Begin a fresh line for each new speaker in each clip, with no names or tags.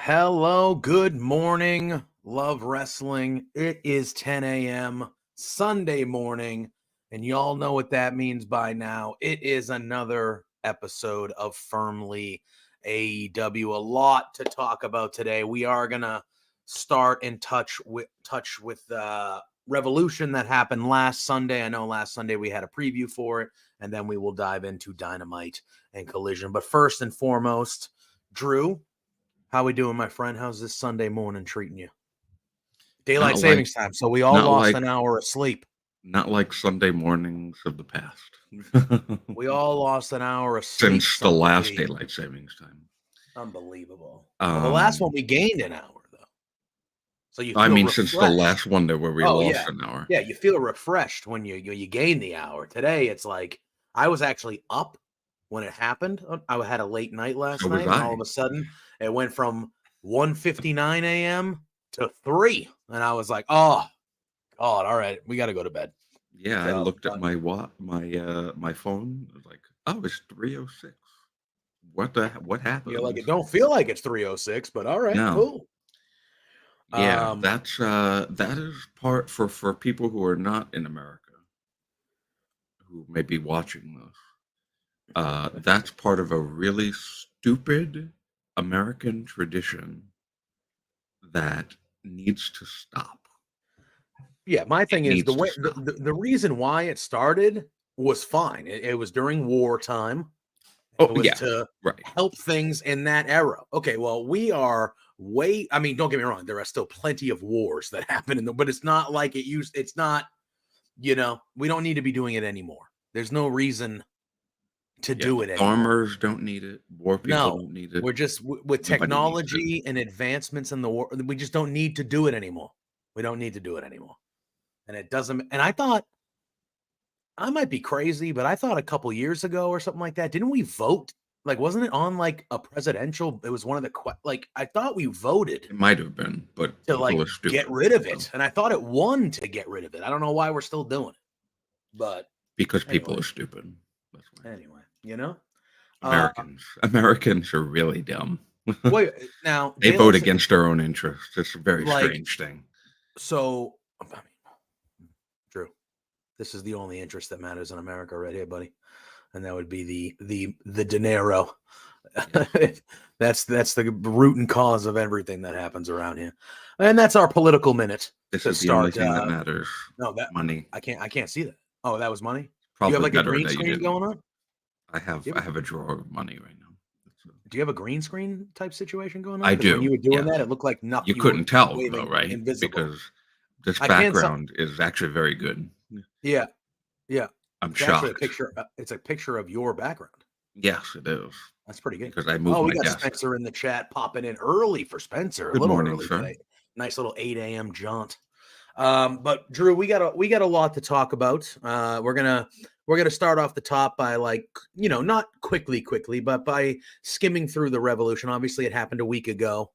Hello, good morning, love wrestling. It is 10 a.m. Sunday morning, and y'all know what that means by now. It is another episode of Firmly AEW. A lot to talk about today. We are gonna start in touch with Revolution that happened last Sunday. I know last Sunday we had a preview for it, and then we will dive into Dynamite and Collision. But first and foremost, Drew, how we doing, my friend? How's this Sunday morning treating you? Daylight savings time, so we all lost an hour of sleep.
Not like Sunday mornings of the past.
We all lost an hour of sleep
since the last daylight savings time.
Unbelievable. Well, the last one we gained an hour, though. So you feel refreshed.
Since the last one there where we lost an hour.
Yeah, you feel refreshed when you gain the hour. Today, it's like I was actually up when it happened. I had a late night last night, and all of a sudden it went from 1:59 a.m. to 3, and I was like, "Oh God, all right, we got to go to bed."
Yeah, I looked at my my phone. I was like, "Oh, it's 3:06. What happened?"
You're like, "It don't feel like it's 3:06, but all right, cool."
Yeah, that is part for people who are not in America, who may be watching this. That's part of a really stupid American tradition that needs to stop.
Yeah, my thing is the reason why it started was fine. It was during wartime. It was to help things in that era. Okay, well, we are I mean, don't get me wrong, there are still plenty of wars that happen but it's not like it's not, we don't need to be doing it anymore. There's no reason to do it anymore.
Farmers don't need it. War people don't need it.
We're just with technology and advancements in the war. We just don't need to do it anymore. We don't need to do it anymore. And it doesn't. And I thought I might be crazy, but I thought a couple years ago or something like that. Didn't we vote? Like, wasn't it on like a presidential? It was one of the I thought we voted.
It might have been, but
to like get rid of it. And I thought it won to get rid of it. I don't know why we're still doing it, but
because people are stupid.
That's why. Anyway.
Americans are really dumb.
Wait, now
they vote against their own interests. It's a very strange thing.
So, I mean, Drew, this is the only interest that matters in America, right here, buddy, and that would be the dinero. Yeah. that's the root and cause of everything that happens around here, and that's our political minute.
This is the only thing that matters.
No, that
money.
I can't see that. Oh, that was money.
Probably
you have like a green screen going on.
I have a drawer of money right now.
Do you have a green screen type situation going on?
I do.
When you were doing that, it looked like nothing.
You couldn't tell though, right? Invisible. Because this background is actually very good.
Yeah.
I'm shocked.
It's a picture of your background.
Yes, it is.
That's pretty good.
Because I moved my
we got
desk.
Spencer in the chat popping in early for Spencer.
Good morning, sir.
Today. Nice little 8 a.m. jaunt. But Drew, we got a lot to talk about. We're gonna start off the top by not quickly, but by skimming through the Revolution. Obviously, it happened a week ago.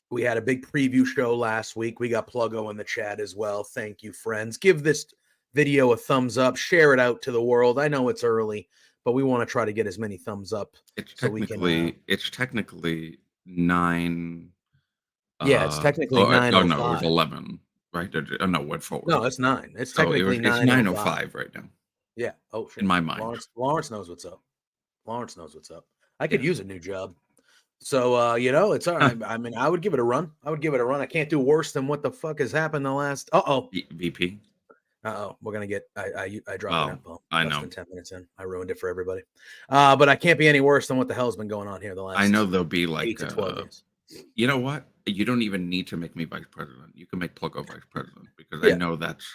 We had a big preview show last week. We got Pluggo in the chat as well. Thank you, friends. Give this video a thumbs up. Share it out to the world. I know it's early, but we want to try to get as many thumbs up.
It's technically 9.
Yeah, it's technically 9:05.
Oh no, it was 11, right? No, went forward.
No, it's 9. It's technically 9:05.
It's 9:05 right now.
Yeah. Oh, sure.
In my mind,
Lawrence knows what's up. Lawrence knows what's up. I could use a new job. So, it's all right. I mean, I would give it a run. I can't do worse than what the fuck has happened the last.
VP.
We're gonna get. I dropped an F-bomb.
I
Less
know.
than 10 minutes in, I ruined it for everybody. But I can't be any worse than what the hell's been going on here the last.
I know there'll be
8 to 12 days.
You know what? You don't even need to make me vice president. You can make Pluggo vice president because I know that's.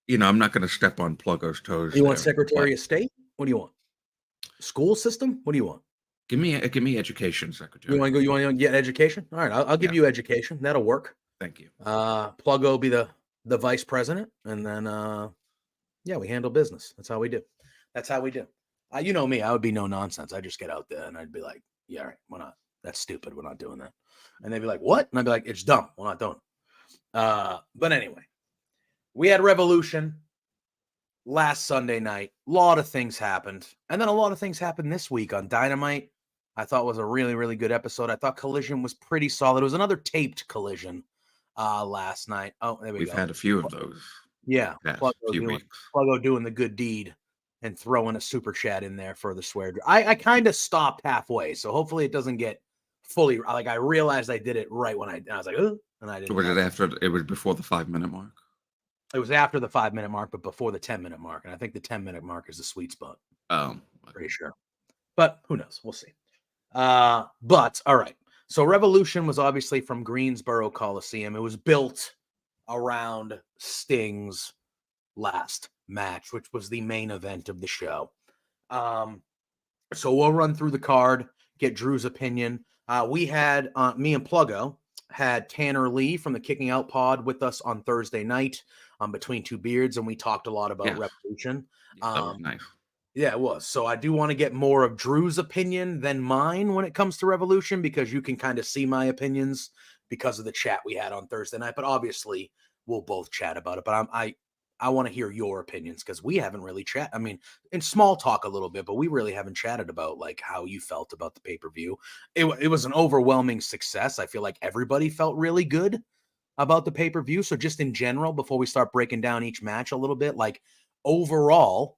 I'm not going to step on Pluggo's toes.
You want Secretary of State? What do you want? School system? What do you want?
Give me education secretary.
You want to go? You want to get education? All right, I'll give you education. That'll work.
Thank you.
Pluggo be the vice president, and then we handle business. That's how we do. You know me, I would be no nonsense. I just get out there and I'd be like, yeah, all right, we're not. That's stupid. We're not doing that. And they'd be like, what? And I'd be like, it's dumb. We're not doing it. But anyway, we had Revolution last Sunday night. A lot of things happened, and then a lot of things happened this week on Dynamite. I thought was a really, really good episode. I thought Collision was pretty solid. It was another taped Collision last night. Oh, there we go.
We've had a few of those.
Yeah, Pluggo doing the good deed and throwing a super chat in there for the swear. I kind of stopped halfway, so hopefully it doesn't get fully. Like I realized I did it right when I was like, oh, and I didn't.
Was it after? It was before the 5-minute mark.
It was after the 5-minute mark, but before the 10-minute mark, and I think the 10-minute mark is the sweet spot. Pretty sure, but who knows? We'll see. But all right. So Revolution was obviously from Greensboro Coliseum. It was built around Sting's last match, which was the main event of the show. So we'll run through the card, get Drew's opinion. We had me and Pluggo had Tanner Lee from the Kicking Out Pod with us on Thursday night Between Two Beards, and we talked a lot about Revolution.
That was nice.
Yeah, it was. So I do want to get more of Drew's opinion than mine when it comes to Revolution, because you can kind of see my opinions because of the chat we had on Thursday night. But obviously, we'll both chat about it. But I want to hear your opinions because we haven't really chat. I mean, in small talk a little bit, but we really haven't chatted about like how you felt about the pay-per-view. It was an overwhelming success. I feel like everybody felt really good about the pay-per-view. So just in general, before we start breaking down each match a little bit, like overall,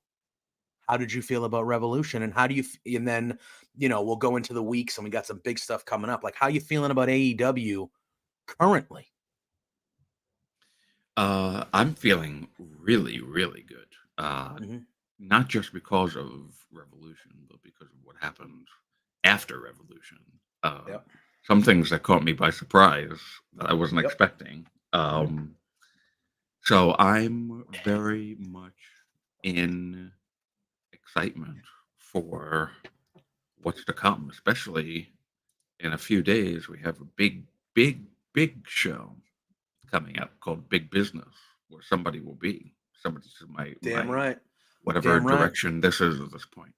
how did you feel about Revolution? And how do you, and then, we'll go into the weeks and we got some big stuff coming up. Like, how you feeling about AEW currently?
I'm feeling really, really good. Not just because of Revolution, but because of what happened after Revolution. Some things that caught me by surprise that I wasn't expecting. So I'm very much in excitement for what's to come, especially in a few days. We have a big show coming up called Big Business, where somebody will be. Somebody's my whatever direction this is at this point.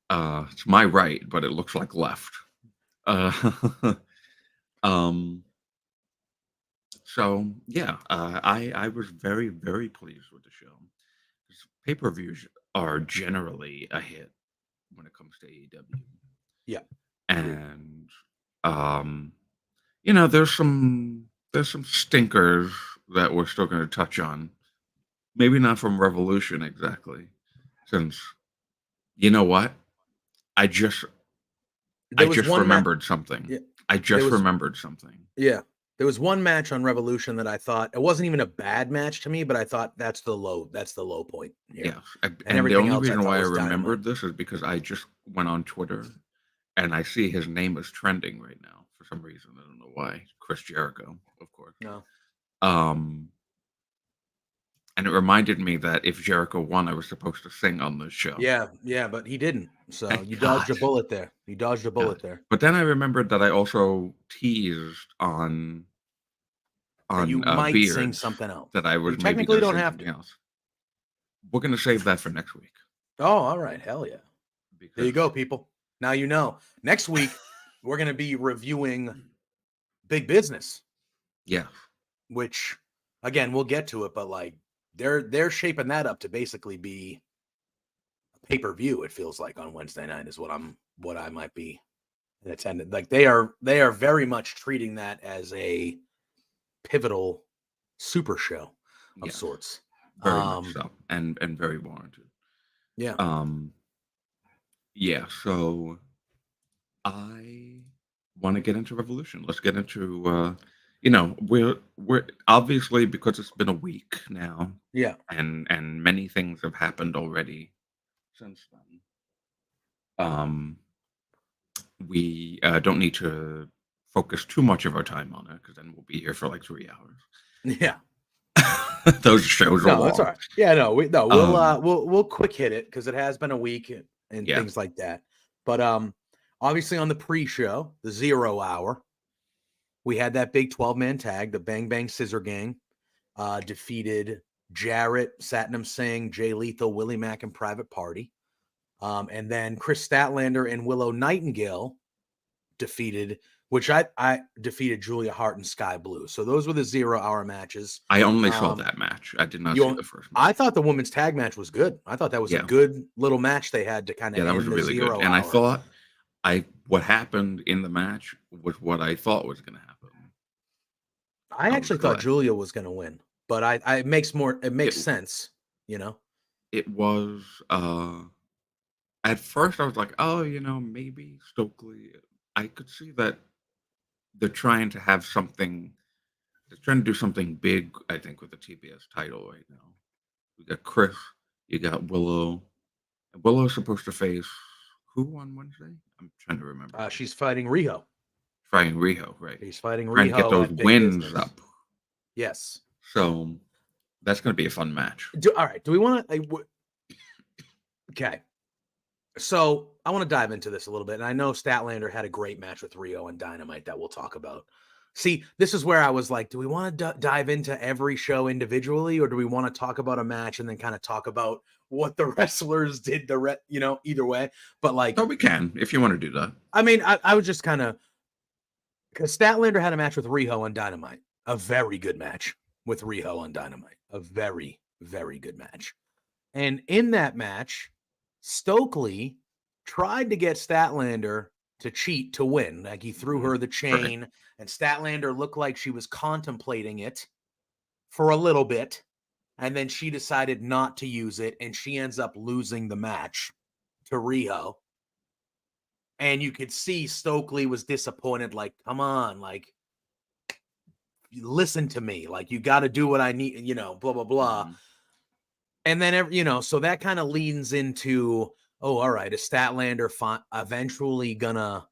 It's my right, but it looks like left. So yeah, I was very, very pleased with the show. Pay-per-views are generally a hit when it comes to AEW.
Yeah.
And there's some stinkers that we're still going to touch on. Maybe not from Revolution exactly, since you know what? I just remembered something.
Yeah.
I just remembered something.
Yeah. There was one match on Revolution that I thought it wasn't even a bad match to me, but I thought that's the low point.
Yeah. And the only reason why I remembered this is because I just went on Twitter and I see his name is trending right now for some reason. I don't know why. Chris Jericho, of course.
No.
And it reminded me that if Jericho won, I was supposed to sing on this show.
Yeah, but he didn't. So you dodged a bullet there.
But then I remembered that I also teased on
you might
Beards
sing something else.
That I was
you technically don't have to.
Else. We're going to save that for next week.
Oh, all right. Hell yeah. There you go, people. Now you know. Next week, we're going to be reviewing Big Business.
Yeah.
Which, again, we'll get to it, but like they're shaping that up to basically be a pay-per-view, it feels like, on Wednesday night is what I might be in attendance. Like they are very much treating that as a pivotal super show of sorts.
Very much so. And very warranted.
Yeah.
Yeah, so I want to get into Revolution. Let's get into we're obviously because it's been a week now,
Yeah.
and many things have happened already since then. We don't need to focus too much of our time on it because then we'll be here for like 3 hours.
Yeah.
Those shows are
No, that's all
long.
right. Yeah, no,
Um,
we'll quick hit it because it has been a week and
yeah,
things like that. But obviously on the pre-show, the 0 hour, we had that big 12-man tag, the Bang Bang Scissor Gang, defeated Jarrett, Satnam Singh, Jay Lethal, Willie Mack, and Private Party. And then Chris Statlander and Willow Nightingale defeated, which I defeated Julia Hart and Sky Blue. So those were the 0 hour matches.
I only saw that match. I did not see the first match.
I thought the women's tag match was good. I thought that was a good little match they had to kind of
that was
end the
really good.
0
And I
hour.
thought what happened in the match was what I thought was going to happen.
I actually thought Julia was going to win, but it makes sense, you know.
It was at first I was like, oh, maybe Stokely. I could see that they're trying to have something. They're trying to do something big, I think, with the TBS title right now. We got Chris, you got Willow. Willow's supposed to face who on Wednesday? I'm trying to remember.
She's fighting Riho.
Fighting Riho, right?
She's fighting Riho.
Trying to get those wins up.
Yes.
So that's going to be a fun match.
All right. Do we want to? Okay. So I want to dive into this a little bit. And I know Statlander had a great match with Riho and Dynamite that we'll talk about. See, this is where I was like, do we want to dive into every show individually, or do we want to talk about a match and then kind of talk about what the wrestlers did either way? But like,
we can, if you want to do that.
I mean, I was just kind of, because Statlander had a match with Riho on Dynamite, a very good match with Riho on Dynamite, a very, very good match. And in that match, Stokely tried to get Statlander to cheat to win. Like he threw her the chain, and Statlander looked like she was contemplating it for a little bit. And then she decided not to use it, and she ends up losing the match to Riho. And you could see Stokely was disappointed, like, come on, like, listen to me. Like, you got to do what I need, blah, blah, blah. Mm-hmm. And then, so that kind of leans into, oh, all right, is Statlander eventually gonna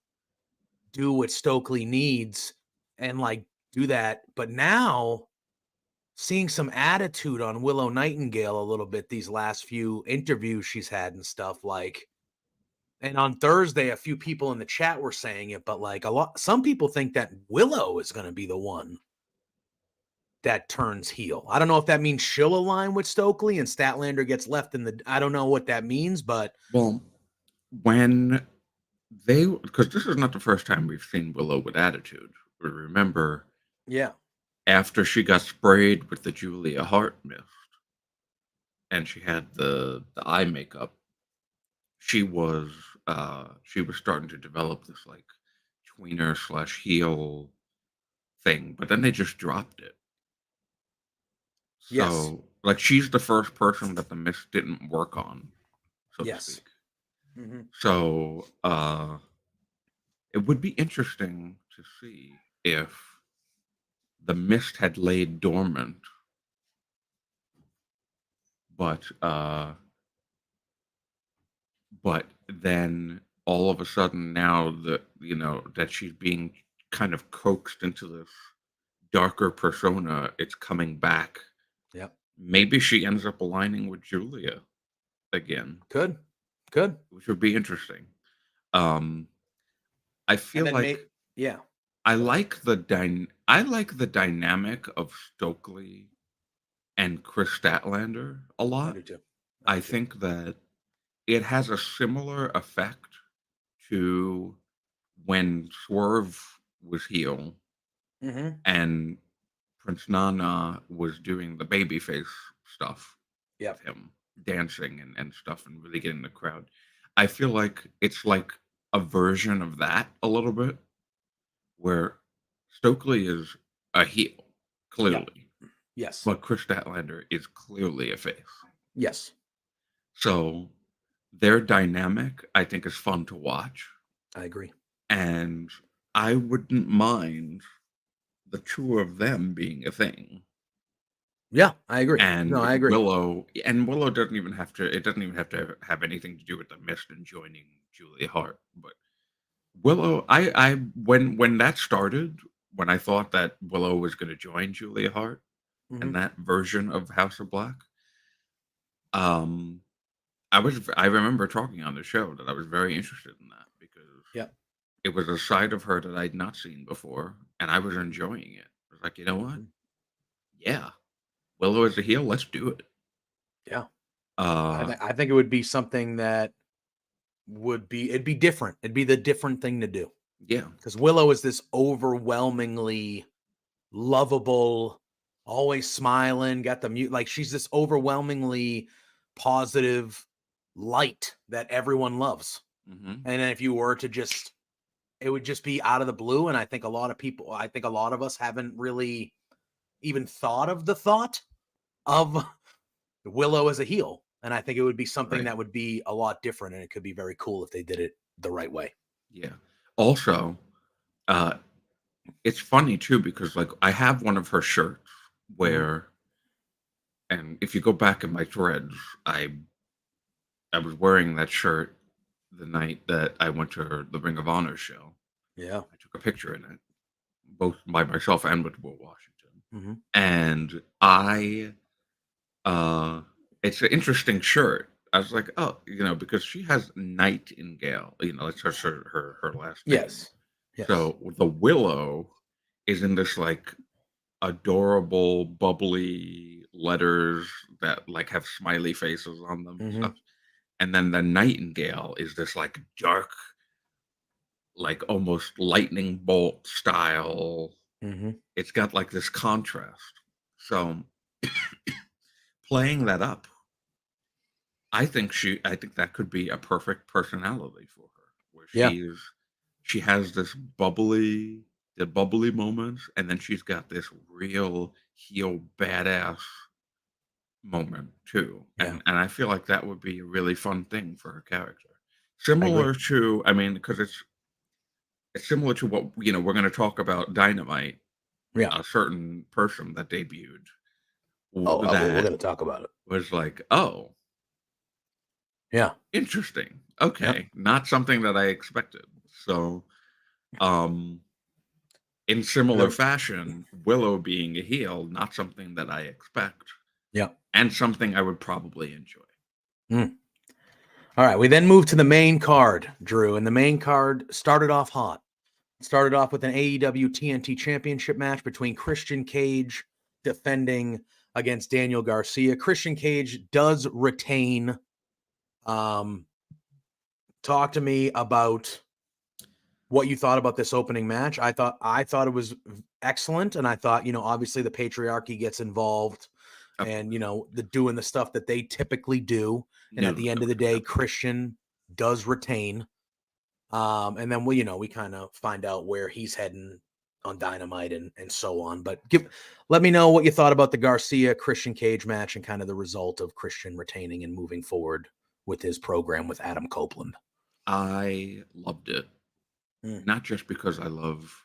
do what Stokely needs and like do that? But now seeing some attitude on Willow Nightingale a little bit these last few interviews she's had and stuff, like, and on Thursday, a few people in the chat were saying it, but like some people think that Willow is going to be the one that turns heel. I don't know if that means she'll align with Stokely and Statlander gets left in the. I don't know what that means, but
when because this is not the first time we've seen Willow with attitude. Remember, after she got sprayed with the Julia Hart mist, and she had the eye makeup, she was starting to develop this like tweener / heel thing, but then they just dropped it. So, like, she's the first person that the mist didn't work on, so to speak. Mm-hmm. So, it would be interesting to see if the mist had laid dormant, but then all of a sudden now that she's being kind of coaxed into this darker persona, it's coming back.
Yep.
Maybe she ends up aligning with Julia again.
Could.
Which would be interesting. I feel like I like the dynamic of Stokely and Chris Statlander a lot.
I do too.
I think that it has a similar effect to when Swerve was heel and Prince Nana was doing the babyface stuff with him, dancing and stuff and really getting the crowd. I feel like it's like a version of that a little bit, where Stokely is a heel, clearly.
Yes.
But Chris Statlander is clearly a face.
Yes.
So their dynamic, I think, is fun to watch.
I agree.
And I wouldn't mind the two of them being a thing.
Yeah, I agree.
And
No, I agree.
Willow doesn't even have to have anything to do with the Mist and joining Julia Hart. But Willow, I when that started, when I thought that Willow was going to join Julia Hart and that version of House of Black, I remember talking on the show that I was very interested in that because it was a side of her that I'd not seen before, and I was enjoying it. I was like, you know what? Yeah, Willow is a heel. Let's do it.
Yeah. I think it would be something that it'd be different. It'd be the different thing to do.
Yeah.
Because Willow is this overwhelmingly lovable, always smiling, got the mute. Like she's this overwhelmingly positive light that everyone loves. And then if you were to just, it would just be out of the blue. And I think a lot of us haven't really even thought of the thought of Willow as a heel. And I think it would be something that would be a lot different. And it could be very cool if they did it the right way.
Yeah. Also, it's funny too, because like I have one of her shirts where, and if you go back in my threads, I was wearing that shirt the night that I went to the Ring of Honor show.
Yeah.
I took a picture in it, both by myself and with Will Washington. And it's an interesting shirt. I was like, oh, because she has Nightingale, it's her last name.
Yes.
So the Willow is in this like adorable, bubbly letters that like have smiley faces on them and stuff. And then the Nightingale is this like dark, like almost lightning bolt style. It's got like this contrast. So playing that up, I think that could be a perfect personality for her, where she has this bubbly moments, and then she's got this real heel badass moment too. And I feel like that would be a really fun thing for her character. Similar to, I mean, because it's similar to what we're going to talk about Dynamite.
Yeah.
A certain person that debuted.
We're going to talk about it.
Was like, oh,
yeah,
interesting. Okay, not something that I expected. So, in similar fashion, Willow being a heel, not something that I expect.
Yeah,
and something I would probably enjoy.
All right, we then moved to the main card, Drew, and the main card started off hot. It started off with an AEW TNT Championship match between Christian Cage defending against Daniel Garcia. Christian Cage does retain. Talk to me about what you thought about this opening match. I thought it was excellent, and I thought, obviously the patriarchy gets involved, and the doing the stuff that they typically do, and at the end of the day, Christian does retain. And then we kind of find out where he's heading on Dynamite and so on. But let me know what you thought about the Garcia Christian Cage match and kind of the result of Christian retaining and moving forward with his program with Adam Copeland.
I loved it. Not just because I love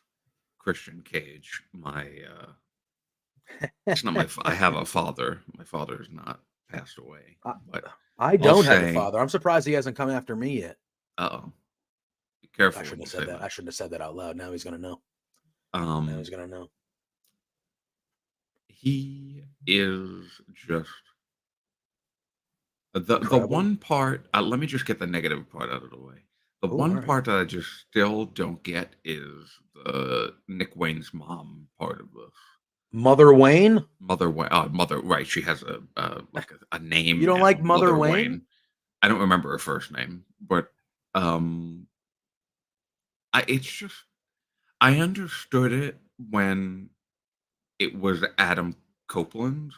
Christian Cage. It's not my. I have a father. My father is not passed away. But
I don't have a father. I'm surprised he hasn't come after me yet.
Uh-oh. Be careful.
I shouldn't have said that. I shouldn't have said that out loud. Now he's gonna know. Now he's gonna know.
He is just the one part. Let me just get the negative part out of the way. The one part that I just still don't get is the Nick Wayne's mom part of this.
Mother Wayne?
Mother, right. She has a name.
You don't like Mother Wayne?
I don't remember her first name, but it's just, I understood it when it was Adam Copeland,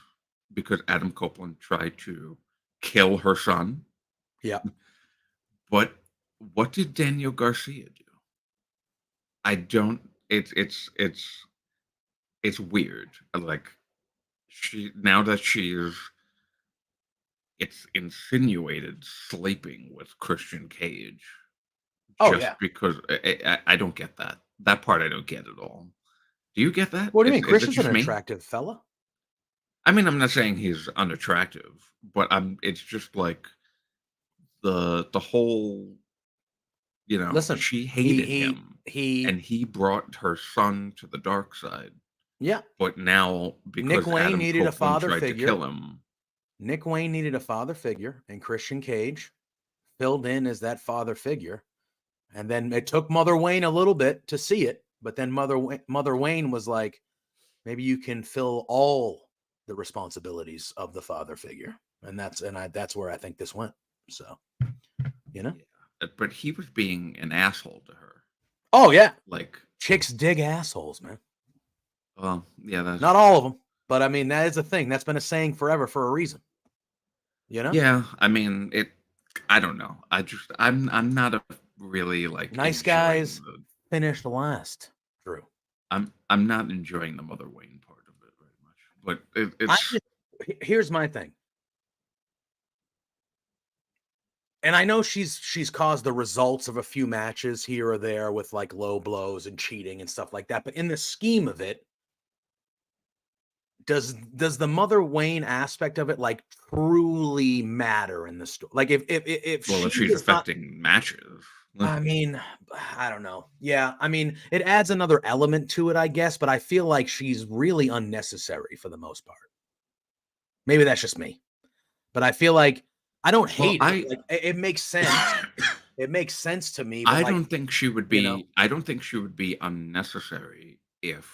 because Adam Copeland tried to kill her son.
Yeah.
But what did Daniel Garcia do? I don't. It's weird. Like now that she's it's insinuated sleeping with Christian Cage.
Oh, yeah.
Because I don't get that. That part I don't get at all. Do you get that?
What do you mean?
Is it
Christian's
just
an
me?
attractive fella.
I mean, I'm not saying he's unattractive, but it's just like the whole,
Listen,
she hated him
he
and he brought her son to the dark side.
Yeah.
But now,
Nick
because
Wayne
Adam
needed a
Copeland
father
tried to
figure.
kill him.
Nick Wayne needed a father figure, and Christian Cage filled in as that father figure. And then it took Mother Wayne a little bit to see it, but then Mother Wayne was like, maybe you can fill all the responsibilities of the father figure. And that's where I think this went. So,
Yeah. But he was being an asshole to her.
Oh, yeah.
Like,
chicks dig assholes, man.
Well, yeah, that's
not all of them, but I mean, that is a thing. That's been a saying forever for a reason.
Yeah, I mean, I don't know. I'm not a really like
nice guys finished last, Drew.
I'm not enjoying the Mother Wayne part of it very much, but
here's my thing. And I know she's caused the results of a few matches here or there with like low blows and cheating and stuff like that. But in the scheme of it, does the Mother Wayne aspect of it like truly matter in the story? Like if
she's affecting matches.
I mean, I don't know. Yeah, I mean, it adds another element to it, I guess, but I feel like she's really unnecessary for the most part. Maybe that's just me. But I feel like I don't hate it. Like, it makes sense. It makes sense to me. But
I don't think she would be. I don't think she would be unnecessary if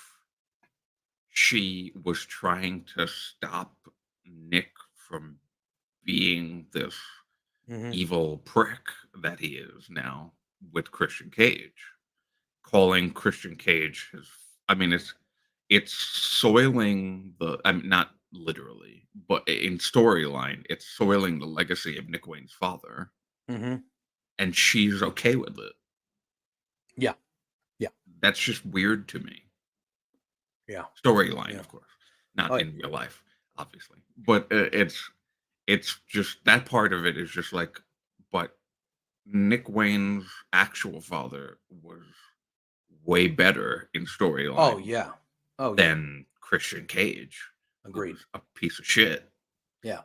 she was trying to stop Nick from being this evil prick that he is now with Christian Cage, calling Christian Cage his. I mean, it's soiling the. I mean, not literally, but in storyline, it's soiling the legacy of Nick Wayne's father, and she's okay with it.
Yeah,
that's just weird to me.
Yeah,
storyline, of course, not in real life, obviously, but it's just that part of it is just like, but Nick Wayne's actual father was way better in storyline. Than Christian Cage.
Agreed.
A piece of shit.
Yeah.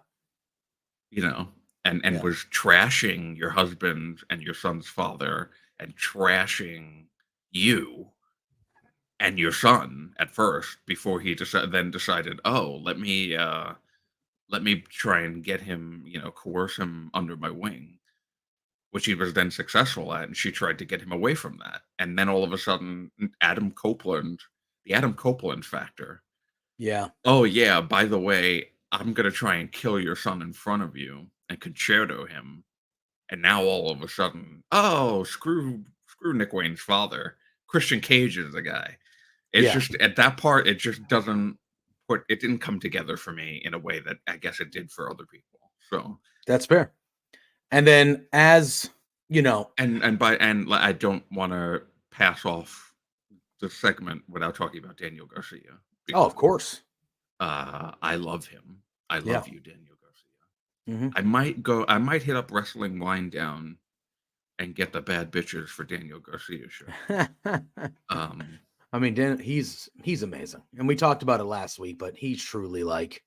And was trashing your husband and your son's father and trashing you and your son at first before he decided, oh, let me try and get him, coerce him under my wing, which he was then successful at, and she tried to get him away from that. And then all of a sudden, the Adam Copeland factor.
Yeah.
Oh yeah, by the way, I'm gonna try and kill your son in front of you and concerto him. And now all of a sudden, oh, screw Nick Wayne's father. Christian Cage is the guy. It's just at that part, it just it didn't come together for me in a way that I guess it did for other people. So
that's fair. And then, as you know,
and I don't want to pass off the segment without talking about Daniel Garcia.
Oh, of course.
I love him. I love you, Daniel
Garcia.
I might hit up Wrestling Wind Down and get the bad bitches for Daniel Garcia show.
I mean, he's amazing, and we talked about it last week. But he's truly like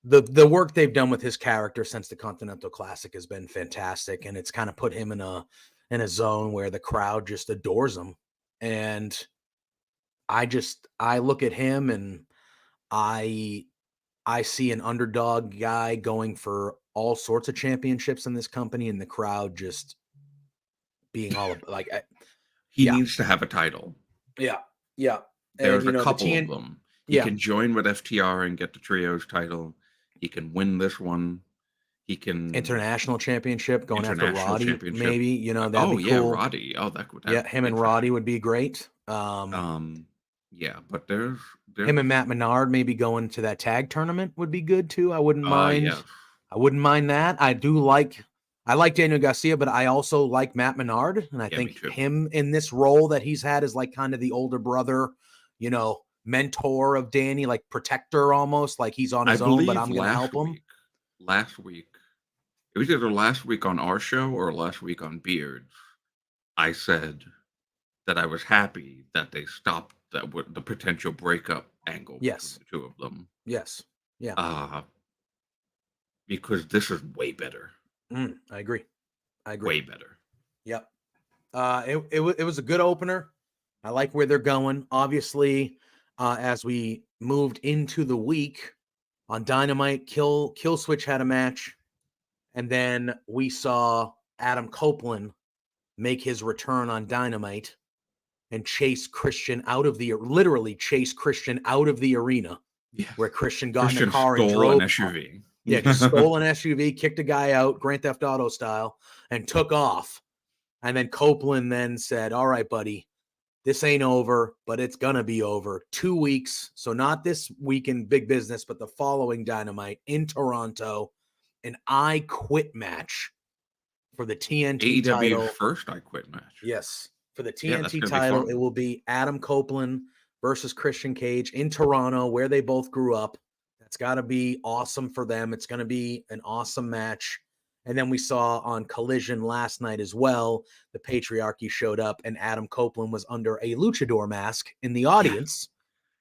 the work they've done with his character since the Continental Classic has been fantastic, and it's kind of put him in a zone where the crowd just adores him. And I look at him and I see an underdog guy going for all sorts of championships in this company, and the crowd just being all like
he needs to have a title.
Yeah.
There's a couple of them. He can join with FTR and get the trios title. He can win this one. He can
international championship going after Roddy. Maybe that'd be cool.
Roddy. Oh, that would.
Him and Roddy would be great.
Yeah, but there's
him and Matt Menard maybe going to that tag tournament would be good too. I wouldn't mind. I wouldn't mind that. I like Daniel Garcia, but I also like Matt Menard, and I think him in this role that he's had is like kind of the older brother, mentor of Danny, like protector almost, like he's on his own, but I'm going to help him.
last week, it was either last week on our show or last week on Beards, I said that I was happy that they stopped the potential breakup angle between
Yes.
the two of them.
Yes. Yeah.
Because this is way better.
I agree.
Way better.
Yep. It was a good opener. I like where they're going. Obviously, as we moved into the week on Dynamite, Kill Switch had a match, and then we saw Adam Copeland make his return on Dynamite and chase Christian out of the arena.
Yeah.
Where Christian got in a car and
drove
an
SUV.
Yeah, just stole an SUV, kicked a guy out, Grand Theft Auto style, and took off. And then Copeland then said, "All right, buddy, this ain't over, but it's going to be over. 2 weeks. So not this week in Big Business, but the following Dynamite in Toronto, an I Quit match for the TNT
AEW's
title.
First I Quit match.
Yes. For the TNT title, it will be Adam Copeland versus Christian Cage in Toronto, where they both grew up. That's got to be awesome for them. It's going to be an awesome match. And then we saw on Collision last night as well, the Patriarchy showed up and Adam Copeland was under a luchador mask in the audience.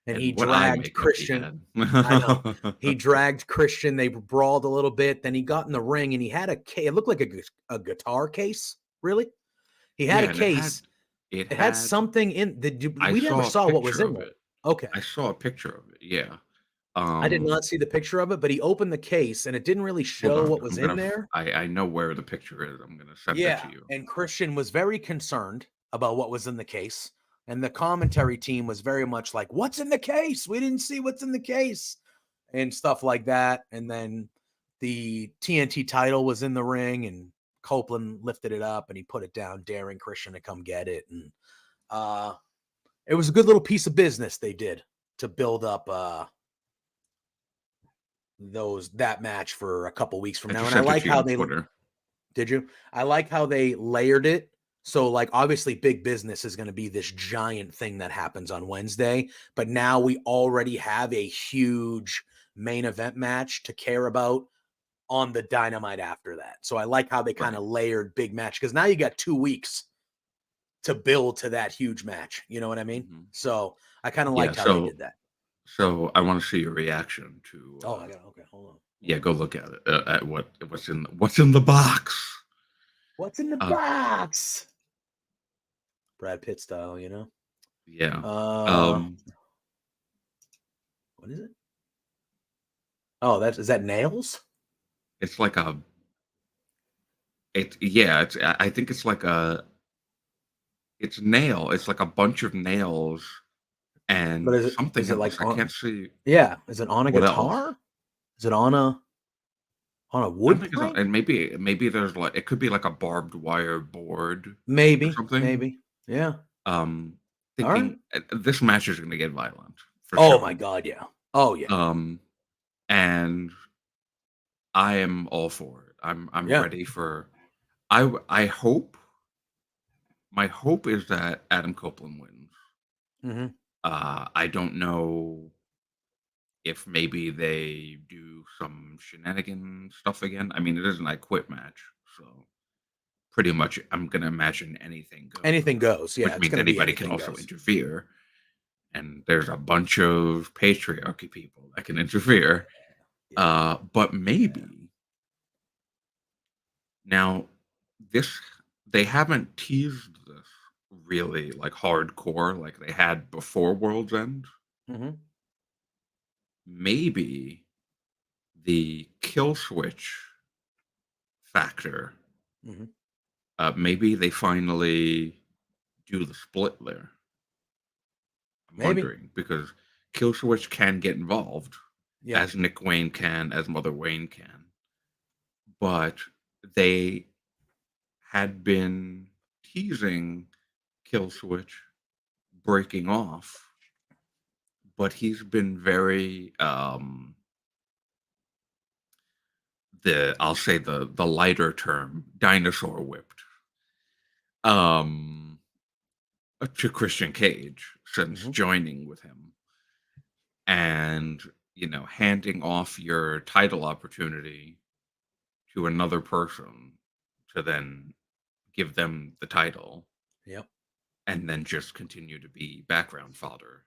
And he dragged Christian. I know. He dragged Christian. They brawled a little bit. Then he got in the ring and he had it looked like a guitar case, really. He had a case. It had something in we never saw what was in it. Okay.
I saw a picture of it. Yeah.
I did not see the picture of it, but he opened the case and it didn't really show what was in there.
I know where the picture is. I'm going to send it to you.
And Christian was very concerned about what was in the case. And the commentary team was very much like, "What's in the case? We didn't see what's in the case," and stuff like that. And then the TNT title was in the ring and Copeland lifted it up and he put it down, daring Christian to come get it. And it was a good little piece of business they did to build up that match for a couple weeks from now. And I like how they did you? I like how they layered it. So, like, obviously, Big Business is going to be this giant thing that happens on Wednesday, but now we already have a huge main event match to care about on the Dynamite after that. So I like how they kind of layered big match because now you got 2 weeks to build to that huge match. You know what I mean? Mm-hmm. So I kind of liked how they did that.
So I want to see your reaction to.
Okay, hold on.
Yeah, go look at it. At what's in the box.
What's in the box? Brad Pitt style, you know.
Yeah.
What is it? Oh, is that nails?
It's like I think it's like it's nail. It's like a bunch of nails and something.
Is it like
I can't see.
Yeah. Is it on a guitar? Else? Is it on a wood plank?
And maybe there's like, it could be like a barbed wire board.
Maybe.
Or something.
Maybe. Yeah.
Thinking this match is going to get violent.
Oh my God. Yeah. Oh yeah.
And I am all for it. I'm ready for. I hope. My hope is that Adam Copeland wins.
Mm-hmm.
I don't know if maybe they do some shenanigan stuff again. I mean, it is an I Quit match, so pretty much I'm gonna imagine anything goes.
Anything goes. Yeah,
which means anybody can also interfere. And there's a bunch of patriarchy people that can interfere. Yeah. But maybe now they haven't teased this really like hardcore like they had before World's End.
Mm-hmm.
Maybe the kill switch factor.
Mm-hmm.
Maybe they finally do the split there. I'm wondering because kill switch can get involved, as Nick Wayne can, as Mother Wayne can, but they had been teasing kill switch breaking off, but he's been very I'll say the lighter term, dinosaur whipped to Christian Cage since joining with him. And, handing off your title opportunity to another person to then give them the title.
Yep.
And then just continue to be background fodder.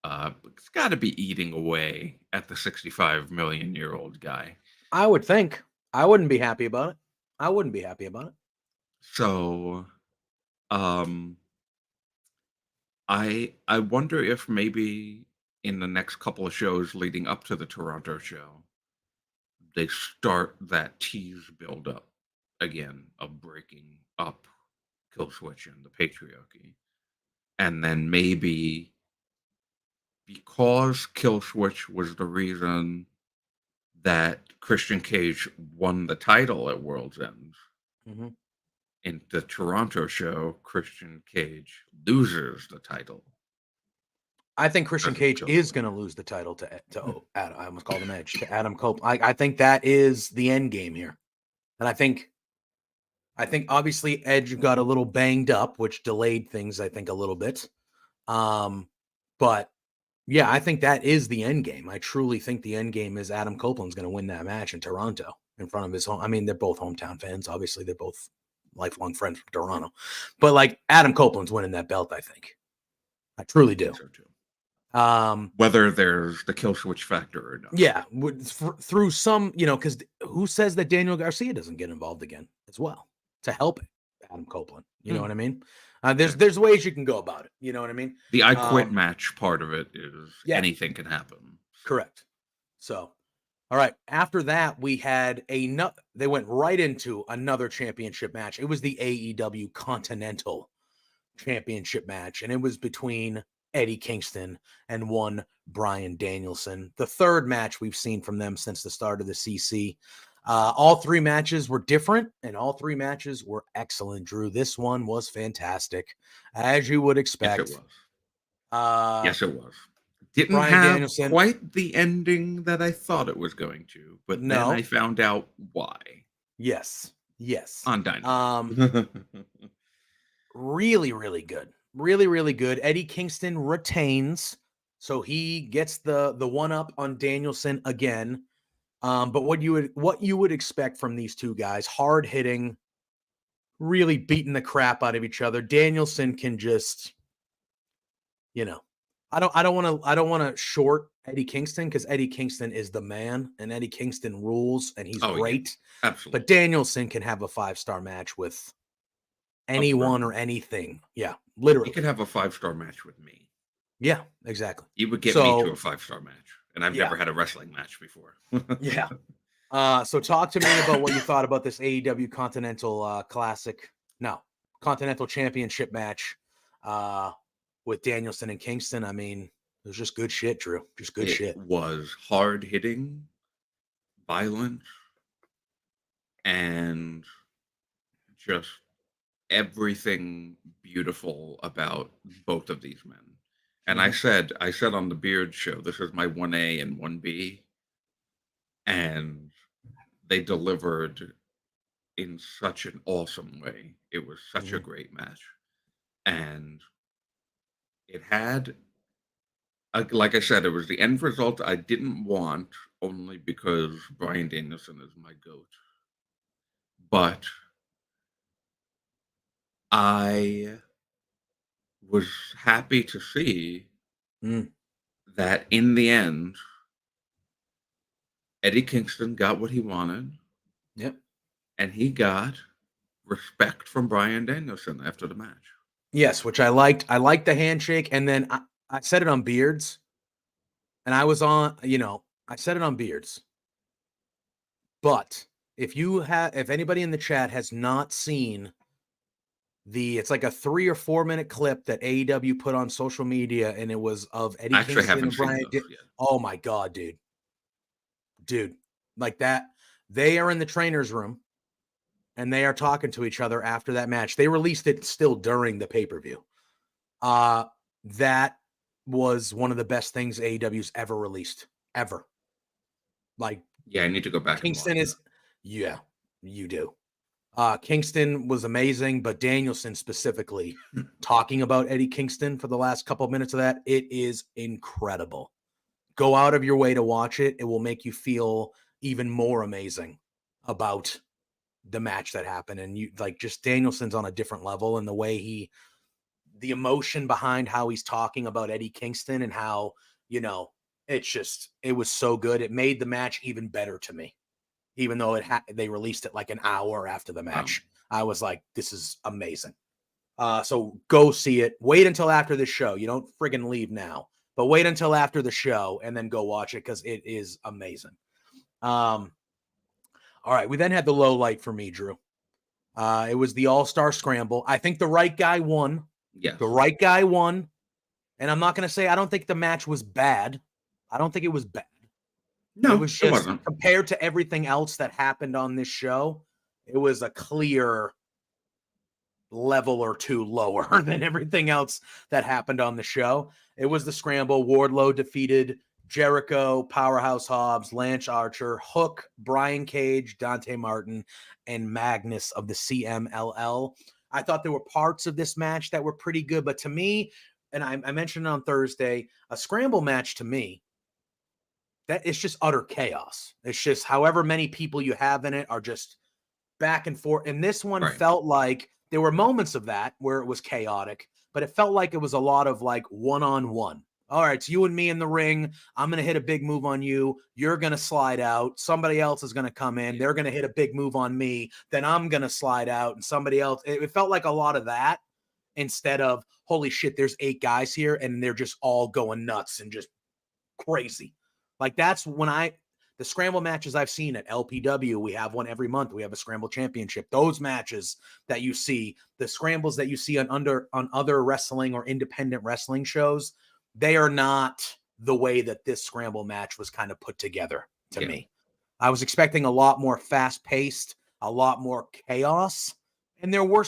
It's got to be eating away at the 65 million year old guy.
I would think. I wouldn't be happy about it.
So, I wonder if maybe in the next couple of shows leading up to the Toronto show, they start that tease build up again of breaking up Killswitch and the patriarchy. And then maybe because Killswitch was the reason that Christian Cage won the title at World's End, in the Toronto show, Christian Cage loses the title.
I think Christian Cage is going to lose the title to Adam. I almost called him Edge, to Adam Copeland. I think that is the end game here. And I think obviously Edge got a little banged up, which delayed things, I think, a little bit. But yeah, I think that is the end game. I truly think the end game is Adam Copeland's going to win that match in Toronto in front of his home. I mean, they're both hometown fans. Obviously, they're both lifelong friends from Toronto. But like Adam Copeland's winning that belt, I think. I truly do.
So too. Whether there's the kill switch factor or not.
Yeah, through some, because who says that Daniel Garcia doesn't get involved again as well to help Adam Copeland? You know what I mean? There's ways you can go about it. You know what I mean?
The I quit match part of it is anything can happen.
Correct. So, all right. After that, we had they went right into another championship match. It was the AEW Continental Championship match, and it was between Eddie Kingston and one Bryan Danielson. The third match we've seen from them since the start of the CC. All three matches were different, and all three matches were excellent, Drew. This one was fantastic, as you would expect.
Yes, it was. Didn't Bryan have Danielson, quite the ending that I thought it was going to, but then I found out why.
Yes.
On Dynamite.
Really, really good. Really, really good. Eddie Kingston retains, so he gets the one up on Danielson again. But what you would expect from these two guys, hard hitting, really beating the crap out of each other. Danielson can just, I don't want to short Eddie Kingston because Eddie Kingston is the man and Eddie Kingston rules and he's great.
Yeah, absolutely.
But Danielson can have a 5-star match with anyone or anything. Yeah, literally.
He could have a 5-star match with me.
Yeah, exactly.
You would get me to a 5-star match. And I've never had a wrestling match before.
Yeah. So talk to me about what you thought about this AEW Continental Continental Championship match with Danielson and Kingston. I mean, it was just good shit, Drew. Just good shit.
It was hard hitting, violent, and just everything beautiful about both of these men. And I said on the Beard show, this is my 1A and 1B. And they delivered in such an awesome way. It was such a great match. And it had, like I said, it was the end result I didn't want, only because Bryan Danielson is my GOAT. But I was happy to see that in the end, Eddie Kingston got what he wanted.
Yep.
And he got respect from Bryan Danielson after the match.
Yes, which I liked. I liked the handshake. And then I said it on Beards. And I was on, I said it on Beards. But if anybody in the chat has not seen it's like a 3 or 4 minute clip that AEW put on social media, and it was of Eddie Kingston and Bryan. Oh my God, dude, like that. They are in the trainer's room and they are talking to each other after that match. They released it still during the pay-per-view. That was one of the best things AEW's ever released, ever. Like,
I need to go back.
Kingston you do. Kingston was amazing, but Danielson specifically talking about Eddie Kingston for the last couple of minutes of that, it is incredible. Go out of your way to watch it. It will make you feel even more amazing about the match that happened. And you like just Danielson's on a different level, and the way the emotion behind how he's talking about Eddie Kingston and how, it was so good. It made the match even better to me, even though they released it like an hour after the match. I was like, this is amazing. So go see it. Wait until after the show. You don't friggin' leave now, but wait until after the show and then go watch it because it is amazing. All right. We then had the low light for me, Drew. It was the All-Star Scramble. I think the right guy won.
Yes.
The right guy won. And I'm not going to say I don't think the match was bad. I don't think it was bad.
No,
it was just compared to everything else that happened on this show, it was a clear level or two lower than everything else that happened on the show. It was the Scramble. Wardlow defeated Jericho, Powerhouse Hobbs, Lance Archer, Hook, Brian Cage, Dante Martin, and Magnus of the CMLL. I thought there were parts of this match that were pretty good, but to me, and I mentioned it on Thursday, a Scramble match to me, that it's just utter chaos. It's just however many people you have in it are just back and forth. And this one felt like there were moments of that where it was chaotic, but it felt like it was a lot of like one-on-one. All right, it's you and me in the ring. I'm going to hit a big move on you. You're going to slide out. Somebody else is going to come in. They're going to hit a big move on me. Then I'm going to slide out and somebody else. It felt like a lot of that instead of, holy shit, there's 8 guys here and they're just all going nuts and just crazy. Like that's when the Scramble matches I've seen at LPW, we have one every month. We have a Scramble championship. Those matches that you see, the Scrambles that you see on other wrestling or independent wrestling shows, they are not the way that this Scramble match was kind of put together to me. I was expecting a lot more fast-paced, a lot more chaos. And there were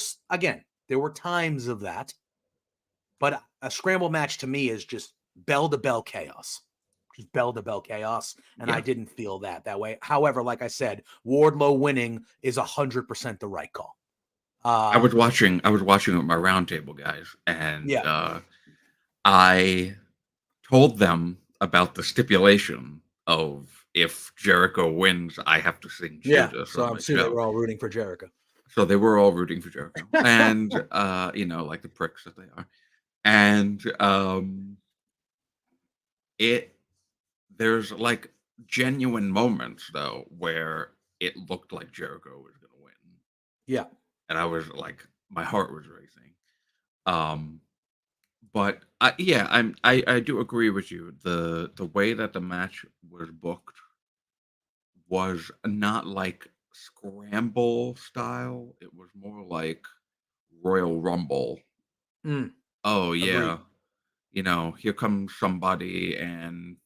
times of that. But a Scramble match to me is just bell-to-bell chaos. Just bell-to-bell chaos, and I didn't feel that way. However, like I said, Wardlow winning is 100% the right call.
I was watching with my roundtable guys, and I told them about the stipulation of if Jericho wins, I have to sing Judas.
So I'm sure they were all rooting for Jericho.
So they were all rooting for Jericho, and like the pricks that they are, and there's like genuine moments though where it looked like Jericho was going to win.
Yeah.
And I was like, my heart was racing. But I do agree with you. The way that the match was booked was not like Scramble style. It was more like Royal Rumble. Oh yeah. Agreed. Here comes somebody and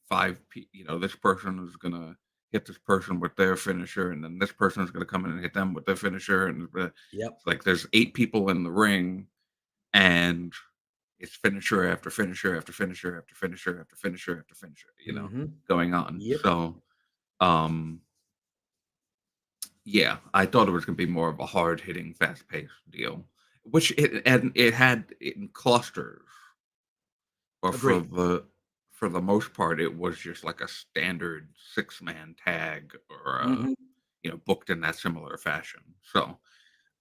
this person is going to hit this person with their finisher, and then this person is going to come in and hit them with their finisher. And like there's 8 people in the ring, and it's finisher after finisher after finisher after finisher after finisher after finisher, going on. Yep. So, I thought it was going to be more of a hard-hitting, fast-paced deal, which it had in clusters. But for the most part, it was just like a standard 6-man tag or booked in that similar fashion. So,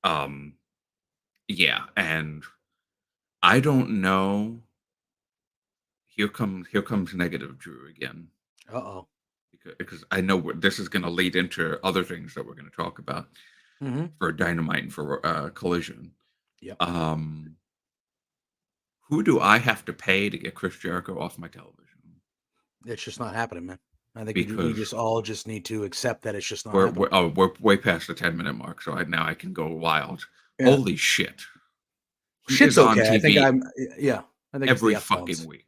and I don't know. Here comes negative Drew again.
Uh-oh.
Because I know this is going to lead into other things that we're going to talk about for Dynamite and for Collision.
Yep.
Who do I have to pay to get Chris Jericho off my television?
It's just not happening, man. I think we just all just need to accept that it's just not happening.
We're way past the 10-minute mark, so now I can go wild. Yeah. Holy shit.
Shit's okay. I think I think
every fucking week.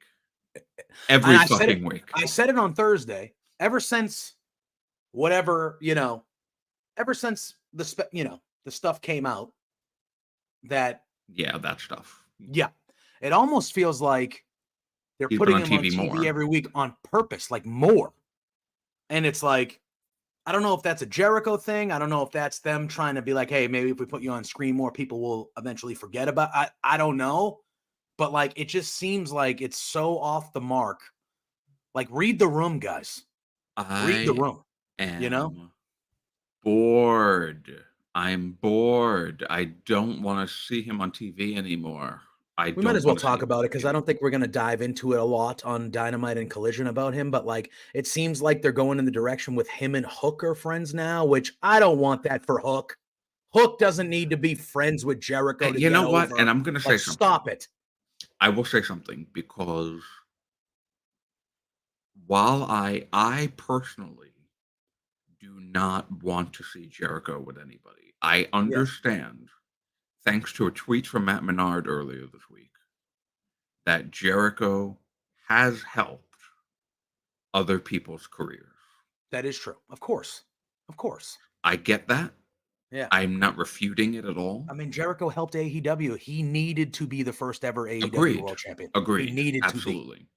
Every fucking week.
I said it on Thursday. Ever since ever since the stuff came out that
that stuff.
Yeah. It almost feels like they're putting him on TV every week on purpose, like more. And it's like, I don't know if that's a Jericho thing. I don't know if that's them trying to be like, hey, maybe if we put you on screen more, people will eventually forget about it. I don't know. But like, it just seems like it's so off the mark. Like, read the room, guys. Read the room.
bored. I'm bored. I don't want to see him on TV anymore.
We might as well talk about it because I don't think we're going to dive into it a lot on Dynamite and Collision about him. But like, it seems like they're going in the direction with him and Hook are friends now, which I don't want that for Hook. Hook doesn't need to be friends with Jericho.
You know what? And I'm going to say something.
Stop it.
I will say something because while I personally do not want to see Jericho with anybody, I understand, thanks to a tweet from Matt Menard earlier this week, that Jericho has helped other people's careers.
That is true. Of course. Of course.
I get that.
Yeah.
I'm not refuting it at all.
I mean, Jericho helped AEW. He needed to be the first ever AEW World Champion.
Agreed.
He needed
Absolutely.
to be.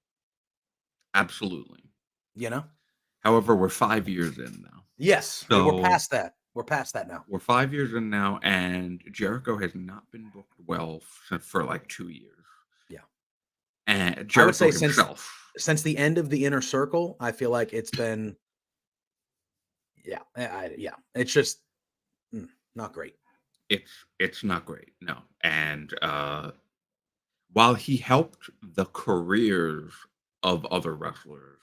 Absolutely.
You know?
However, we're 5 years in now.
Yes. So we're past that. We're past that now.
We're 5 years in now, and Jericho has not been booked well for like 2 years.
Yeah.
And Jericho
I would say
himself.
Since the end of the Inner Circle, I feel like it's been, it's just not great.
It's not great, no. And while he helped the careers of other wrestlers,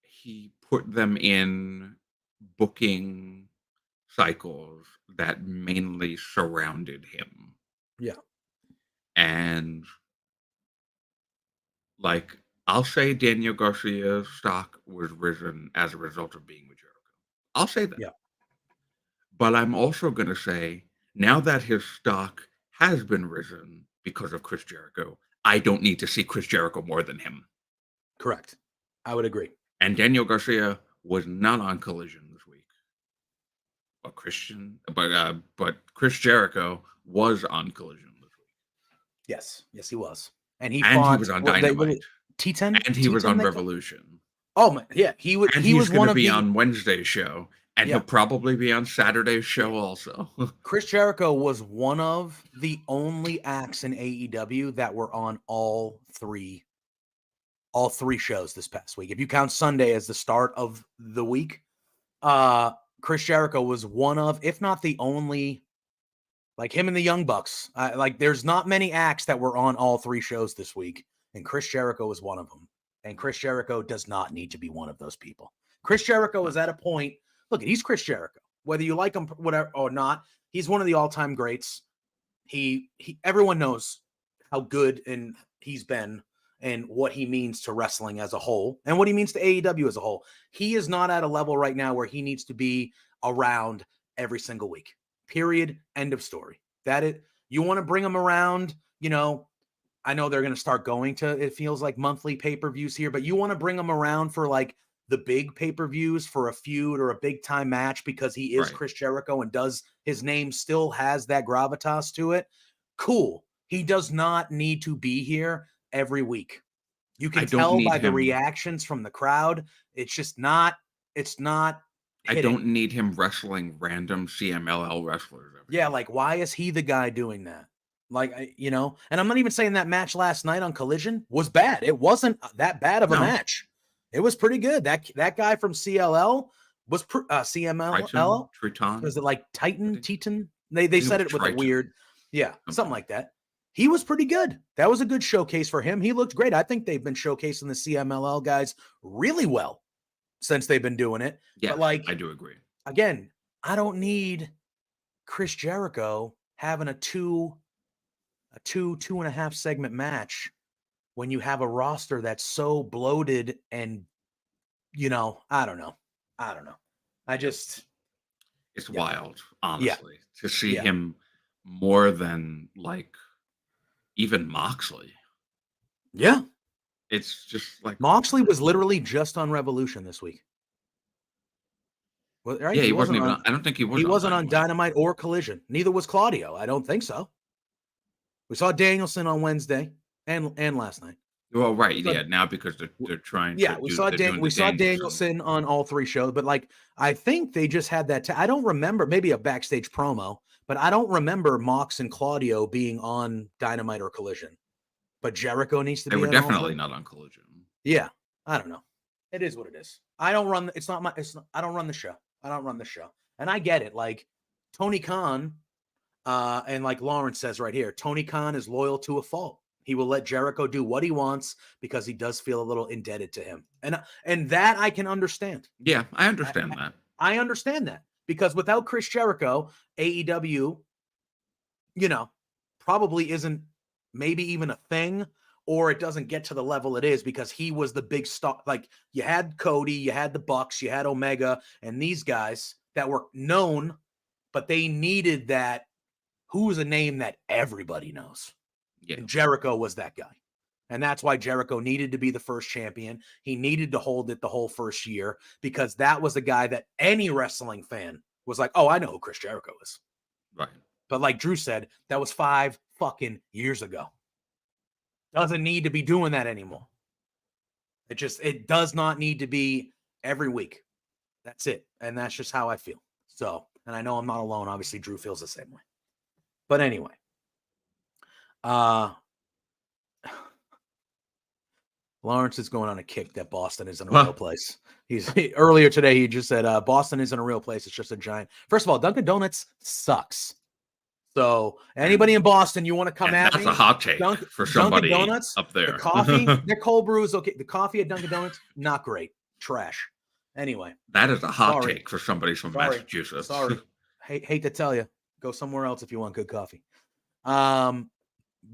he put them in booking cycles that mainly surrounded him.
Yeah.
And like, I'll say Daniel Garcia's stock was risen as a result of being with Jericho. I'll say that.
Yeah.
But I'm also going to say, now that his stock has been risen because of Chris Jericho, I don't need to see Chris Jericho more than him.
Correct. I would agree.
And Daniel Garcia was not on Collision this week. But Chris Jericho was on Collision this week.
Yes, he was, and he
was on Dynamite.
T10,
and he was on Revolution.
Oh my, yeah, he was.
And
he was
going to be on Wednesday's show, and he'll probably be on Saturday's show also.
Chris Jericho was one of the only acts in AEW that were on all three shows this past week. If you count Sunday as the start of the week, Chris Jericho was one of, if not the only, like him and the Young Bucks. There's not many acts that were on all three shows this week, and Chris Jericho was one of them. And Chris Jericho does not need to be one of those people. Chris Jericho is at a point. Look, he's Chris Jericho. Whether you like him, whatever or not, he's one of the all-time greats. Everyone knows how good and he's been, and what he means to wrestling as a whole, and what he means to AEW as a whole. He is not at a level right now where he needs to be around every single week. Period. End of story. You want to bring him around, I know they're going to start going to, it feels like, monthly pay-per-views here, but you want to bring him around for like the big pay-per-views for a feud or a big time match because he is Chris Jericho and his name still has that gravitas to it. Cool. He does not need to be here every week. You can tell by the reactions from the crowd. It's just not,
I don't need him wrestling random CMLL wrestlers.
Like, why is he the guy doing that? And I'm not even saying that match last night on Collision was bad. It wasn't that bad of a match. It was pretty good. That guy from CLL was CMLL.
Triton.
Was it like Titan? They said it with a weird, something like that. He was pretty good. That was a good showcase for him. He looked great. I think they've been showcasing the CMLL guys really well since they've been doing it.
Yeah,
but
I do agree.
Again, I don't need Chris Jericho having a 2.5 segment match when you have a roster that's so bloated and, I don't know.
It's wild, honestly, to see him more than like even Moxley.
Yeah.
It's just like
Moxley was literally just on Revolution this week.
Well, right? Yeah, he wasn't even. I don't think he was.
He wasn't on Dynamite or Collision. Neither was Claudio. I don't think so. We saw Danielson on Wednesday and last night.
Well, right, now because they're trying.
We saw Danielson on all three shows, but I think they just had that. I don't remember, maybe a backstage promo, but I don't remember Mox and Claudio being on Dynamite or Collision. But Jericho needs to be.
They were definitely not on Collision.
Yeah, I don't know. It is what it is. I don't run. It's not my. It's not, I don't run the show. I don't run the show, and I get it. Like Tony Khan, and like Lawrence says right here, Tony Khan is loyal to a fault. He will let Jericho do what he wants because he does feel a little indebted to him, and that I can understand.
Yeah, I understand that.
I understand that because without Chris Jericho, AEW, probably isn't maybe even a thing. Or it doesn't get to the level it is because he was the big star. Like you had Cody, you had the Bucks, you had Omega, and these guys that were known, but they needed that. Who's a name that everybody knows?
Yeah.
And Jericho was that guy. And that's why Jericho needed to be the first champion. He needed to hold it the whole first year because that was a guy that any wrestling fan was like, oh, I know who Chris Jericho is.
Right.
But like Drew said, that was 5 fucking years ago. Doesn't need to be doing that anymore. It does not need to be every week. That's it. And that's just how I feel. So, and I know I'm not alone. Obviously, Drew feels the same way. But anyway, Lawrence is going on a kick that Boston isn't a real place. Earlier today, he just said Boston isn't a real place. It's just a giant. First of all, Dunkin' Donuts sucks. So anybody in Boston, you want to come at me?
That's a hot take for somebody
Dunkin' Donuts,
up there.
The coffee, their cold brew is okay. The coffee at Dunkin' Donuts, not great. Trash. Anyway.
That is a hot take for somebody from Massachusetts.
Sorry. Hate to tell you. Go somewhere else if you want good coffee. But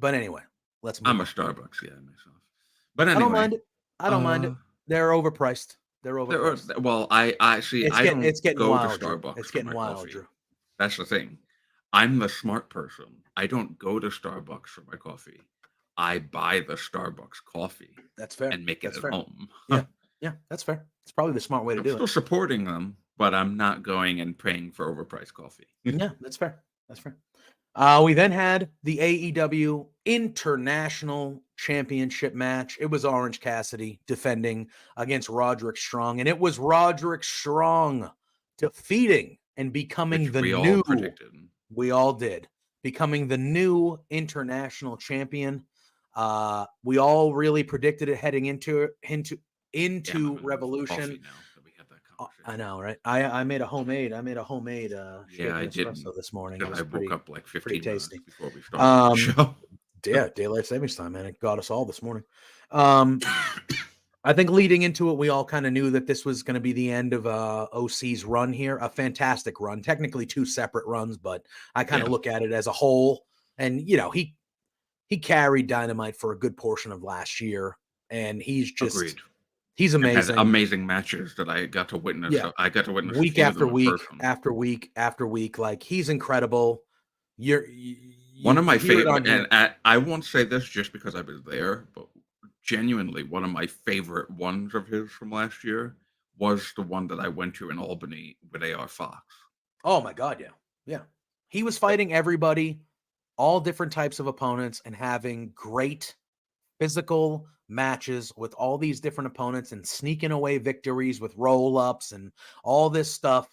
anyway, let's move
I'm a Starbucks guy myself. But anyway.
I don't mind it. They're overpriced.
Well, I see. I don't go
wild,
to Starbucks.
It's getting
for my
wild,
coffee.
Drew.
That's the thing. I'm the smart person. I don't go to Starbucks for my coffee. I buy the Starbucks coffee.
That's fair.
And make it at home.
Yeah, that's fair. It's probably the smart way to do it.
I'm still supporting them, but I'm not going and paying for overpriced coffee.
Yeah, that's fair. That's fair. We then had the AEW International Championship match. It was Orange Cassidy defending against Roderick Strong, and it was Roderick Strong defeating and becoming the new. We all did. Becoming the new international champion. We all really predicted it heading into Revolution. I know, right? I made a homemade. I did espresso this morning.
I woke up like 15 minutes
tasty
before we started the show.
Yeah, daylight savings time, man. It got us all this morning. I think leading into it, we all kind of knew that this was going to be the end of OC's run here. A fantastic run, technically 2 separate runs, but I kind of look at it as a whole. And he carried Dynamite for a good portion of last year, and he's just he's amazing.
Amazing matches that I got to witness. Yeah. I got to witness
week after week after week after week. Like he's incredible.
One of my favorite, and I won't say this just because I was there, but genuinely one of my favorite ones of his from last year was the one that I went to in Albany with AR Fox.
Oh my God, yeah. He was fighting everybody, all different types of opponents, and having great physical matches with all these different opponents and sneaking away victories with roll-ups and all this stuff.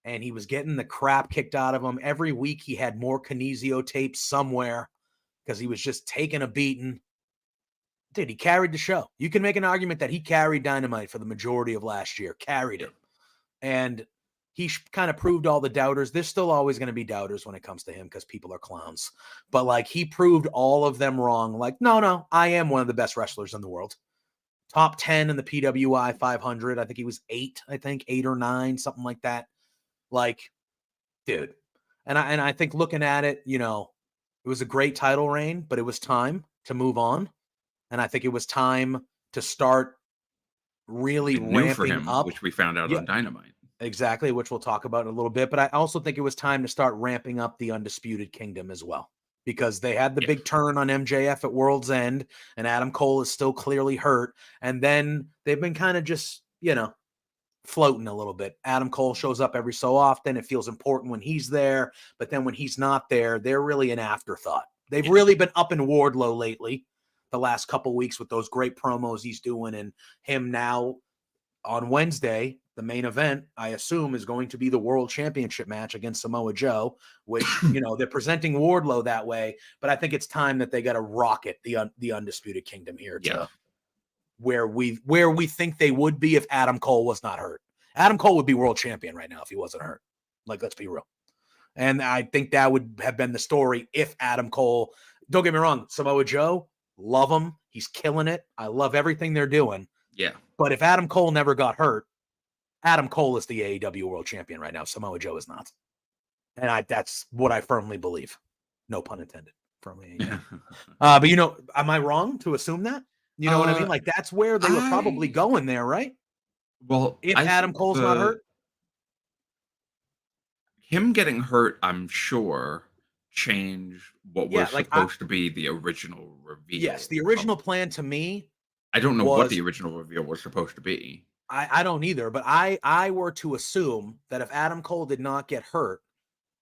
And he was getting the crap kicked out of him. Every week he had more kinesio tape somewhere because he was just taking a beating. Dude, he carried the show. You can make an argument that he carried Dynamite for the majority of last year, carried it. And he kind of proved all the doubters. There's still always going to be doubters when it comes to him because people are clowns. But like he proved all of them wrong. Like, no, I am one of the best wrestlers in the world. Top 10 in the PWI 500. I think he was 8 or 9, something like that. Like, dude. And I think looking at it, it was a great title reign, but it was time to move on. And I think it was time to start really ramping up.
Which we found out on Dynamite.
Exactly, which we'll talk about in a little bit. But I also think it was time to start ramping up the Undisputed Kingdom as well. Because they had the big turn on MJF at World's End, and Adam Cole is still clearly hurt. And then they've been kind of just, floating a little bit. Adam Cole shows up every so often. It feels important when he's there. But then when he's not there, they're really an afterthought. They've really been up in Wardlow lately. The last couple weeks with those great promos he's doing, and him now on Wednesday, the main event, I assume, is going to be the World Championship match against Samoa Joe, which, they're presenting Wardlow that way, but I think it's time that they got to rocket the Undisputed Kingdom here to where we think they would be if Adam Cole was not hurt. Adam Cole would be world champion right now if he wasn't hurt. Like, let's be real. And I think that would have been the story if Adam Cole, don't get me wrong, Samoa Joe, love him. He's killing it. I love everything they're doing.
Yeah.
But if Adam Cole never got hurt, Adam Cole is the AEW world champion right now. Samoa Joe is not. And that's what I firmly believe. No pun intended. Firmly. But am I wrong to assume that? You know what I mean? Like, that's where they were probably going there, right?
Well,
if Adam Cole's not hurt.
Him getting hurt, I'm sure, changed what was supposed to be the original reveal.
Yes, the original plan to me.
I don't know what the original reveal was supposed to be.
I don't either, but I were to assume that if Adam Cole did not get hurt,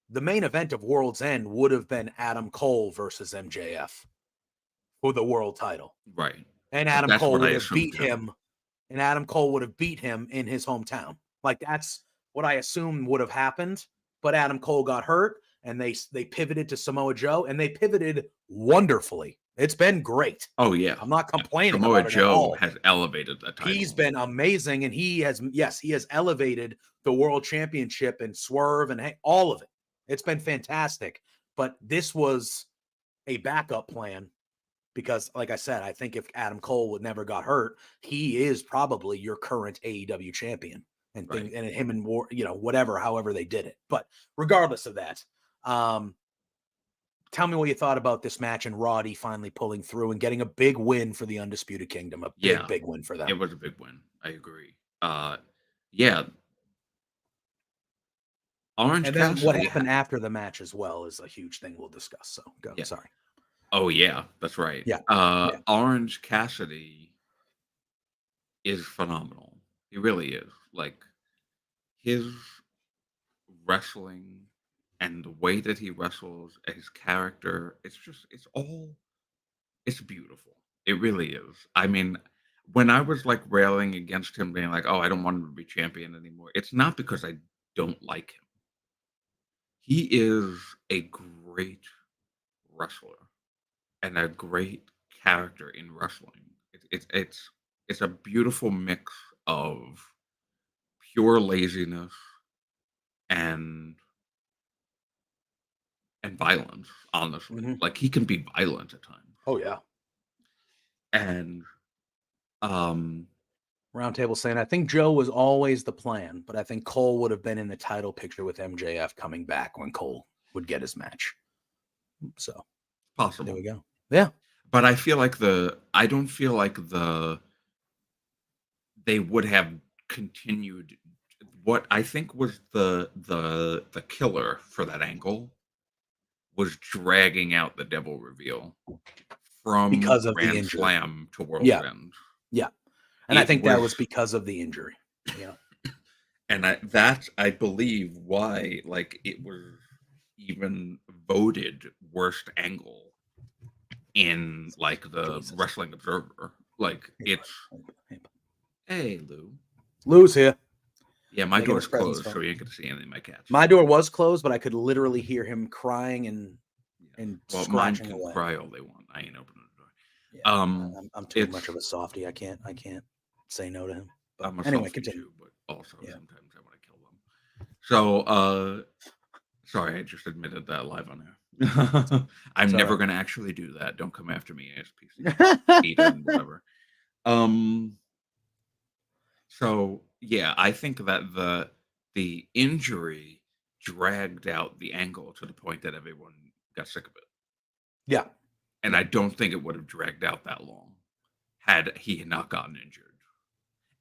the main event of World's End would have been Adam Cole versus MJF for the world title.
Right.
And Adam Cole would have beat him. And Adam Cole would have beat him in his hometown. Like, that's what I assumed would have happened. But Adam Cole got hurt, and they pivoted to Samoa Joe, and they pivoted wonderfully. It's been great.
Oh, yeah.
I'm not complaining
Samoa
about it
Joe
at all.
has elevated that title.
He's been amazing, and he has elevated the world championship and Swerve and all of it. It's been fantastic. But this was a backup plan because, like I said, I think if Adam Cole would never got hurt, he is probably your current AEW champion. And
right.
And him and War, however they did it. But regardless of that, tell me what you thought about this match and Roddy finally pulling through and getting a big win for the Undisputed Kingdom. A big win for them.
It was a big win. I agree. Yeah. Orange
and then
Cassidy
what happened after the match as well is a huge thing we'll discuss. So go. Yeah. Sorry.
Oh yeah, that's right.
Yeah.
Orange Cassidy is phenomenal. He really is. Like, his wrestling and the way that he wrestles, his character, it's beautiful. It really is. I mean, when I was like railing against him being like, oh, I don't want him to be champion anymore, it's not because I don't like him. He is a great wrestler and a great character in wrestling. It's a beautiful mix of pure laziness and violence, honestly.
Mm-hmm.
Like, he can be violent at times.
Oh yeah.
And
Roundtable saying, I think Joe was always the plan, but I think Cole would have been in the title picture with MJF coming back when Cole would get his match. So
possible.
There we go. Yeah.
But I feel like I don't feel like they would have continued. What I think was the killer for that angle was dragging out the Devil reveal from
because of
Grand
the injury.
Slam to World's End.
Yeah. And I think that was because of the injury. Yeah.
And I believe why, like, it was even voted worst angle in like the Wrestling Observer. Like, it's hey Lou.
Lou's here.
Yeah, my door's closed, so you ain't gonna see any of my cats.
My door was closed, but I could literally hear him crying and scratching away.
Cry all they want. I ain't opening the door.
Yeah, I'm too much of a softie. I can't say no to him. But
I'm a
anyway,
softie
continue.
too, but also sometimes I want to kill them. So sorry, I just admitted that live on air. I'm never gonna actually do that. Don't come after me, ASPC. Eat and whatever. So yeah, I think that the injury dragged out the angle to the point that everyone got sick of it.
Yeah.
And I don't think it would have dragged out that long had he not gotten injured.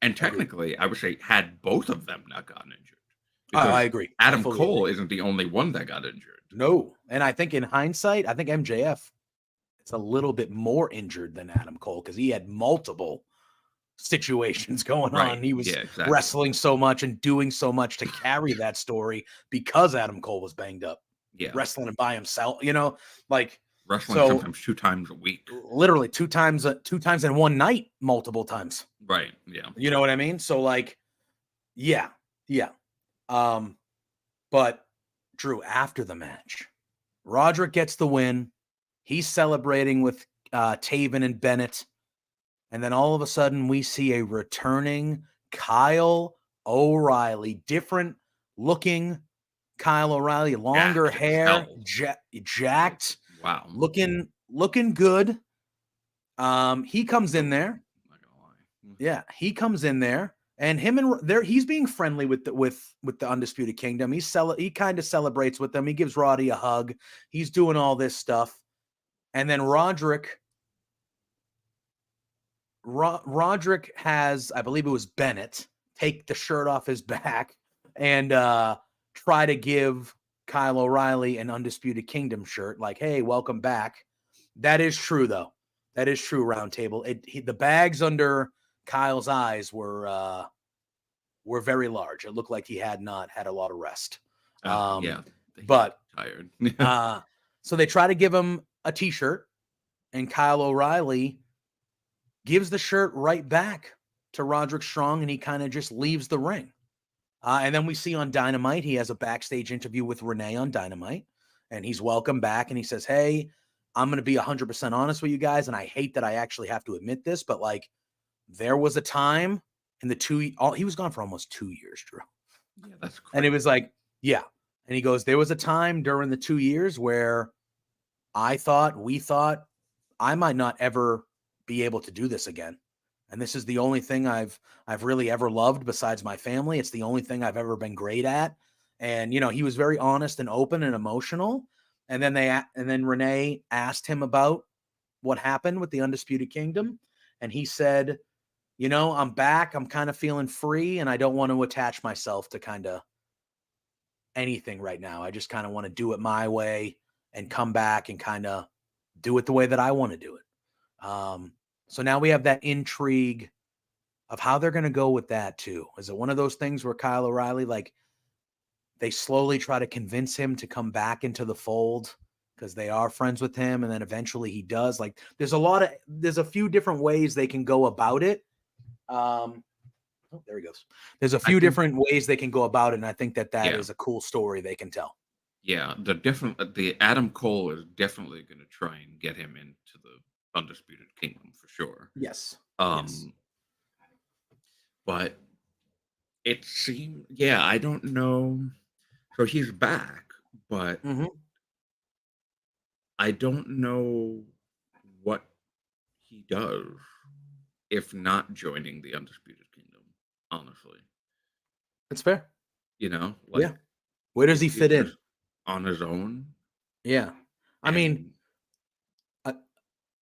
And technically, I would say had both of them not gotten injured.
I agree.
Adam Cole isn't the only one that got injured.
No. And I think in hindsight, I think MJF is a little bit more injured than Adam Cole because he had multiple situations going on. He was wrestling so much and doing so much to carry that story because Adam Cole was banged up.
Yeah.
Wrestling by himself, like
wrestling sometimes 2 times a week.
Literally 2 times in one night, multiple times.
Right. Yeah.
You know what I mean? So like, yeah. But Drew, after the match, Roderick gets the win. He's celebrating with Taven and Bennett. And then all of a sudden we see a returning Kyle O'Reilly, different looking Kyle O'Reilly, longer hair, jacked,
wow,
looking good. He comes in there.
Not gonna lie.
Yeah, he comes in there, and he's being friendly with the Undisputed Kingdom. He kind of celebrates with them. He gives Roddy a hug. He's doing all this stuff, and then Roderick has, I believe it was Bennett, take the shirt off his back and try to give Kyle O'Reilly an Undisputed Kingdom shirt, like, hey, welcome back. That is true, though. That is true, Roundtable. The bags under Kyle's eyes were very large. It looked like he had not had a lot of rest.
Yeah,
but
tired.
So they try to give him a T-shirt, and Kyle O'Reilly gives the shirt right back to Roderick Strong, and he kind of just leaves the ring. And then we see on Dynamite, he has a backstage interview with Renee on Dynamite, and he's welcome back, and he says, hey, I'm going to be 100% honest with you guys, and I hate that I actually have to admit this, but, like, there was a time in he was gone for almost 2 years, Drew.
Yeah, that's crazy.
And it was like, yeah. And he goes, there was a time during the 2 years where we thought I might not ever be able to do this again. And this is the only thing I've really ever loved besides my family. It's the only thing I've ever been great at. And, he was very honest and open and emotional. And then Renee asked him about what happened with the Undisputed Kingdom. And he said, I'm back. I'm kind of feeling free, and I don't want to attach myself to kind of anything right now. I just kind of want to do it my way and come back and kind of do it the way that I want to do it. So now we have that intrigue of how they're going to go with that too. Is it one of those things where Kyle O'Reilly, like, they slowly try to convince him to come back into the fold because they are friends with him, and then eventually he does? Like, there's a few different ways they can go about it. There he goes. There's a few different ways they can go about it, and I think that is a cool story they can tell.
Yeah, the Adam Cole is definitely going to try and get him into the Undisputed Kingdom for sure.
Yes.
Yes. But it seemed, I don't know. So he's back, but I don't know what he does if not joining the Undisputed Kingdom, honestly.
That's fair.
Like,
where does he fit in?
On his own?
Yeah. I mean,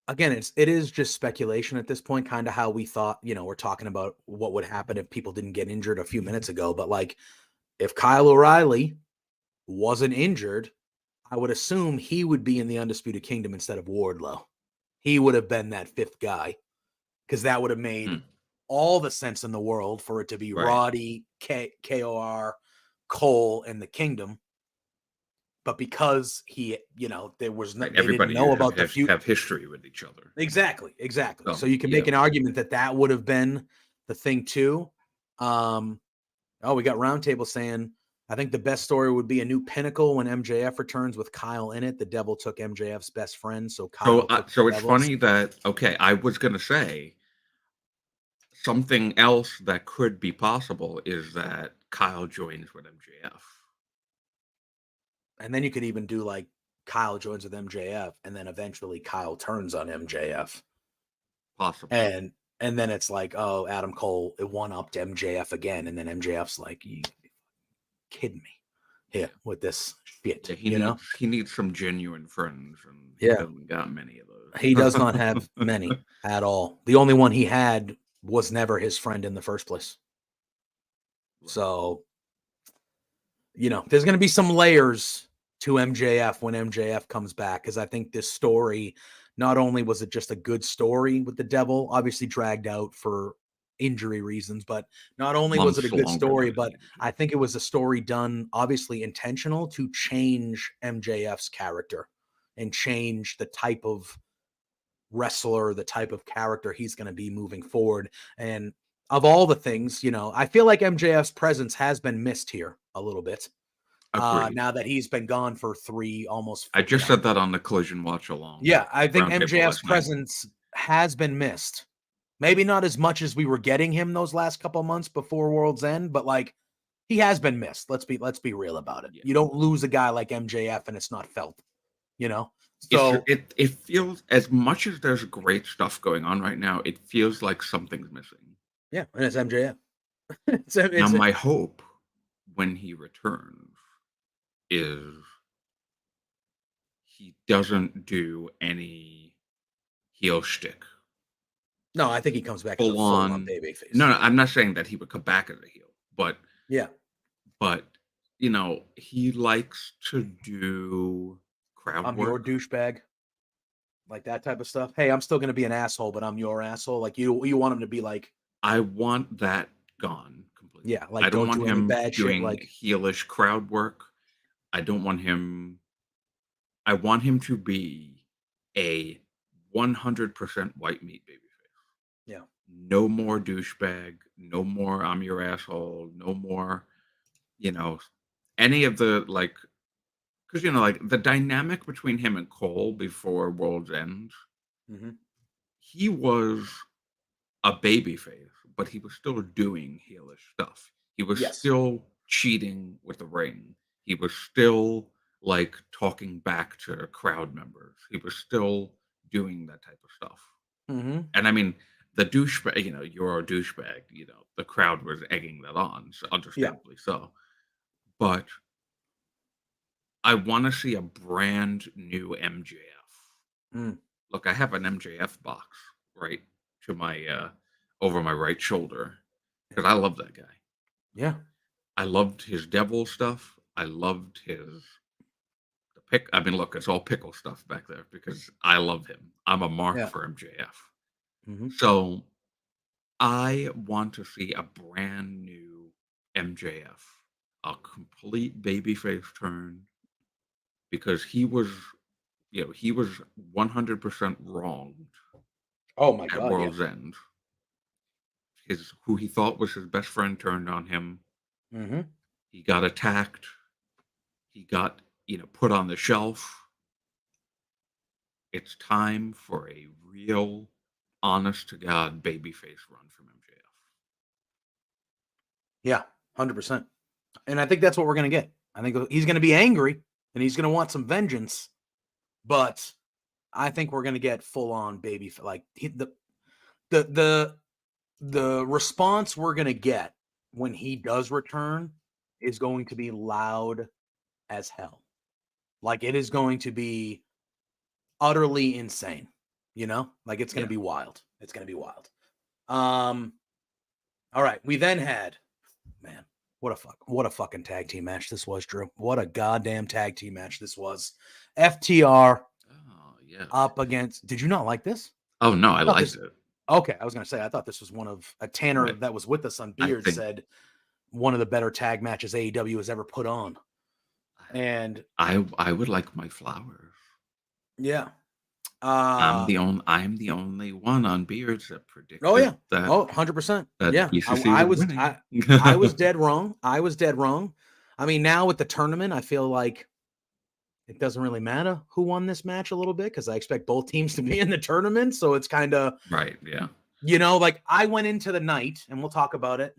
again, it is just speculation at this point, kind of how we thought, we're talking about what would happen if people didn't get injured a few minutes ago. But, like, if Kyle O'Reilly wasn't injured, I would assume he would be in the Undisputed Kingdom instead of Wardlow. He would have been that fifth guy, because that would have made all the sense in the world for it to be Roddy, KOR, Cole, and the Kingdom. But because there was no,
everybody
didn't know about the future,
have history with each other.
Exactly. So you can make an argument that would have been the thing too. We got Roundtable saying, I think the best story would be a new Pinnacle when MJF returns with Kyle in it. The Devil took MJF's best friend, so Kyle.
So it's funny that I was going to say something else that could be possible is that Kyle joins with MJF.
And then you could even do, like, Kyle joins with MJF, and then eventually Kyle turns on MJF.
Possible.
And then it's like, oh, Adam Cole, it one-upped MJF again, and then MJF's like, you kidding me here with this shit?
Yeah, he needs some genuine friends, and he hasn't got many of those.
He does not have many at all. The only one he had was never his friend in the first place. So, there's going to be some layers to MJF when MJF comes back, because I think this story, not only was it just a good story with the Devil, obviously dragged out for injury reasons, but not only was it a good story, but I think it was a story done obviously intentional to change MJF's character and change the type of wrestler, the type of character he's going to be moving forward. And of all the things, I feel like MJF's presence has been missed here a little bit. Now that he's been gone for almost.
I just said that on the Collision Watch along.
Yeah, I think MJF's presence has been missed. Maybe not as much as we were getting him those last couple months before World's End, but like he has been missed. Let's be real about it. Yeah. You don't lose a guy like MJF and it's not felt, you know? So
it feels, as much as there's great stuff going on right now, it feels like something's missing.
Yeah, and it's MJF.
Now, my hope when he returns is he doesn't do any heel shtick.
No, I think he comes back as a full-on babyface.
No, I'm not saying that he would come back as a heel, but
yeah.
But you know, he likes to do crowd
I'm
work.
your douchebag. Like that type of stuff. Hey, I'm still gonna be an asshole, but I'm your asshole. Like you want him to be like,
I want that gone completely.
Yeah, like
I don't want him
bad
doing
shit, like
heelish crowd work. I want him to be a 100% white meat babyface.
Yeah.
No more douchebag. No more I'm your asshole. No more, any of the like, because like the dynamic between him and Cole before World's End, he was a babyface, but he was still doing heelish stuff. He was still cheating with the ring. He was still like talking back to crowd members. He was still doing that type of stuff. And I mean, the douchebag, you're a douchebag, the crowd was egging that on, so understandably so. But I want to see a brand new MJF. Look, I have an MJF box right to my over my right shoulder because I love that guy.
Yeah,
I loved his devil stuff. I loved the pick. I mean, look, it's all pickle stuff back there because I love him. I'm a mark for MJF. So I want to see a brand new MJF, a complete babyface turn, because he was 100% wronged.
Oh my God!
At World's End, who he thought was his best friend turned on him. He got attacked. He got put on the shelf. It's time for a real, honest to God babyface run from MJF.
Yeah, 100%. And I think that's what we're gonna get. I think he's gonna be angry and he's gonna want some vengeance, but I think we're gonna get full on baby. Like the response we're gonna get when he does return is going to be loud as hell. Like it is going to be utterly insane. Like it's gonna be wild. It's gonna be wild. All right. We then had, man, what a fucking tag team match this was, Drew. What a goddamn tag team match this was. FTR up against. Did you not like this?
Oh no, I liked it.
Okay, I was gonna say I thought this was one of a Tanner that was with us on Beard said one of the better tag matches AEW has ever put on. And
I would like my flowers.
Yeah.
I'm the only one on Beards that predicted.
Oh yeah.
That,
100%. Yeah.
I
I was dead wrong. I mean, now with the tournament, I feel like it doesn't really matter who won this match a little bit because I expect both teams to be in the tournament. So it's kind of
right. Yeah.
Like I went into the night, and we'll talk about it.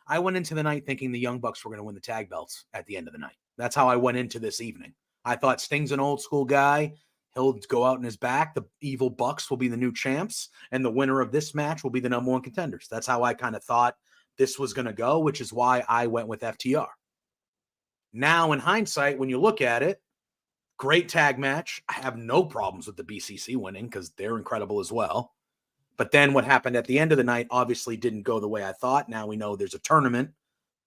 I went into the night thinking the Young Bucks were going to win the tag belts at the end of the night. That's how I went into this evening. I thought Sting's an old school guy. He'll go out in his back. The evil Bucks will be the new champs, and the winner of this match will be the number one contenders. That's how I kind of thought this was going to go, which is why I went with FTR. Now, in hindsight, when you look at it, great tag match. I have no problems with the BCC winning because they're incredible as well. But then what happened at the end of the night obviously didn't go the way I thought. Now we know there's a tournament.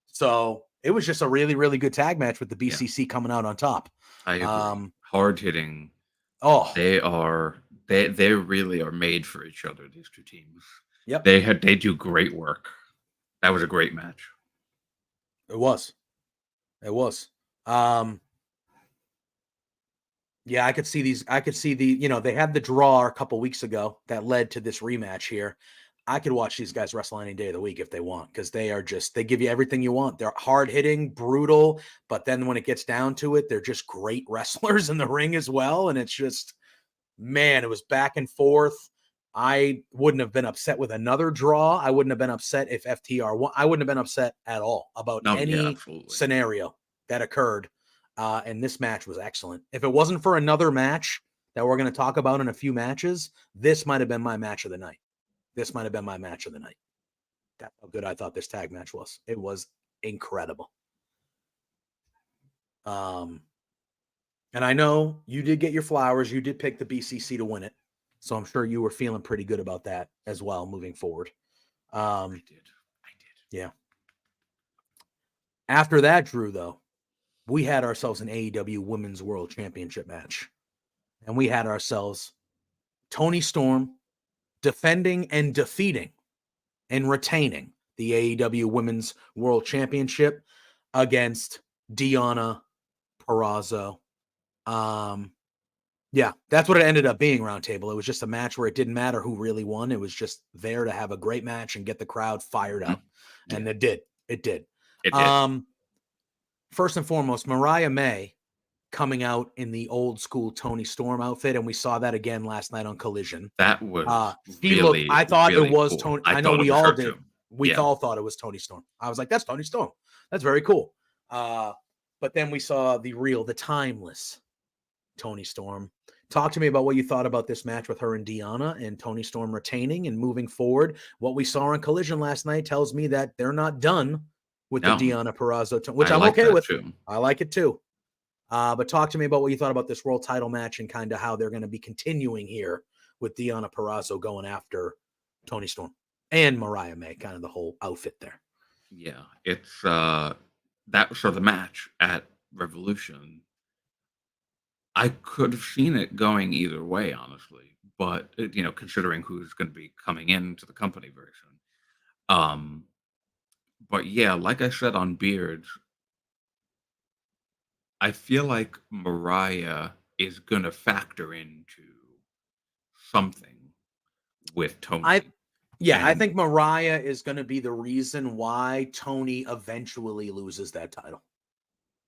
So it was just a really, really good tag match with the BCC coming out on top.
I agree. Hard hitting.
Oh,
they really are made for each other, these two teams.
Yep.
They do great work. That was a great match.
It was. Yeah, I could see they had the draw a couple weeks ago that led to this rematch here. I could watch these guys wrestle any day of the week if they want, because they give you everything you want. They're hard hitting, brutal, but then when it gets down to it, they're just great wrestlers in the ring as well. And it's just, man, it was back and forth. I wouldn't have been upset with another draw. I wouldn't have been upset if FTR won. I wouldn't have been upset at all about any scenario that occurred. And this match was excellent. If it wasn't for another match that we're going to talk about in a few matches, this might have been my match of the night. That's how good I thought this tag match was. It was incredible. And I know you did get your flowers. You did pick the BCC to win it. So I'm sure you were feeling pretty good about that as well moving forward. I did. Yeah. After that, Drew, though, we had ourselves an AEW Women's World Championship match. And we had ourselves Toni Storm defending and defeating and retaining the AEW Women's World Championship against Deonna Purrazzo. Yeah, that's what it ended up being, Roundtable. It was just a match where it didn't matter who really won. It was just there to have a great match and get the crowd fired up. Mm-hmm. And it did. It did. First and foremost, Mariah May coming out in the old school Toni Storm outfit, and we saw that again last night on Collision.
That was
I thought
really
it was
cool.
Toni. I know we all did. We all thought it was Toni Storm. I was like, that's Toni Storm. That's very cool. But then we saw the timeless Toni Storm. Talk to me about what you thought about this match with her and Deonna and Toni Storm retaining and moving forward. What we saw on Collision last night tells me that they're not done with the Deonna Purrazzo, which I'm okay with. Too. I like it too. But talk to me about what you thought about this world title match and kind of how they're going to be continuing here with Deonna Purrazzo going after Toni Storm and Mariah May, kind of the whole outfit there.
Yeah, it's that so the match at Revolution. I could have seen it going either way, honestly, but considering who's going to be coming into the company very soon. But yeah, like I said on Beards, I feel like Mariah is going to factor into something with Toni.
I think Mariah is going to be the reason why Toni eventually loses that title.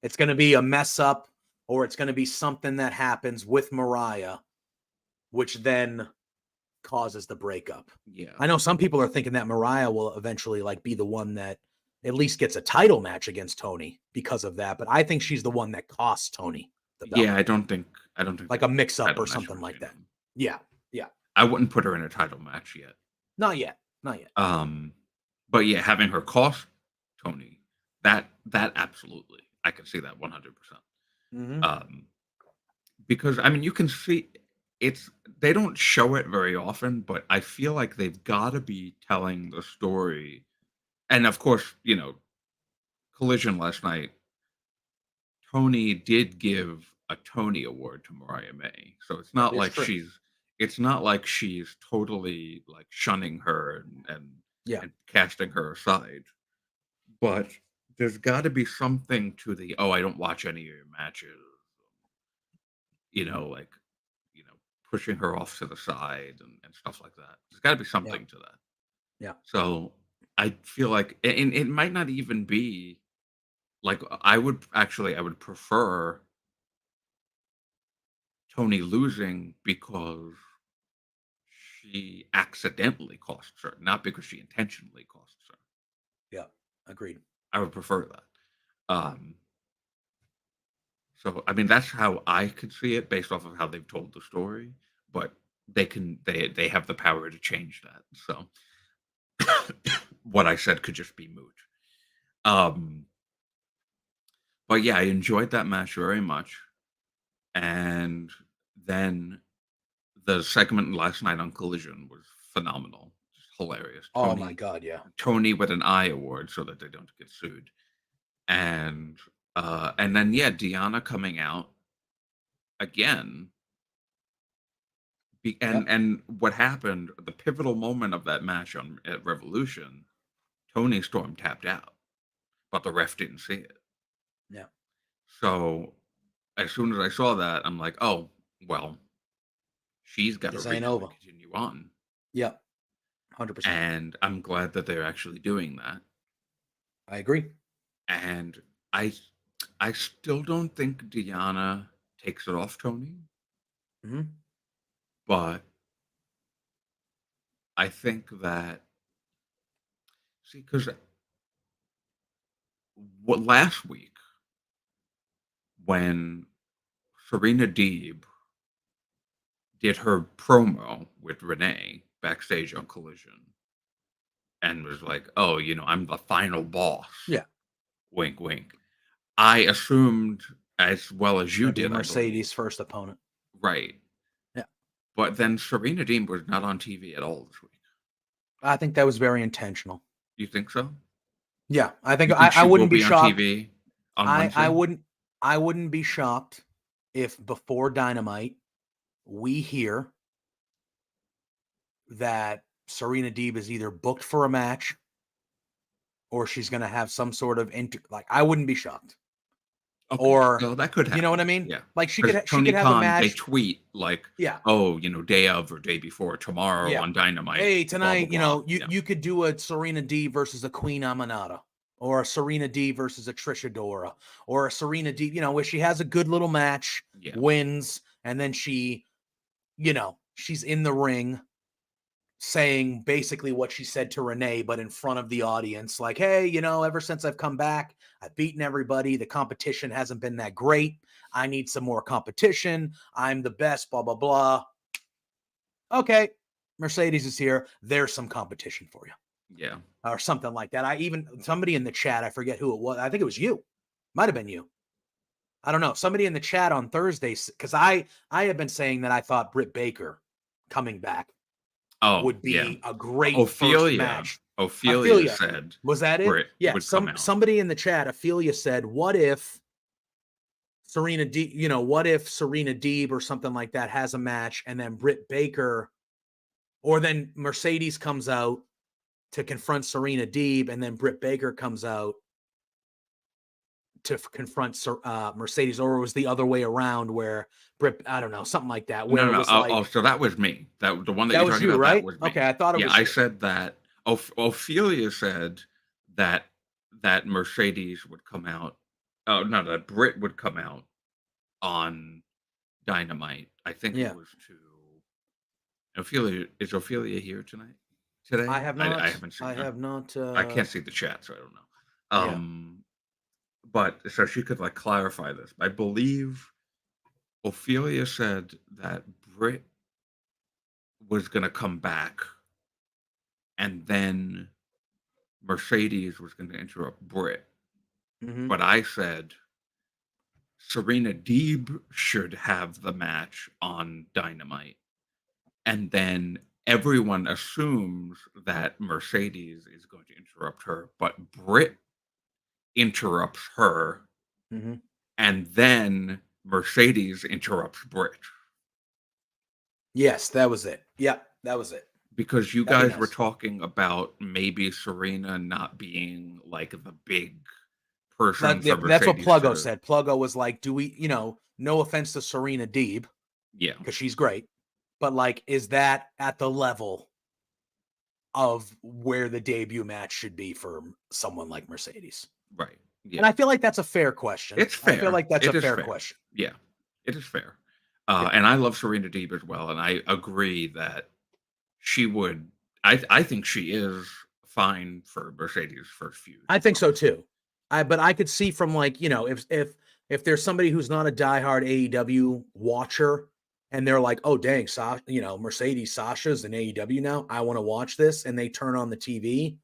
It's going to be a mess up, or it's going to be something that happens with Mariah, which then causes the breakup.
Yeah.
I know some people are thinking that Mariah will eventually be the one that at least gets a title match against Toni because of that. But I think she's the one that costs Toni the belt.
Yeah, I don't think
like a mix up or something like that. Yeah. Yeah.
I wouldn't put her in a title match yet.
Not yet.
But yeah, having her cost Toni, that absolutely. I can see that 100%.
Mm-hmm.
Because you can see they don't show it very often, but I feel like they've got to be telling the story. And of course, Collision last night, Toni did give a Tony Award to Mariah May, so it's not like she's totally shunning her and casting her aside. But there's got to be something to the I don't watch any of your matches, pushing her off to the side and stuff like that. There's got to be something to that.
Yeah.
So I feel like, and it might not even be I would prefer Toni losing because she accidentally costs her, not because she intentionally costs her.
Yeah, agreed.
I would prefer that. So that's how I could see it based off of how they've told the story, but they have the power to change that. So what I said could just be moot. But yeah, I enjoyed that match very much. And then the segment last night on Collision was phenomenal. Just hilarious.
Oh my God, yeah.
Toni with an I award so that they don't get sued. And then Deonna coming out again. And what happened, the pivotal moment of that match at Revolution, Toni Storm tapped out, but the ref didn't see it.
Yeah.
So as soon as I saw that, I'm like, oh, well, she's got to continue on.
Yeah, 100%.
And I'm glad that they're actually doing that.
I agree.
And I still don't think Deonna takes it off Toni.
Mm-hmm.
But I think that because what last week when Serena Deeb did her promo with Renee backstage on Collision and was like, "Oh, I'm the final boss."
Yeah.
Wink, wink. I assumed, as well as you did,
Mercedes' first opponent.
Right.
Yeah.
But then Serena Deeb was not on TV at all this week.
I think that was very intentional.
You think so?
Yeah, I think I wouldn't be shocked.
On TV on Wednesday?
I wouldn't be shocked if before Dynamite we hear that Serena Deeb is either booked for a match or she's going to have some sort of I wouldn't be shocked.
Okay.
Or
so that could happen.
You know what I mean?
Yeah.
Like she could have
Khan,
a match.
They tweet like,
yeah,
"Oh, day of or day before tomorrow on Dynamite.
Hey, tonight,
blah, blah, blah."
you could do a Serena Deeb versus a Queen Amanada, or a Serena Deeb versus a Trisha Dora, or a Serena Deeb, where she has a good little match, wins, and then she, she's in the ring saying basically what she said to Renee, but in front of the audience, like, hey, ever since I've come back, I've beaten everybody. The competition hasn't been that great. I need some more competition. I'm the best, blah, blah, blah. Okay, Mercedes is here. There's some competition for you.
Yeah.
Or something like that. Somebody in the chat, I forget who it was. I think it was you. Might have been you. I don't know. Somebody in the chat on Thursday, because I have been saying that I thought Britt Baker coming back would be a great first match.
Ophelia said,
was that it? Yeah. Somebody in the chat, Ophelia said, what if Serena Deeb or something like that has a match, and then Britt Baker, or then Mercedes comes out to confront Serena Deeb, and then Britt Baker comes out to confront Mercedes, or it was the other way around where Britt, I don't know, something like that. Where
no.
It was
so that was me. The one that you're talking about,
right?
That was me.
Okay, I thought it was.
I said that. Ophelia said that Mercedes would come out. Oh no, that Britt would come out on Dynamite. I think it was to Ophelia. Is Ophelia here tonight? Today?
I have not.
I haven't seen
I
her.
have not.
I can't see the chat, so I don't know. But so she could clarify this. I believe Ophelia said that Britt was going to come back, and then Mercedes was going to interrupt Britt.
Mm-hmm.
But I said Serena Deeb should have the match on Dynamite, and then everyone assumes that Mercedes is going to interrupt her, but Britt interrupts her, and then Mercedes interrupts Britt.
Yes, that was it. Yep, that was it.
Because you guys were talking about maybe Serena not being the big person.
That's what Pluggo said. Pluggo was like, do we, no offense to Serena Deeb.
Yeah.
Because she's great. But is that at the level of where the debut match should be for someone like Mercedes?
Right. Yeah.
And I feel like that's a fair question.
It's fair.
I feel like that's a fair question.
Yeah, it is fair. And I love Serena Deeb as well. And I agree that she would, I think she is fine for Mercedes' first feud.
I think so too. But I could see from if there's somebody who's not a diehard AEW watcher and they're like, oh dang, Mercedes Sasha's in AEW now, I want to watch this, and they turn on the TV.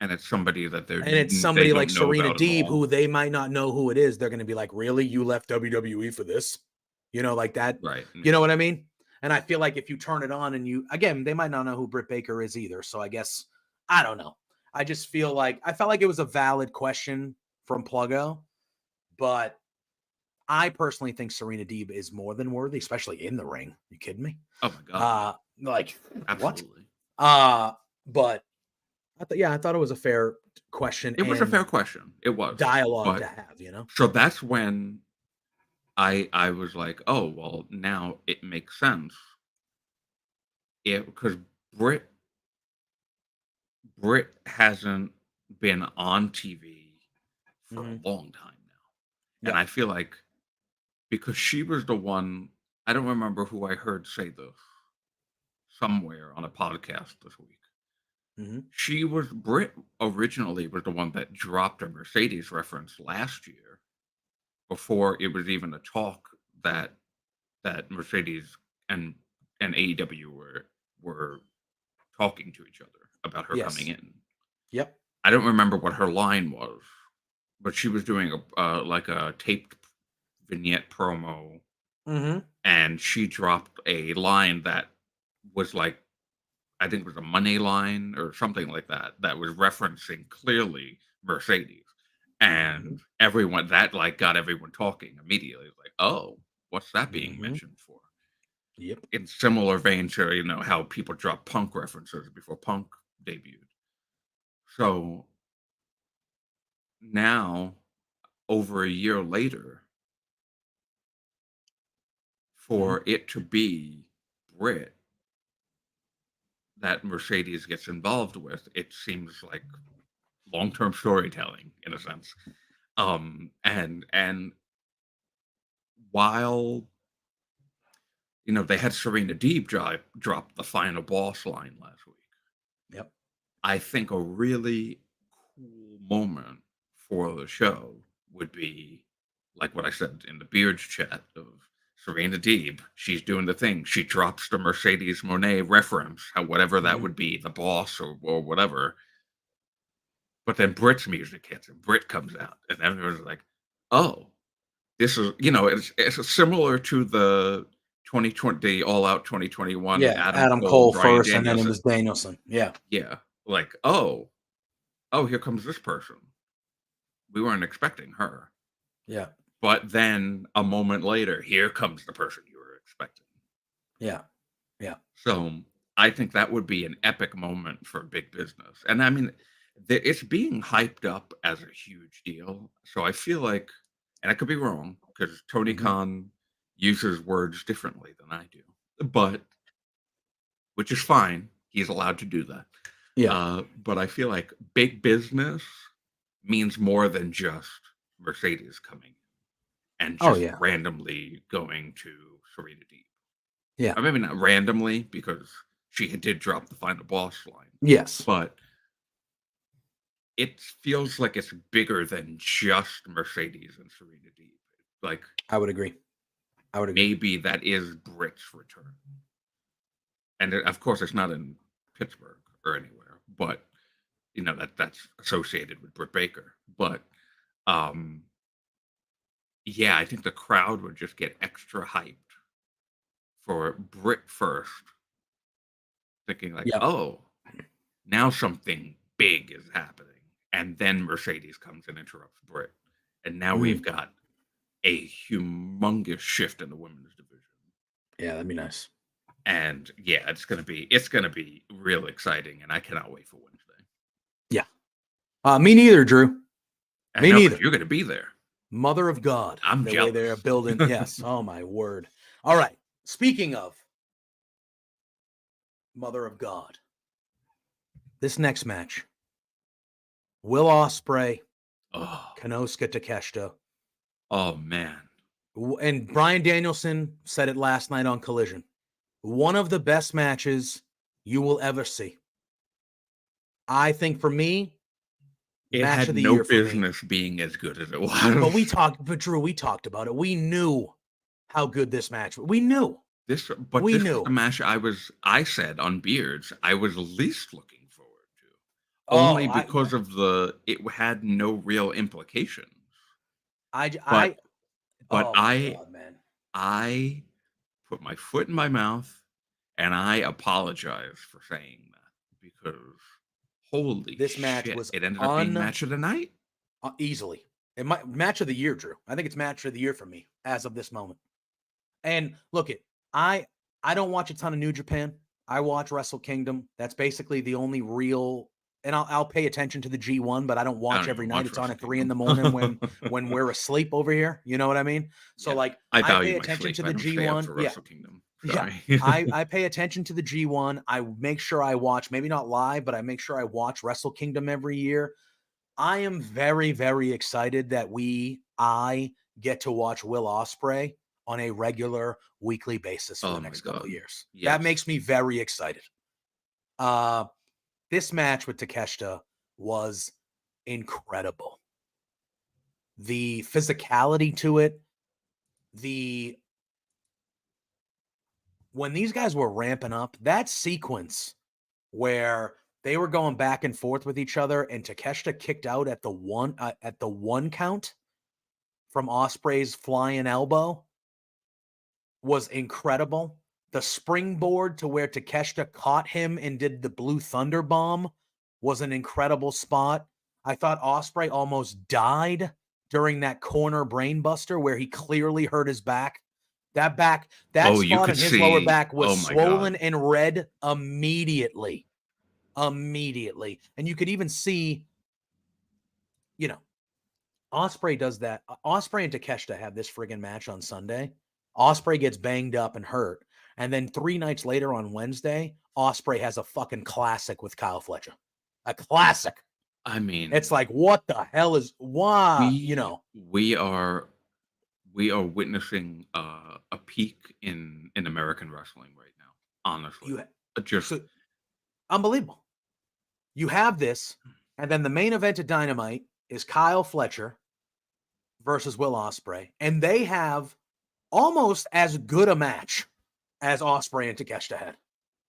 And it's somebody like
Serena Deeb, who they might not know who it is. They're going to be like, really? You left WWE for this? Like that?
Right.
You know what I mean? And I feel like if you turn it on and they might not know who Britt Baker is either. So I guess, I don't know. I just felt like it was a valid question from Pluggo, but I personally think Serena Deeb is more than worthy, especially in the ring. You kidding me?
Oh my God.
Absolutely. What? But I thought it was a fair question.
It was a fair question. It was
dialogue to have,
So that's when I was like, oh, well, now it makes sense. Because Britt hasn't been on TV for a long time now. And I feel like because she was the one, I don't remember who I heard say this. somewhere on a podcast this week. Britt originally was the one that dropped a Mercedes reference last year before it was even a talk that Mercedes and AEW were talking to each other about her coming in.
Yep.
I don't remember what her line was, but she was doing a taped vignette promo, and she dropped a line that was like, I think it was a money line or something like that was referencing clearly Mercedes, and everyone that got everyone talking immediately. Like, oh, what's that being mentioned for?
Yep.
In similar vein to how people drop Punk references before Punk debuted. So now, over a year later, for it to be Britt that Mercedes gets involved with, it seems like long-term storytelling in a sense. And while they had Serena Deeb drop the final boss line last week.
Yep.
I think a really cool moment for the show would be like what I said in the Beards chat of Serena Deeb. She's doing the thing. She drops the Mercedes Moné reference, whatever that would be, the boss or whatever. But then Britt's music hits and Britt comes out, and everyone's like, "Oh, this is it's similar to the 2020 the All Out 2021.
Yeah, Adam Cole
Bryan
first,
Danielson.
and then it was Danielson.
Yeah, like oh, here comes this person. We weren't expecting her.
Yeah,
but then a moment later, here comes the person you were expecting.
Yeah.
So I think that would be an epic moment for big business, and I mean, it's being hyped up as a huge deal. So I feel like, and I could be wrong because Tony Khan uses words differently than I do, but which is fine. He's allowed to do that.
Yeah.
But I feel like big business means more than just Mercedes coming and just randomly going to Serena Deeb.
Yeah.
Or maybe not randomly because she did drop the final boss line.
Yes.
But it feels like it's bigger than just Mercedes and Serena Deeb. Like,
I would agree.
Maybe that is Britt's return. And of course, it's not in Pittsburgh or anywhere, but that's associated with Britt Baker. But yeah, I think the crowd would just get extra hyped for Britt first, thinking like, oh, now something big is happening. And then Mercedes comes and interrupts Britt. And now we've got a humongous shift in the women's division.
Yeah, that'd be nice.
And yeah, it's gonna be real exciting, and I cannot wait for Wednesday.
Yeah. Me neither, Drew. Me neither.
You're gonna be there.
Mother of God.
I'm
the
jealous.
Way they're building. Yes. Oh my word. All right. Speaking of Mother of God, this next match, Will Ospreay, Konosuke Takeshita.
Oh man.
And Bryan Danielson said it last night on Collision. One of the best matches you will ever see. I think for me,
it
match
had
of the
no
year for
business being as good as it was.
But Drew, we talked about it. We knew how good this match was. We knew.
This was the match I said on Beards I was least looking forward to. Only because it had no real implications. I put my foot in my mouth and I apologize for saying that because holy
this
shit,
match was
it ended up being match of the night?
Easily. Match of the year, Drew. I think it's match of the year for me as of this moment. And look, I don't watch a ton of New Japan. I watch Wrestle Kingdom. That's basically the only real, and I'll pay attention to the G1, but I don't watch every night. It's on at 3 a.m. when we're asleep over here. You know what I mean? So I pay attention to the G1.
Wrestle Kingdom.
Sorry. Yeah, I pay attention to the G1. I make sure I watch, maybe not live, but I make sure I watch Wrestle Kingdom every year. I am very, very excited that I get to watch Will Ospreay on a regular weekly basis for the next couple of years.
Yes.
That makes me very excited. This match with Takeshita was incredible. The physicality to it, when these guys were ramping up, that sequence where they were going back and forth with each other, and Takeshita kicked out at the one count from Ospreay's flying elbow was incredible. The springboard to where Takeshita caught him and did the Blue Thunder Bomb was an incredible spot. I thought Ospreay almost died during that corner brainbuster where he clearly hurt his back. That spot in his lower back was swollen and red immediately. And you could even see, Ospreay does that. Ospreay and Takeshita have this friggin' match on Sunday. Ospreay gets banged up and hurt. And then 3 nights later on Wednesday, Ospreay has a fucking classic with Kyle Fletcher. A classic.
I mean,
it's like, what the hell is why?
We are witnessing a peak in American wrestling right now. Honestly, just
unbelievable. You have this, and then the main event of Dynamite is Kyle Fletcher versus Will Ospreay, and they have almost as good a match as Ospreay and Takeshita had.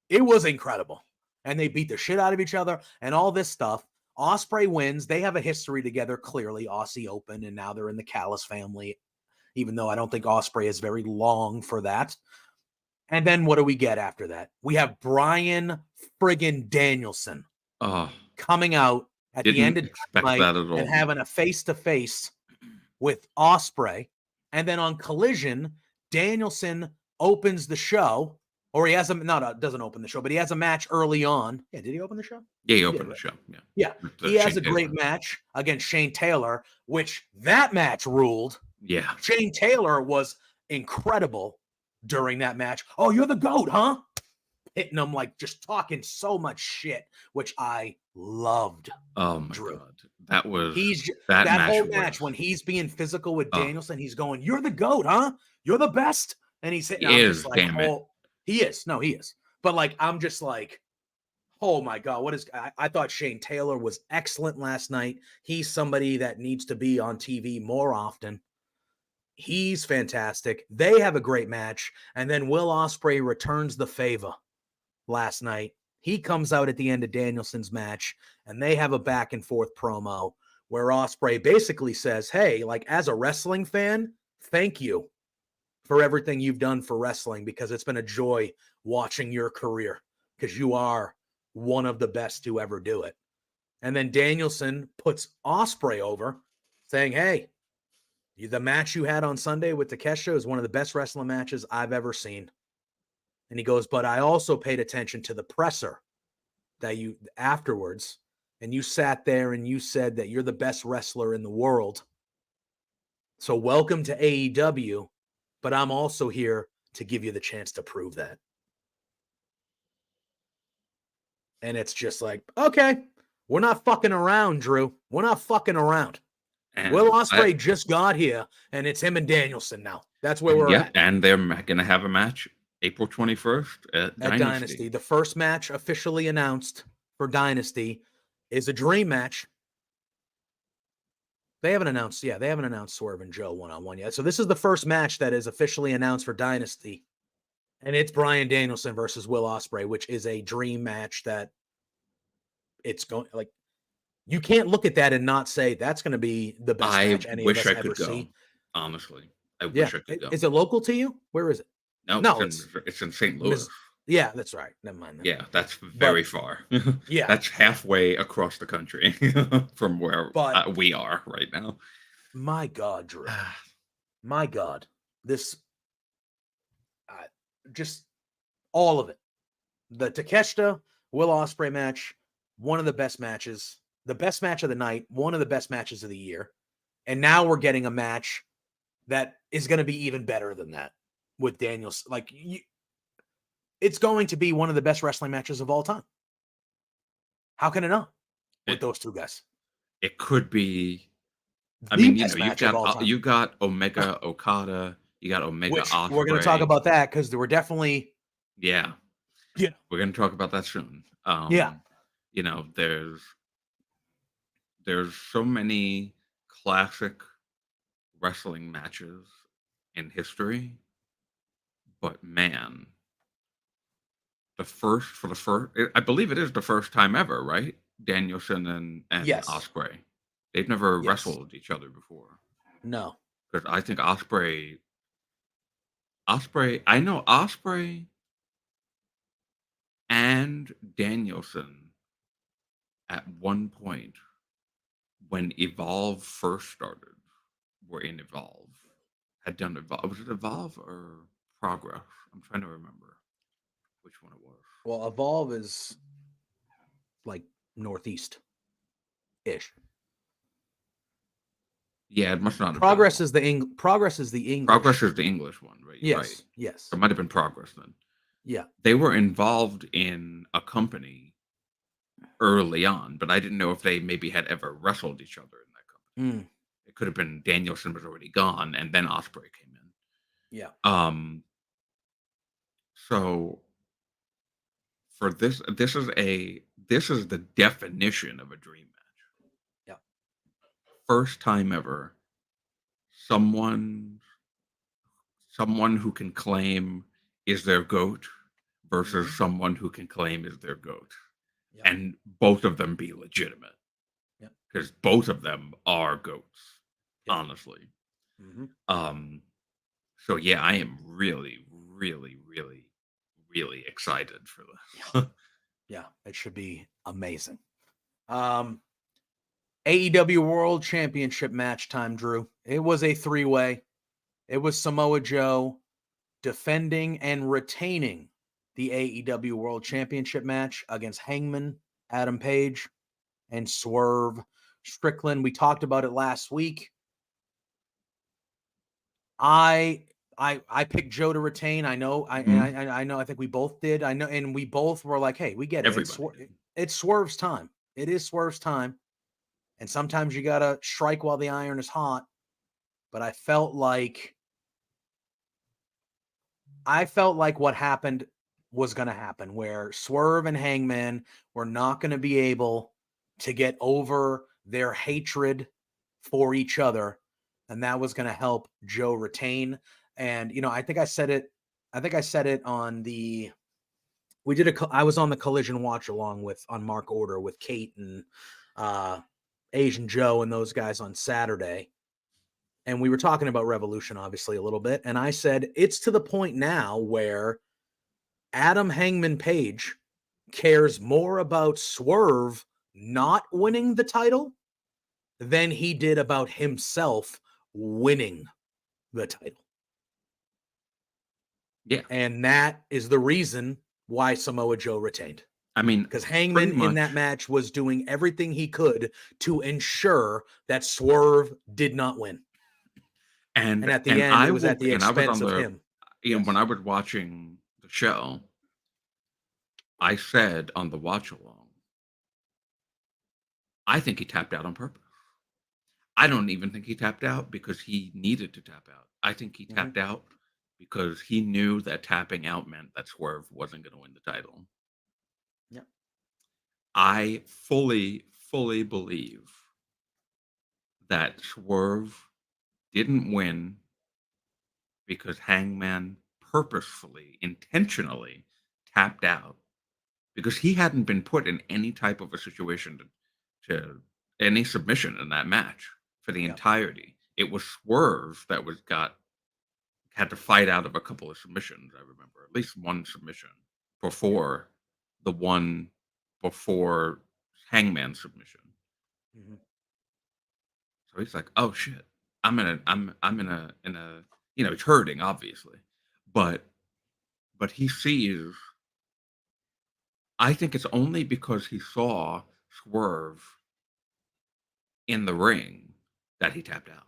It was incredible, and they beat the shit out of each other and all this stuff. Ospreay wins. They have a history together, clearly, Aussie Open, and now they're in the Callis family, even though I don't think Ospreay is very long for that. And then what do we get after that? We have Bryan friggin' Danielson coming out at the end of Dynamite and having a face-to-face with Ospreay. And then on Collision, Danielson opens the show, or he has doesn't open the show, but he has a match early on. Yeah, did he open the show?
Yeah, he opened the show.
Yeah. He has a great match against Shane Taylor, which that match ruled.
Yeah.
Shane Taylor was incredible during that match. Oh, you're the GOAT, huh? Hitting him, like, just talking so much shit, which I loved.
Oh my God. That was
that whole match when he's being physical with Danielson, he's going, "You're the GOAT, huh? You're the best." And he's hitting,
he is, damn it.
He is. No, he is. But like, I'm just like, oh my God, I thought Shane Taylor was excellent last night. He's somebody that needs to be on TV more often. He's fantastic. They have a great match. And then Will Ospreay returns the favor last night. He comes out at the end of Danielson's match, and they have a back and forth promo where Ospreay basically says, hey, like, as a wrestling fan, thank you for everything you've done for wrestling, because it's been a joy watching your career, because you are one of the best to ever do it. And then Danielson puts Ospreay over, saying, hey, the match you had on Sunday with Takeshita is one of the best wrestling matches I've ever seen. And he goes, but I also paid attention to the presser that you afterwards, and you sat there and you said that you're the best wrestler in the world. So welcome to AEW, but I'm also here to give you the chance to prove that. And it's just like, okay, we're not fucking around, Drew. We're not fucking around. And Will Ospreay just got here, and it's him and Danielson now. That's where we're at.
And they're going to have a match April 21st at Dynasty.
The first match officially announced for Dynasty is a dream match. They haven't announced Swerve and Joe one-on-one yet. So this is the first match that is officially announced for Dynasty. And it's Bryan Danielson versus Will Ospreay, which is a dream match that it's going, like, you can't look at that and not say that's going to be the best match any of us ever see.
Honestly, I wish I could go.
Is it local to you? Where is it?
No, it's in St. Louis.
Yeah, that's right. Never mind.
Yeah, that's very far.
Yeah.
That's halfway across the country from where we are right now.
My God, Drew. My God. This, just all of it. The Takeshita Will Ospreay match, one of the best matches, the best match of the night, one of the best matches of the year. And now we're getting a match that is going to be even better than that with Daniels. Like, it's going to be one of the best wrestling matches of all time. How can it not with those two guys?
It could be. I mean, you got Omega, Okada, You got Omega
Which
Ospreay.
we're going to talk about that because there were definitely.
Yeah. We're going to talk about that soon. You know, there's so many classic wrestling matches in history, but man, I believe it is the first time ever, right? Danielson and Ospreay. They've never wrestled each other before.
No.
Because I think Ospreay, I know Ospreay and Danielson at one point when Evolve first started were in Evolve. Had done Evolve. Was it Evolve or Progress? I'm trying to remember which one it was.
Well, Evolve is like northeast-ish.
Yeah, it must not have
Progress is the English. Progress is the
English one, right?
Yes.
Right.
Yes.
It might have been Progress then.
Yeah.
They were involved in a company early on, but I didn't know if they maybe had ever wrestled each other in that company. It could have been Danielson was already gone and then Ospreay came in.
Yeah.
So for this is the definition of a dream match.
Yeah.
First time ever someone who can claim is their GOAT versus someone who can claim is their GOAT. Yeah. And both of them be legitimate. Yeah. Because both of them are GOATs, honestly. So yeah, I am really, really, really, really excited for this.
Yeah, it should be amazing. AEW World Championship match time, Drew. It was a 3-way. It was Samoa Joe defending and retaining the AEW World Championship match against Hangman, Adam Page, and Swerve Strickland. We talked about it last week. I picked Joe to retain. I know. I know. I think we both did. I know, and we both were like, "Hey, we get it. It's Swerve's time. It is Swerve's time." And sometimes you gotta strike while the iron is hot. But I felt like what happened was going to happen, where Swerve and Hangman were not going to be able to get over their hatred for each other, and that was going to help Joe retain. And I think I said it on the I was on the Collision watch along on Mark Order with Kate and Asian Joe and those guys on Saturday. And we were talking about Revolution, obviously, a little bit. And I said, it's to the point now where Adam Hangman Page cares more about Swerve not winning the title than he did about himself winning the title.
Yeah.
And that is the reason why Samoa Joe retained.
I mean,
because Hangman in that match was doing everything he could to ensure that Swerve did not win. And at the end, it was at the expense of him.
When I was watching the show, I said on the watch along, I think he tapped out on purpose. I don't even think he tapped out because he needed to tap out. I think he tapped out because he knew that tapping out meant that Swerve wasn't going to win the title.
Yeah.
I fully believe that Swerve didn't win because Hangman purposefully, intentionally tapped out because he hadn't been put in any type of a situation to any submission in that match for the entirety. It was Swerve that had to fight out of a couple of submissions. I remember at least one submission before Hangman submission. Mm-hmm. So he's like, "Oh shit, I'm in a he's hurting obviously, but he sees." I think it's only because he saw Swerve in the ring that he tapped out.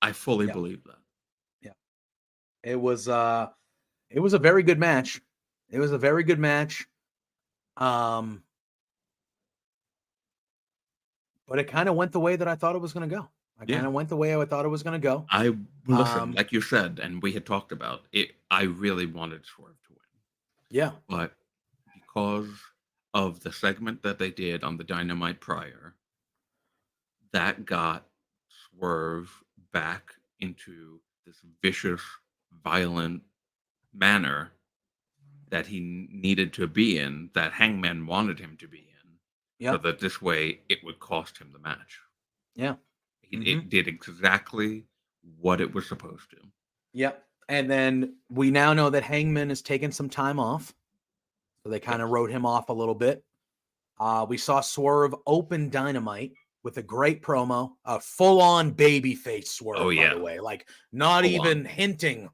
I fully believe that.
Yeah. It was a very good match. It was a very good match. But it kind of went the way that I thought it was going to go. I kind of went the way I thought it was going to go.
Listen, like you said, and we had talked about it. I really wanted Swerve to win.
Yeah,
but because of the segment that they did on the Dynamite prior, that got Swerve back into this vicious, violent manner that he needed to be in, that Hangman wanted him to be in, so that this way it would cost him the match.
Yeah.
It did exactly what it was supposed to.
Yep. And then we now know that Hangman has taken some time off. So they kind of wrote him off a little bit. We saw Swerve open Dynamite with a great promo, a full-on babyface Swerve, by the way. Like, not even hinting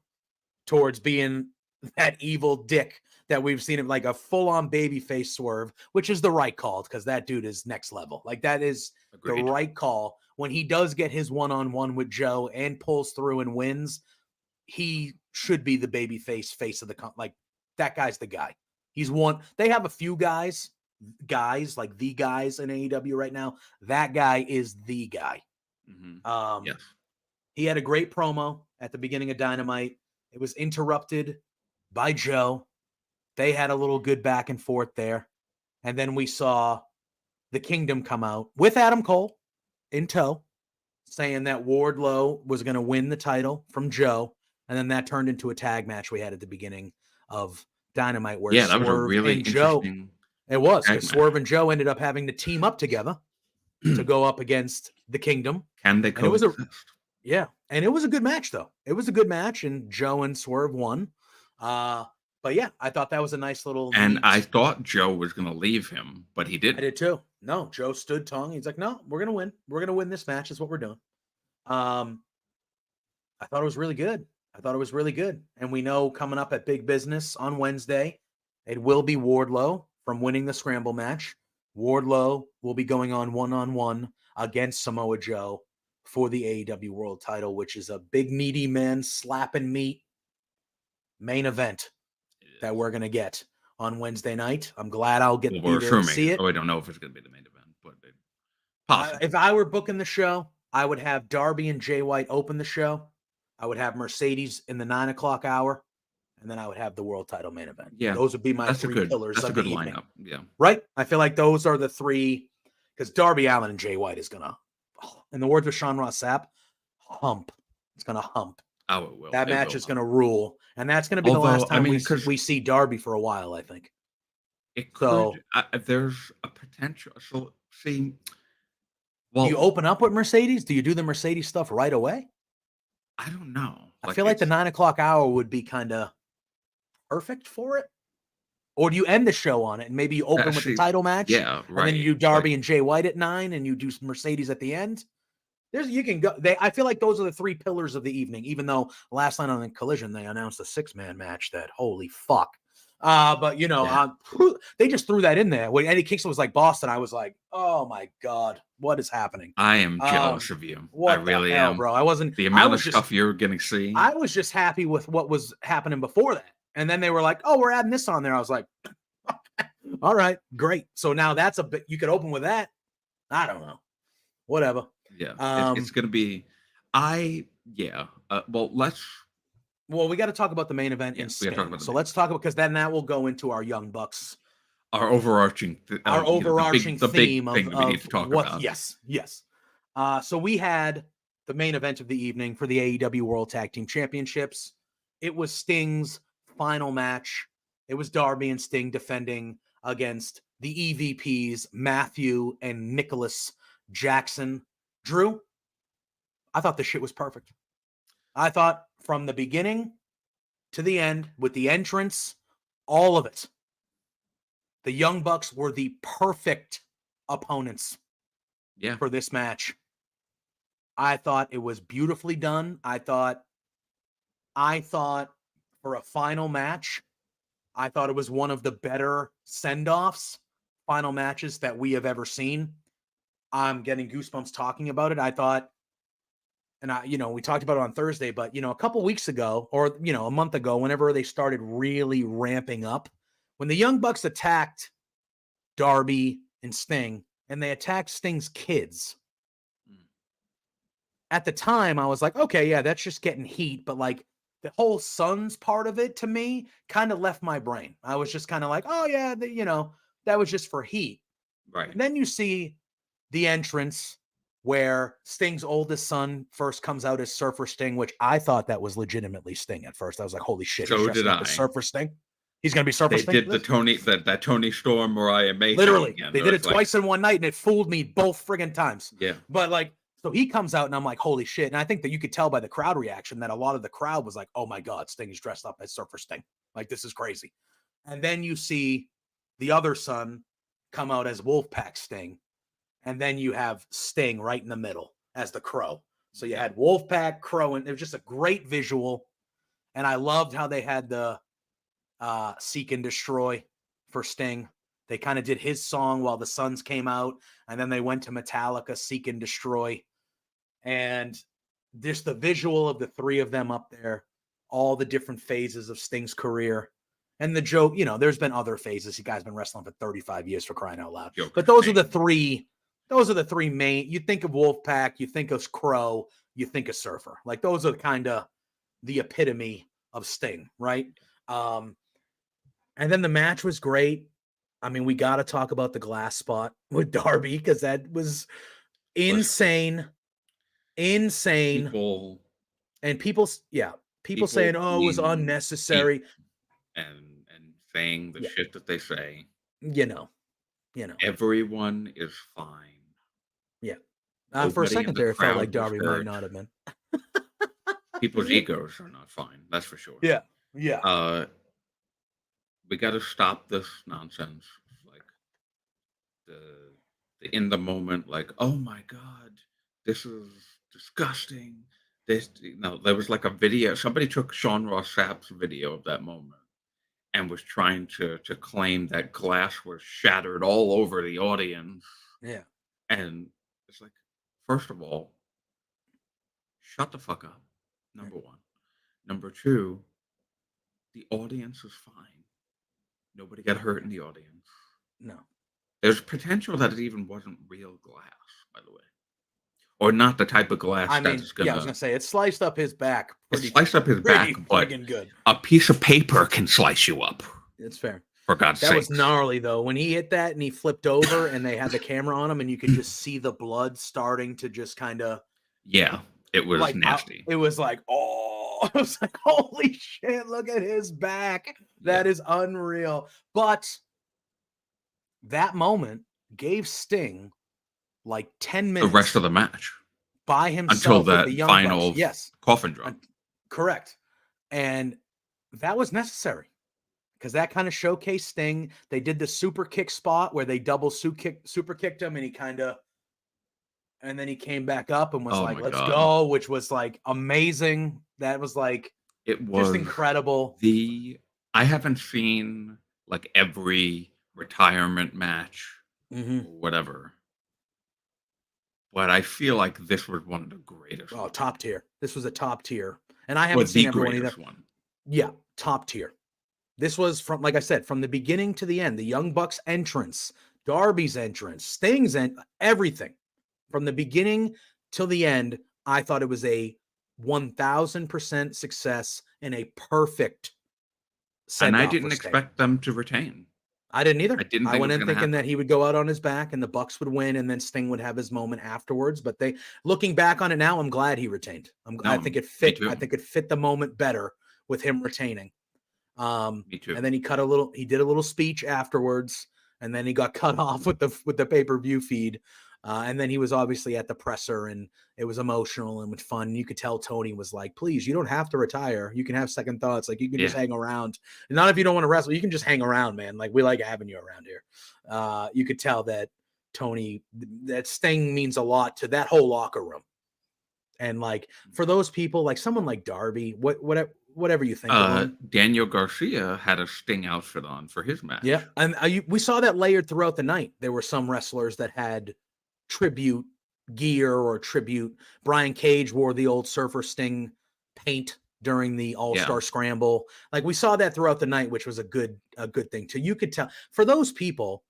towards being that evil dick that we've seen him, like a full-on babyface Swerve, which is the right call because that dude is next level. Like, that is the right call. When he does get his one-on-one with Joe and pulls through and wins, he should be the babyface face of the like, that guy's the guy. He's one. They have a few guys like the guys in AEW right now. That guy is the guy.
Yes.
He had a great promo at the beginning of Dynamite. It was interrupted by Joe. They had a little good back and forth there. And then we saw the Kingdom come out with Adam Cole in tow, saying that Wardlow was going to win the title from Joe. And then that turned into a tag match we had at the beginning of Dynamite where
that was a really interesting
it was, because Swerve and Joe ended up having to team up together to go up against the Kingdom.
Can they coexist?
And it was a good match, though. It was a good match, and Joe and Swerve won. But yeah, I thought that was a nice little.
And I thought Joe was going to leave him, but he didn't.
I did too. No, Joe stood tongue. He's like, no, we're going to win. We're going to win this match. Is what we're doing. I thought it was really good. And we know coming up at Big Business on Wednesday, it will be Wardlow from winning the Scramble match. Wardlow will be going on one-on-one against Samoa Joe for the AEW World title, which is a big, meaty man slapping meat main event that we're going to get on Wednesday night. I'm glad I'll get to see it.
I don't know if it's going to be the main event, but
possible. If I were booking the show, I would have Darby and Jay White open the show. I would have Mercedes in the 9 o'clock hour, and then I would have the world title main event.
Yeah,
those would be my three pillars.
That's
of
a good
the
lineup.
Evening.
Yeah,
right. I feel like those are the three, because Darby Allin and Jay White is gonna, in the words of Sean Ross Sapp, hump. It's gonna hump.
Oh, it will.
That match is gonna rule, and that's gonna be the last time we see Darby for a while. I think.
It could. There's a potential. So see.
Well, do you open up with Mercedes? Do you do the Mercedes stuff right away?
I don't know.
I feel like the 9 o'clock hour would be kind of perfect for it. Or do you end the show on it and maybe you open with the title match?
Yeah, right.
And then you do Darby and Jay White at 9 and you do Mercedes at the end. You can go. I feel like those are the three pillars of the evening, even though last night on the Collision, they announced a 6-man match that, holy fuck. But they just threw that in there. When Eddie Kingston was like Boston, I was like, oh my God, what is happening?
I am jealous of you. I really am,
bro. I wasn't.
The amount of stuff you're getting to see.
I was just happy with what was happening before that. And then they were like, oh, we're adding this on there. I was like, all right, great. So now that's a bit, you could open with that. I don't know. Whatever.
Yeah. It's going to be,
well, we got to talk about the main event in Sting. So let's talk about, because then that will go into our Young Bucks.
Our overarching
theme
the big thing that we need to talk about.
Yes. So we had the main event of the evening for the AEW World Tag Team Championships. It was Sting's final match. It was Darby and Sting defending against the EVPs, Matthew and Nicholas Jackson. Drew, I thought this shit was perfect. I thought from the beginning to the end, with the entrance, all of it, the Young Bucks were the perfect opponents for this match. I thought it was beautifully done. I thought for a final match, I thought it was one of the better send-offs, final matches that we have ever seen. I'm getting goosebumps talking about it. I thought, and we talked about it on Thursday, but, a couple weeks ago or, a month ago, whenever they started really ramping up, when the Young Bucks attacked Darby and Sting, and they attacked Sting's kids, at the time I was like, okay, yeah, that's just getting heat. But like the whole Suns part of it to me kind of left my brain. I was just kind of like, oh yeah, that was just for heat.
Right.
And then you see the entrance where Sting's oldest son first comes out as Surfer Sting, which I thought that was legitimately Sting at first. I was like, holy shit,
so did I.
Surfer Sting. He's going to be Surfer Sting.
They did the Tony Storm Mariah May.
Literally, they did it twice in one night, and it fooled me both friggin' times.
Yeah.
But like, so he comes out, and I'm like, holy shit. And I think that you could tell by the crowd reaction that a lot of the crowd was like, oh my God, Sting is dressed up as Surfer Sting. Like, this is crazy. And then you see the other son come out as Wolfpack Sting. And then you have Sting right in the middle as the Crow. So you had Wolfpack, Crow, and it was just a great visual. And I loved how they had the Seek and Destroy for Sting. They kind of did his song while the Suns came out, and then they went to Metallica, Seek and Destroy. And just the visual of the three of them up there, all the different phases of Sting's career. And the joke, there's been other phases. You guys been wrestling for 35 years, for crying out loud. But those are the three main. You think of Wolfpack, you think of Crow, you think of Surfer. Like, those are kind of the epitome of Sting, right? And then the match was great. I mean, we got to talk about the glass spot with Darby, because that was insane. People saying, oh, it was unnecessary.
And saying the shit that they say.
Everyone
is fine.
Yeah. For a second there, it felt like Darby might not have been.
People's egos are not fine. That's for sure.
Yeah. Yeah.
We got to stop this nonsense. Like the in the moment, like, oh my God, this is disgusting. There was like a video. Somebody took Sean Ross Sapp's video of that moment and was trying to claim that glass was shattered all over the audience.
Yeah.
And it's like, first of all, shut the fuck up. Number one. Number two, the audience is fine. Nobody got hurt in the audience.
No.
There's potential that it even wasn't real glass, by the way. Or not the type of glass that's going to...
Yeah, I was going to say, it sliced up his back.
But
good.
A piece of paper can slice you up.
It's fair.
For God's sake.
That was gnarly, though. When he hit that and he flipped over and they had the camera on him and you could just see the blood starting to just kind of...
Yeah, it was like, nasty.
It was like, oh, I was like, holy shit, look at his back. That is unreal. But that moment gave Sting like 10 minutes.
The rest of the match.
By himself.
Until that
the
final coffin drop.
Correct. And that was necessary because that kind of showcased Sting. They did the super kick spot where they double super kicked him and then he came back up and was like, let's go, which was like amazing. That was like, it was just incredible.
I haven't seen like every retirement match or whatever, but I feel like this was one of the greatest.
Oh, top tier. This was a top tier. And I haven't seen everyone either. Yeah, top tier. This was from, like I said, from the beginning to the end, the Young Bucks entrance, Darby's entrance, Sting's everything. From the beginning till the end, I thought it was a 1,000% success and a perfect
send-off. And I didn't expect them to retain.
I didn't either. I went in thinking that he would go out on his back and the Bucks would win and then Sting would have his moment afterwards. But looking back on it now, I'm glad he retained. I think it fit. I think it fit the moment better with him retaining.
Me too.
And then he did a little speech afterwards, and then he got cut off with the pay-per-view feed. And then he was obviously at the presser, and it was emotional and fun. You could tell Tony was like, please, you don't have to retire. You can have second thoughts. Like, you can just hang around. And not if you don't want to wrestle. You can just hang around, man. Like, we like having you around here. You could tell that that Sting means a lot to that whole locker room. And, like, for those people, like someone like Darby, whatever you think of him.
Daniel Garcia had a Sting outfit on for his match.
Yeah, and we saw that layered throughout the night. There were some wrestlers that had tribute gear or tribute. Brian Cage wore the old Surfer Sting paint during the All-Star Scramble. Like, we saw that throughout the night, which was a good thing too. You could tell for those people,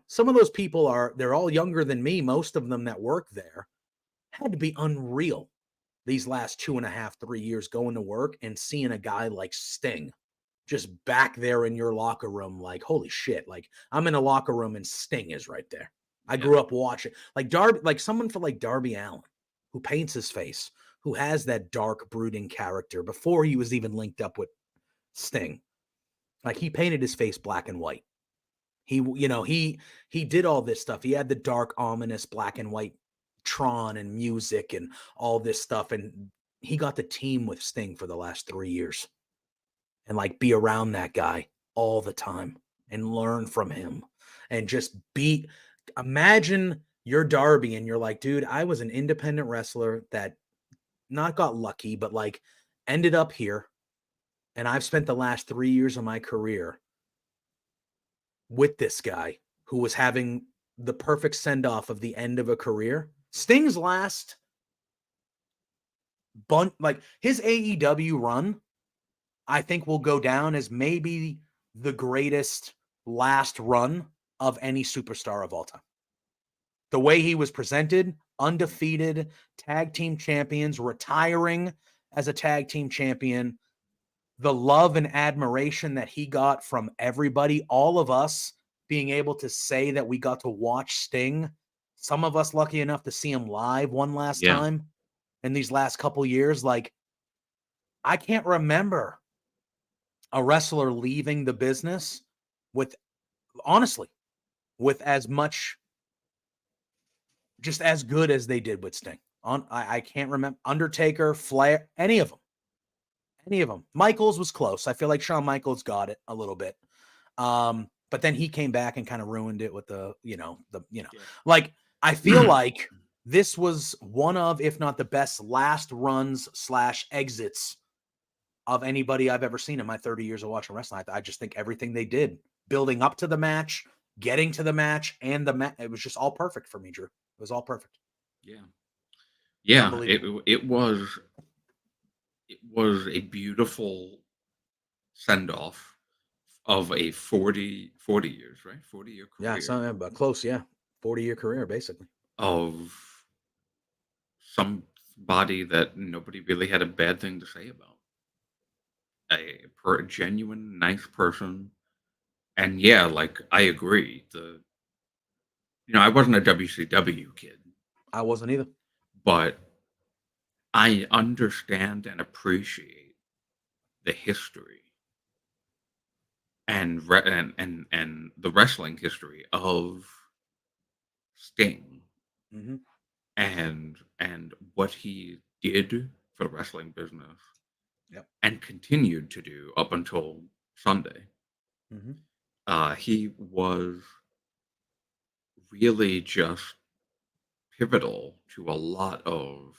some of those people they're all younger than me. Most of them that work there had to be unreal these last 2.5, 3 years going to work and seeing a guy like Sting just back there in your locker room, like, holy shit. Like, I'm in a locker room and Sting is right there. I grew up watching like Darby, like someone for like Darby Allin, who paints his face, who has that dark, brooding character before he was even linked up with Sting. Like, he painted his face black and white. He did all this stuff. He had the dark, ominous black and white Tron and music and all this stuff. And he got the team with Sting for the last 3 years and like be around that guy all the time and learn from him and just imagine you're Darby and you're like, dude, I was an independent wrestler that not got lucky, but like ended up here. And I've spent the last 3 years of my career with this guy who was having the perfect send-off of the end of a career. Sting's last like his AEW run, I think will go down as maybe the greatest last run of any superstar of all time. The way he was presented, undefeated, tag team champions, retiring as a tag team champion, the love and admiration that he got from everybody, all of us being able to say that we got to watch Sting, some of us lucky enough to see him live one last time in these last couple years. Like, I can't remember a wrestler leaving the business with, honestly, with as much, just as good as they did with Sting. I can't remember. Undertaker, Flair, any of them. Michaels was close. I feel like Shawn Michaels got it a little bit. But then he came back and kind of ruined it with like, I feel like this was one of, if not the best last runs / exits of anybody I've ever seen in my 30 years of watching wrestling. I just think everything they did building up to the match, getting to the match, and it was just all perfect for me, Drew. It was all perfect.
Yeah. It was a beautiful send-off of a 40 years, right? 40-year career.
Yeah, something close, 40-year career, basically.
Of somebody that nobody really had a bad thing to say about. A genuine, nice person. And like, I agree. I wasn't a WCW kid.
I wasn't either.
But I understand and appreciate the history and the wrestling history of Sting, and what he did for the wrestling business, and continued to do up until Sunday. He was really just pivotal to a lot of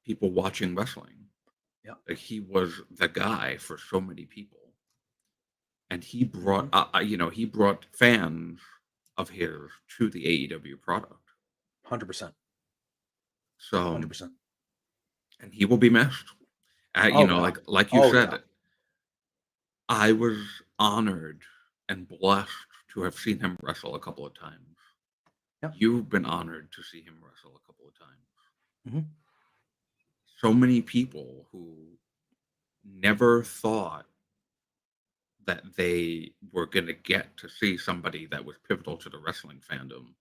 people watching wrestling. Like, he was the guy for so many people. And he brought, he brought fans of his to the AEW product.
100%.
So,
100%.
And he will be missed. Like you said, I was honored and blessed to have seen him wrestle a couple of times. You've been honored to see him wrestle a couple of times. So many people who never thought that they were going to get to see somebody that was pivotal to the wrestling fandom.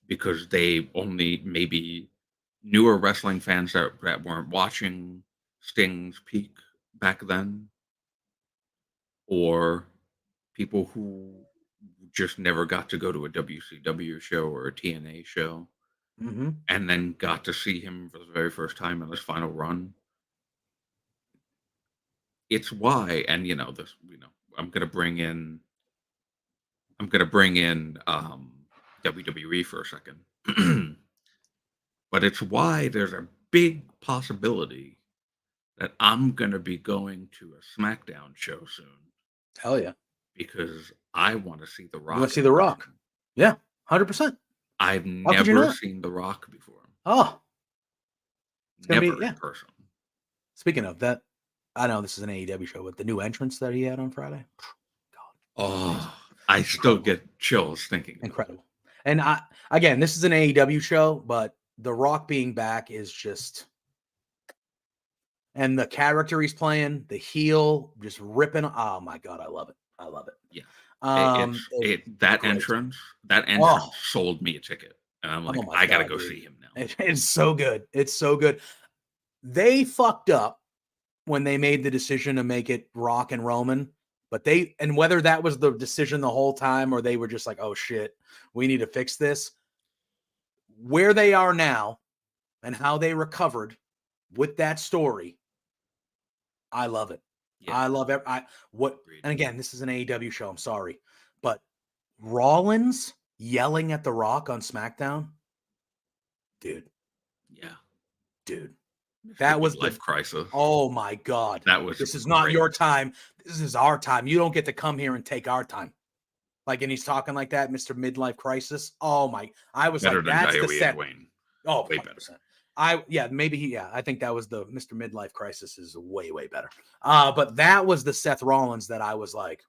Because they only maybe newer wrestling fans that weren't watching Sting's peak back then, or people who just never got to go to a WCW show or a TNA show, and then got to see him for the very first time in his final run. It's why, and I'm gonna bring in WWE for a second. But it's why there's a big possibility that I'm going to be going to a SmackDown show soon.
Hell yeah.
Because I want to see The Rock.
You want to see The Rock? Yeah, 100%.
I've never seen The Rock before.
Oh.
It's never in person.
Speaking of that, I know this is an AEW show, but the new entrance that he had on Friday.
God. Oh, I still get chills thinking.
Incredible. And again, this is an AEW show, but The Rock being back is just, and the character he's playing, the heel, just ripping. Oh my God, I love it. I love it.
Yeah.
That
entrance sold me a ticket. And I'm like, I got to go see him now.
It's so good. It's so good. They fucked up when they made the decision to make it Rock and Roman, but and whether that was the decision the whole time or they were just like, oh shit, we need to fix this. Where they are now and how they recovered with that story, I love it. Yeah. I love it. And again, this is an AEW show. I'm sorry, but Rollins yelling at The Rock on SmackDown, dude.
Yeah,
dude. That was
life crisis.
Oh my God. This is not your time. This is our time. You don't get to come here and take our time. Like, and he's talking like that, Mr. Midlife Crisis. Oh my! I was better like, that's the set.
Wayne.
Oh, way 100%. Better. I think that was the Mr. Midlife Crisis is way, way better. But that was the Seth Rollins that I was like,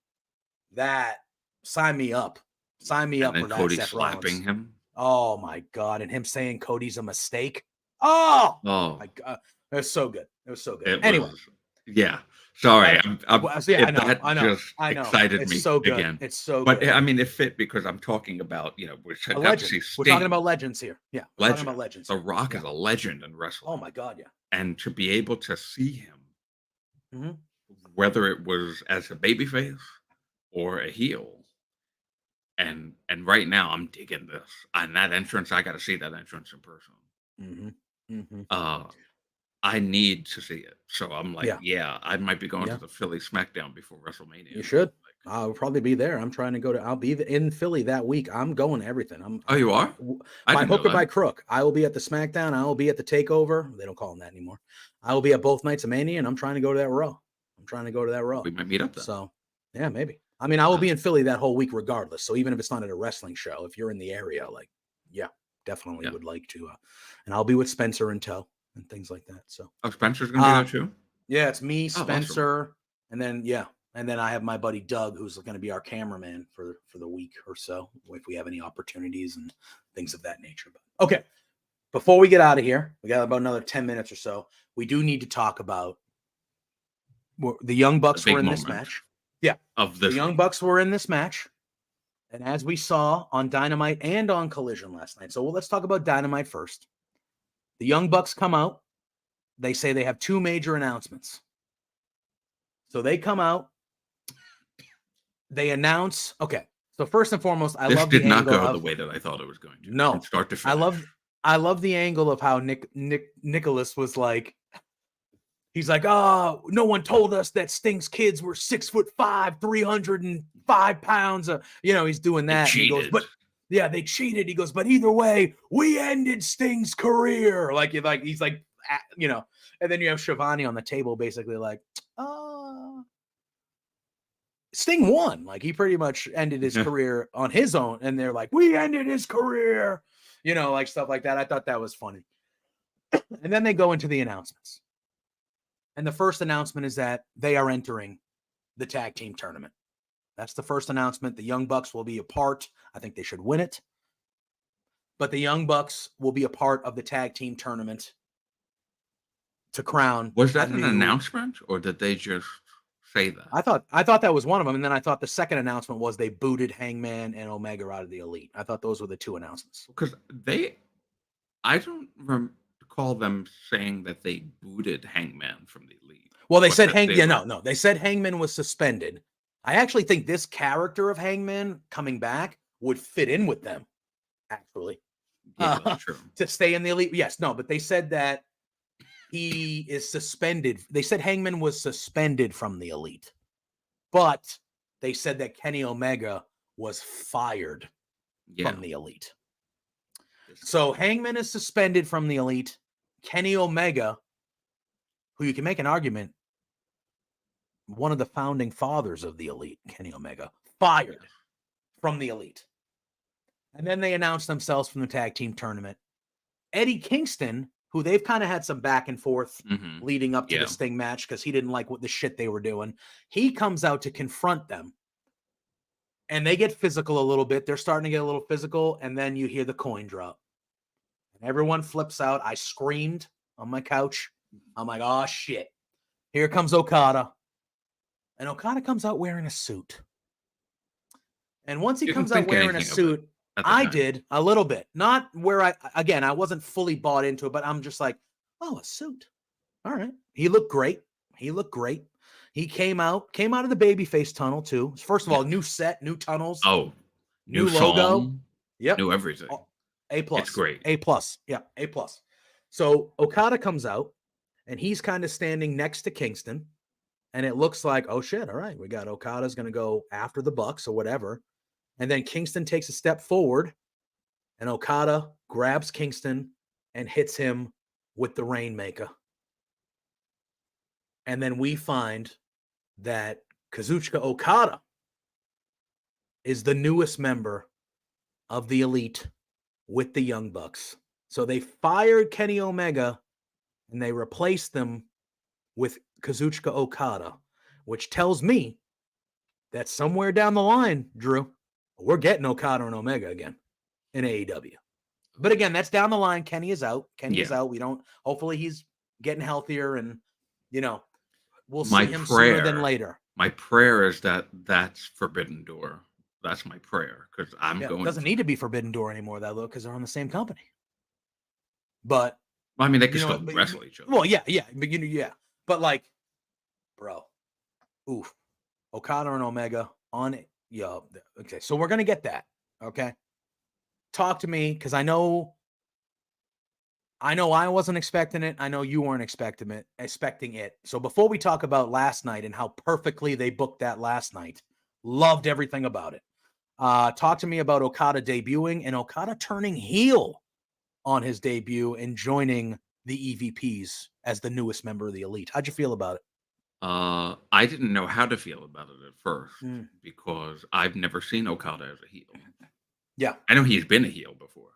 that sign me up. Sign me up for that.
Cody
Seth
slapping
Rollins.
Him.
Oh my God. And him saying Cody's a mistake. Oh my God. It was so good. It was so good. Anyway.
Yeah. Sorry.
I know.
Excited
it's
me
so good.
Again.
It's so
good.
But
I mean, it fit because I'm talking about,
we're talking about legends here. Yeah. We're talking about legends.
The Rock is a legend in wrestling.
Oh my God. Yeah.
And to be able to see him, whether it was as a babyface or a heel, and right now I'm digging this. And that entrance, I got to see that entrance in person. I need to see it. So I'm like, I might be going to the Philly SmackDown before WrestleMania.
You should. I'll probably be there. I'm trying to go to, I'll be in Philly that week. I'm going to everything.
Oh, you are?
By hook or by crook. I will be at the SmackDown. I will be at the TakeOver. They don't call them that anymore. I will be at both nights of Mania, and I'm trying to go to that Raw.
We might meet up then.
So, yeah, maybe. I mean, I will be in Philly that whole week regardless. So even if it's not at a wrestling show, if you're in the area, like, definitely would like to. And I'll be with Spencer in tow and things like that. So,
Spencer's going to be there too?
Yeah, it's me, Spencer, awesome. And then I have my buddy Doug, who's going to be our cameraman for the week or so, if we have any opportunities and things of that nature. But okay, before we get out of here, we got about another 10 minutes or so. We do need to talk about the Young Bucks were in this match. Yeah, the Young Bucks were in this match. And as we saw on Dynamite and on Collision last night. So let's talk about Dynamite first. The Young Bucks come out. They say they have two major announcements. So they come out. They announce. Okay. So first and foremost, I love the angle. This did not go
the way that I thought it was going to.
No.
From start to finish.
I love the angle of how Nicholas was like, he's like, oh, no one told us that Sting's kids were 6'5", 305 pounds. He's doing that.
He
goes, but they cheated. He goes, but either way, we ended Sting's career. He's like, and then you have Shivani on the table, basically like, Sting won. Like, he pretty much ended his career on his own. And they're like, we ended his career, like stuff like that. I thought that was funny. And then they go into the announcements. And the first announcement is that they are entering the tag team tournament. That's the first announcement. The Young Bucks will be a part. I think they should win it. But the Young Bucks will be a part of the tag team tournament to crown.
Was that an announcement, or did they just say that?
I thought that was one of them. And then I thought the second announcement was they booted Hangman and Omega out of the Elite. I thought those were the two announcements.
Because I don't recall them saying that they booted Hangman from the Elite.
Well, they said no. They said Hangman was suspended. I actually think this character of Hangman coming back would fit in with them, actually.
True.
To stay in the Elite. Yes, no, but they said that he is suspended. They said Hangman was suspended from the Elite, but they said that Kenny Omega was fired from the Elite. So Hangman is suspended from the Elite. Kenny Omega, who you can make an argument, one of the founding fathers of the Elite, Kenny Omega, fired from the Elite. And then they announced themselves from the tag team tournament. Eddie Kingston, who they've kind of had some back and forth leading up to the Sting match because he didn't like what the shit they were doing. He comes out to confront them. And they get physical a little bit. They're starting to get a little physical. And then you hear the coin drop. And everyone flips out. I screamed on my couch. I'm like, oh, shit. Here comes Okada. And Okada comes out wearing a suit. And once he comes out wearing a suit, I did a little bit. Not where I wasn't fully bought into it, but I'm just like, oh, a suit. All right. He looked great. He came out of the babyface tunnel too. First of all, new set, new tunnels.
Oh,
new logo.
Yep. New everything.
A+.
It's great.
A+. Yeah, A+. So Okada comes out and he's kind of standing next to Kingston. And it looks like, oh shit, all right, we got Okada's going to go after the Bucks or whatever. And then Kingston takes a step forward and Okada grabs Kingston and hits him with the Rainmaker. And then we find that Kazuchika Okada is the newest member of the Elite with the Young Bucks. So they fired Kenny Omega and they replaced them with Kazuchika Okada, which tells me that somewhere down the line, Drew, we're getting Okada and Omega again in AEW. But again, that's down the line. Kenny is out. Hopefully he's getting healthier and, we'll see him sooner than later.
My prayer is that that's Forbidden Door. That's my prayer because
It doesn't need to be Forbidden Door anymore, though, because they're on the same company. But
I mean, they can still wrestle each other.
Well, yeah, but But like, bro, Okada and Omega on it. Yeah. Okay, so we're gonna get that. Okay, talk to me because I know I wasn't expecting it. I know you weren't expecting it. So before we talk about last night and how perfectly they booked that last night, loved everything about it. Talk to me about Okada debuting and Okada turning heel on his debut and joining the EVPs as the newest member of the Elite. How'd you feel about it?
I didn't know how to feel about it at first because I've never seen Okada as a heel.
Yeah.
I know he's been a heel before.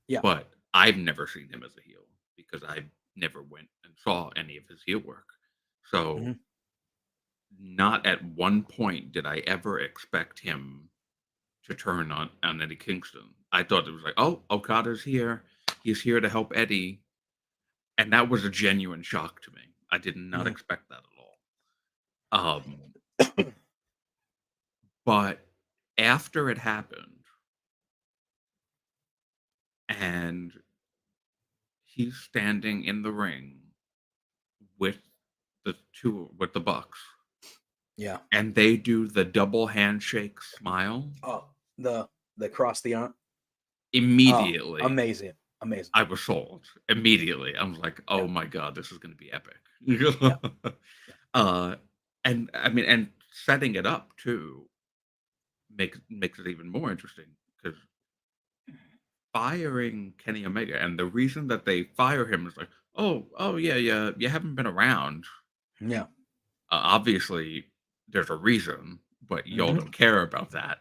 Yeah.
But I've never seen him as a heel because I never went and saw any of his heel work. So not at one point did I ever expect him to turn on Eddie Kingston. I thought it was like, oh, Okada's here. He's here to help Eddie. And that was a genuine shock to me. I did not expect that at all. But after it happened, and he's standing in the ring with the Bucks.
Yeah.
And they do the double handshake smile.
Oh, the cross the arm.
Immediately.
Oh, amazing.
I was sold immediately. I was like, oh my God, this is going to be epic. And I mean, and setting it up too makes it even more interesting because firing Kenny Omega, and the reason that they fire him is like, oh yeah, you haven't been around.
Yeah.
Obviously, there's a reason, but y'all don't care about that.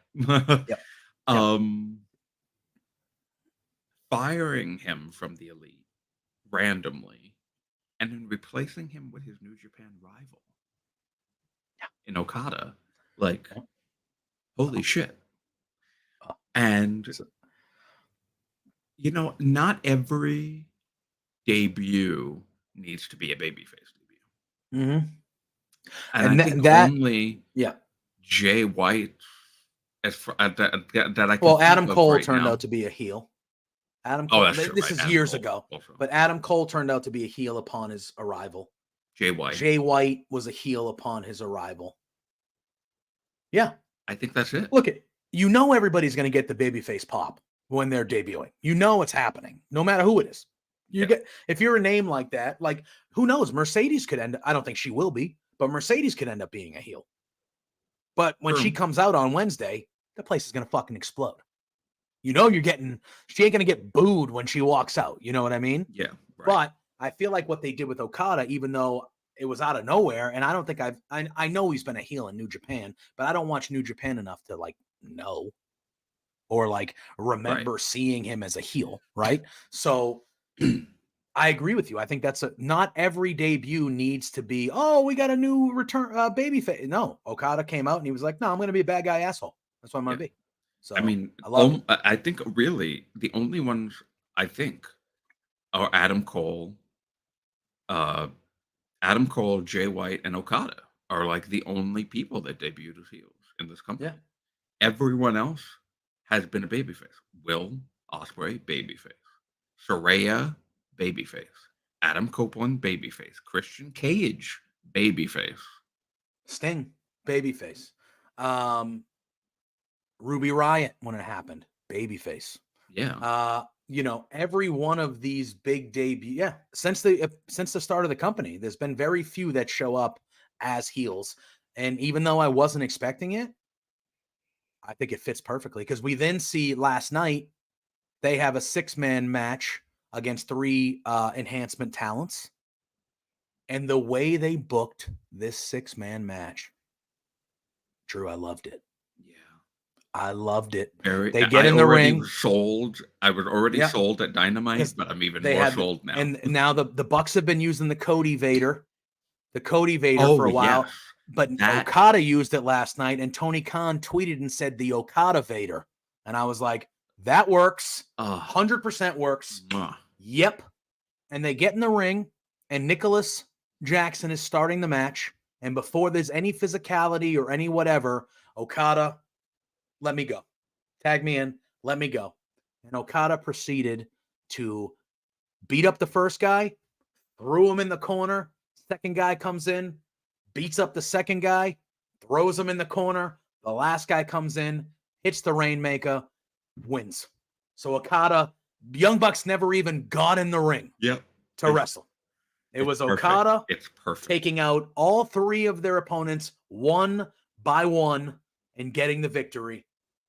Firing him from the Elite randomly, and then replacing him with his New Japan rival in Okada, like, holy shit. And not every debut needs to be a babyface debut. And I think only Jay White, that I can
Adam Cole turned out to be a heel. Adam Cole,
that's true,
this is years ago, but Adam Cole turned out to be a heel upon his arrival.
Jay
White was a heel upon his arrival. Yeah.
I think that's it.
Look, everybody's going to get the babyface pop when they're debuting. It's happening, no matter who it is. If you're a name like that, like, who knows? Mercedes could end. I don't think she will be, but Mercedes could end up being a heel. But when she comes out on Wednesday, the place is going to fucking explode. She ain't going to get booed when she walks out. You know what I mean?
Yeah. Right.
But I feel like what they did with Okada, even though it was out of nowhere, and I don't think I know he's been a heel in New Japan, but I don't watch New Japan enough to know or remember seeing him as a heel. Right. So I agree with you. I think not every debut needs to be, we got a new return babyface. No, Okada came out and he was like, no, I'm going to be a bad guy asshole. That's what I'm going to be. So
I mean,
I love it.
I think really the only ones I think are uh, Adam Cole, Jay White, and Okada are like the only people that debuted as heels in this company.
Yeah.
Everyone else has been a babyface. Will Ospreay, babyface. Saraya, babyface. Adam Copeland, babyface. Christian Cage, babyface.
Sting, babyface. Ruby Riott when it happened, babyface.
Yeah.
Every one of these big debut, since the start of the company, there's been very few that show up as heels. And even though I wasn't expecting it, I think it fits perfectly because we then see last night they have a 6-man match against 3 enhancement talents. And the way they booked this 6-man match, Drew, I loved it.
Yeah.
I loved it.
They get in the ring. I was already sold at Dynamite, but I'm even more sold now.
And now the Bucks have been using the Cody Vader for a while.
Yes.
But Okada used it last night, and Tony Khan tweeted and said the Okada Vader. And I was like, that works. 100% works. Yep. And they get in the ring, and Nicholas Jackson is starting the match. And before there's any physicality or any whatever, Okada, let me go. Tag me in. Let me go. And Okada proceeded to beat up the first guy, threw him in the corner. Second guy comes in, beats up the second guy, throws him in the corner. The last guy comes in, hits the Rainmaker, wins. So Okada, Young Bucks never even got in the ring to wrestle. It was Okada taking out all 3 of their opponents one by one and getting the victory.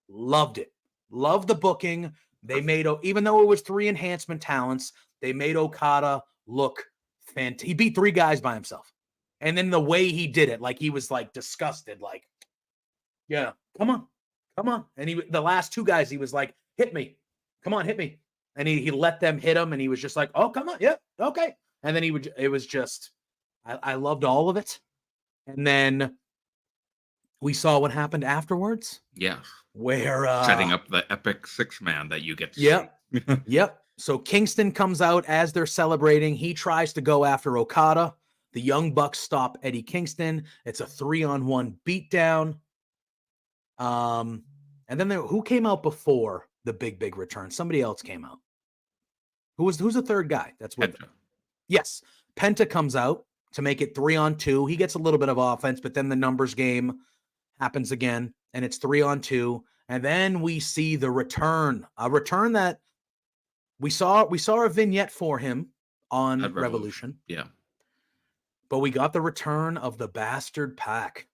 Loved it. Loved the booking. They made, even though it was 3 enhancement talents, they made Okada look fantastic. He beat 3 guys by himself. And then the way he did it, like he was like disgusted, like, yeah, come on. And the last 2 guys, he was like, hit me. Come on, hit me. And he let them hit him. And he was just like, oh, come on. Yeah. Okay. And then it was just, I loved all of it. And then we saw what happened afterwards.
Yes.
Where
setting up the epic 6-man that you get to
see. Yep. So Kingston comes out as they're celebrating. He tries to go after Okada. The Young Bucks stop Eddie Kingston. It's a 3-on-1 beatdown. And then who came out before the big return? Somebody else came out. Who's the third guy? That's what. Yes, Penta comes out to make it 3-on-2. He gets a little bit of offense, but then the numbers game happens again, and it's 3-on-2. And then we see the return, a return that we saw a vignette for him on Revolution.
Yeah.
But we got the return of the Bastard Pack.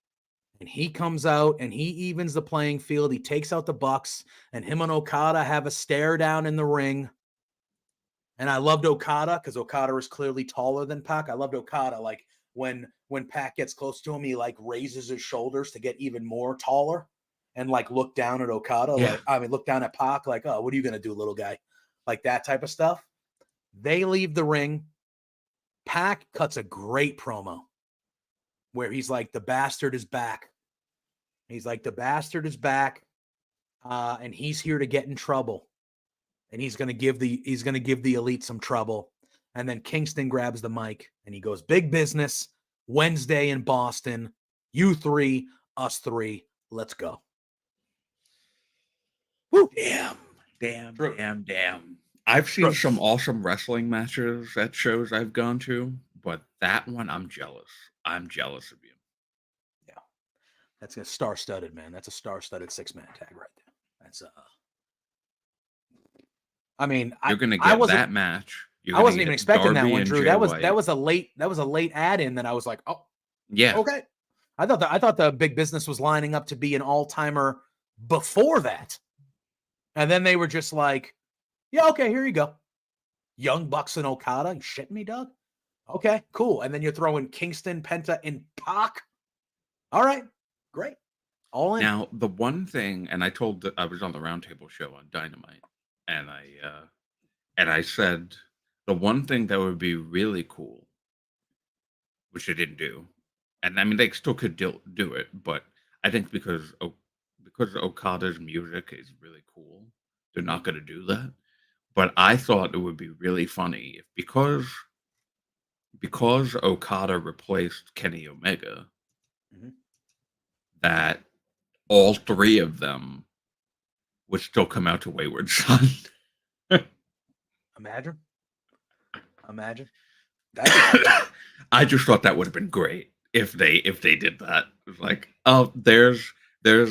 And he comes out and he evens the playing field. He takes out the Bucks, and him and Okada have a stare down in the ring. And I loved Okada because Okada is clearly taller than Pac. I loved Okada. Like when Pac gets close to him, he like raises his shoulders to get even more taller and like look down at Okada.
Yeah.
Look down at Pac like, oh, what are you going to do, little guy? Like that type of stuff. They leave the ring. Pac cuts a great promo where he's like, the Bastard is back. He's like, the Bastard is back. And he's here to get in trouble. And he's going to give the Elite some trouble. And then Kingston grabs the mic and he goes, big business, Wednesday in Boston, you 3, us 3, let's go.
Woo. Damn. I've seen some awesome wrestling matches at shows I've gone to, but that one, I'm jealous. I'm jealous of you.
Yeah. That's a star-studded, man. That's a star-studded 6-man tag right there. That's I mean,
you're gonna get that match.
I wasn't even expecting that one, Drew. That was a late add-in that I was like, oh,
yeah,
okay. I thought the big business was lining up to be an all-timer before that, and then they were just like, yeah, okay, here you go, Young Bucks and Okada. You shitting me, Doug? Okay, cool. And then you're throwing Kingston, Penta, and Pac. All right, great, all in.
Now the one thing, and I was on the Roundtable show on Dynamite. And I said the one thing that would be really cool, which they didn't do, and I mean they still could do it, but I think because because Okada's music is really cool, they're not going to do that. But I thought it would be really funny if because Okada replaced Kenny Omega, that all three of them would still come out to Wayward Son.
Imagine.
I just thought that would have been great if they did that. It was like, oh, there's there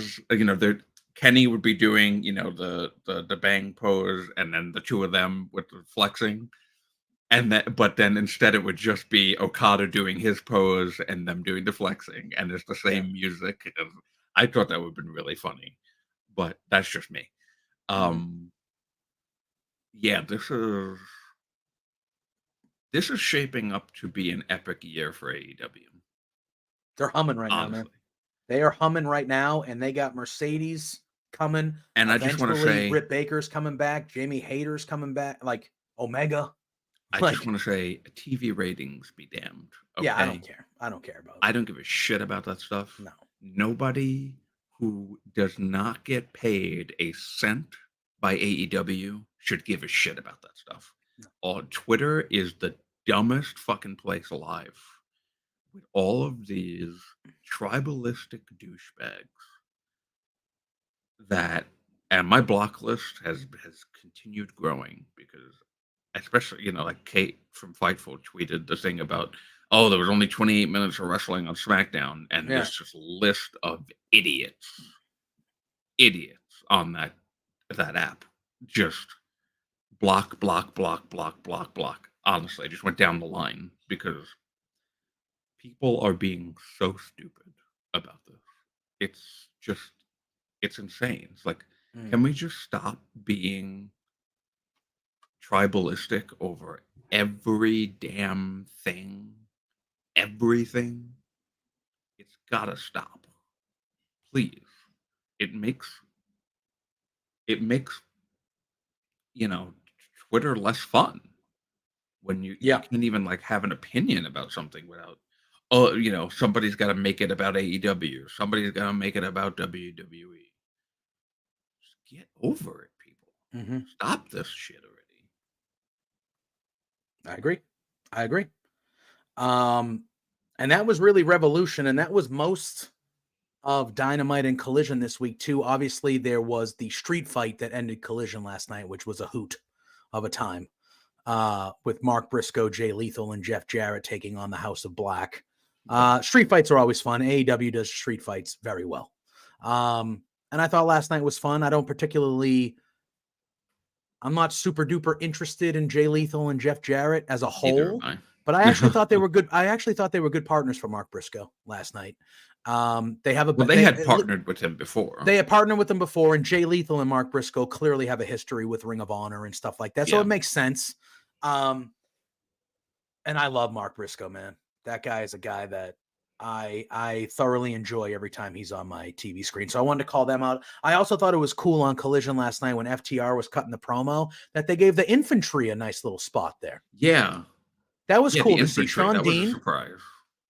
Kenny would be doing the bang pose, and then the two of them with the flexing, but then instead it would just be Okada doing his pose and them doing the flexing, and it's the same music. And I thought that would have been really funny, but that's just me. Yeah, this is shaping up to be an epic year for AEW.
They're humming right now, man. They are humming right now, and they got Mercedes coming.
And I just want to say,
Britt Baker's coming back. Jamie Hayter's coming back. Like Omega.
I just want to say, TV ratings be damned. Okay?
Yeah, I don't care. I don't care about it.
I don't give a shit about that stuff.
No.
Nobody who does not get paid a cent by AEW should give a shit about that stuff. No. Twitter is the dumbest fucking place alive. With all of these tribalistic douchebags and my block list has continued growing because, especially, like Kate from Fightful tweeted the thing about, oh, there was only 28 minutes of wrestling on SmackDown, and there's just a list of idiots on that app. Just block. Honestly, I just went down the line because people are being so stupid about this. It's insane. It's like, can we just stop being tribalistic over every damn thing? Everything? It's gotta stop. Please. It makes Twitter less fun when you can't even have an opinion about something without, somebody's got to make it about AEW, somebody's got to make it about WWE. Just get over it, people. Stop this shit already.
I agree. And that was really Revolution, and that was most of Dynamite and Collision this week too. Obviously, there was the street fight that ended Collision last night, which was a hoot of a time, with Mark Briscoe, Jay Lethal, and Jeff Jarrett taking on the House of Black. Street fights are always fun. AEW does street fights very well. And I thought last night was fun. I'm not super duper interested in Jay Lethal and Jeff Jarrett as a whole, but I actually thought they were good. I actually thought they were good partners for Mark Briscoe last night. They had
partnered with him before.
They had partnered with him before, and Jay Lethal and Mark Briscoe clearly have a history with Ring of Honor and stuff like that. So it makes sense. And I love Mark Briscoe, man. That guy is a guy that I thoroughly enjoy every time he's on my TV screen. So I wanted to call them out. I also thought it was cool on Collision last night when FTR was cutting the promo that they gave the infantry a nice little spot there.
Yeah.
That was cool to see. Sean Dean.
Was a surprise.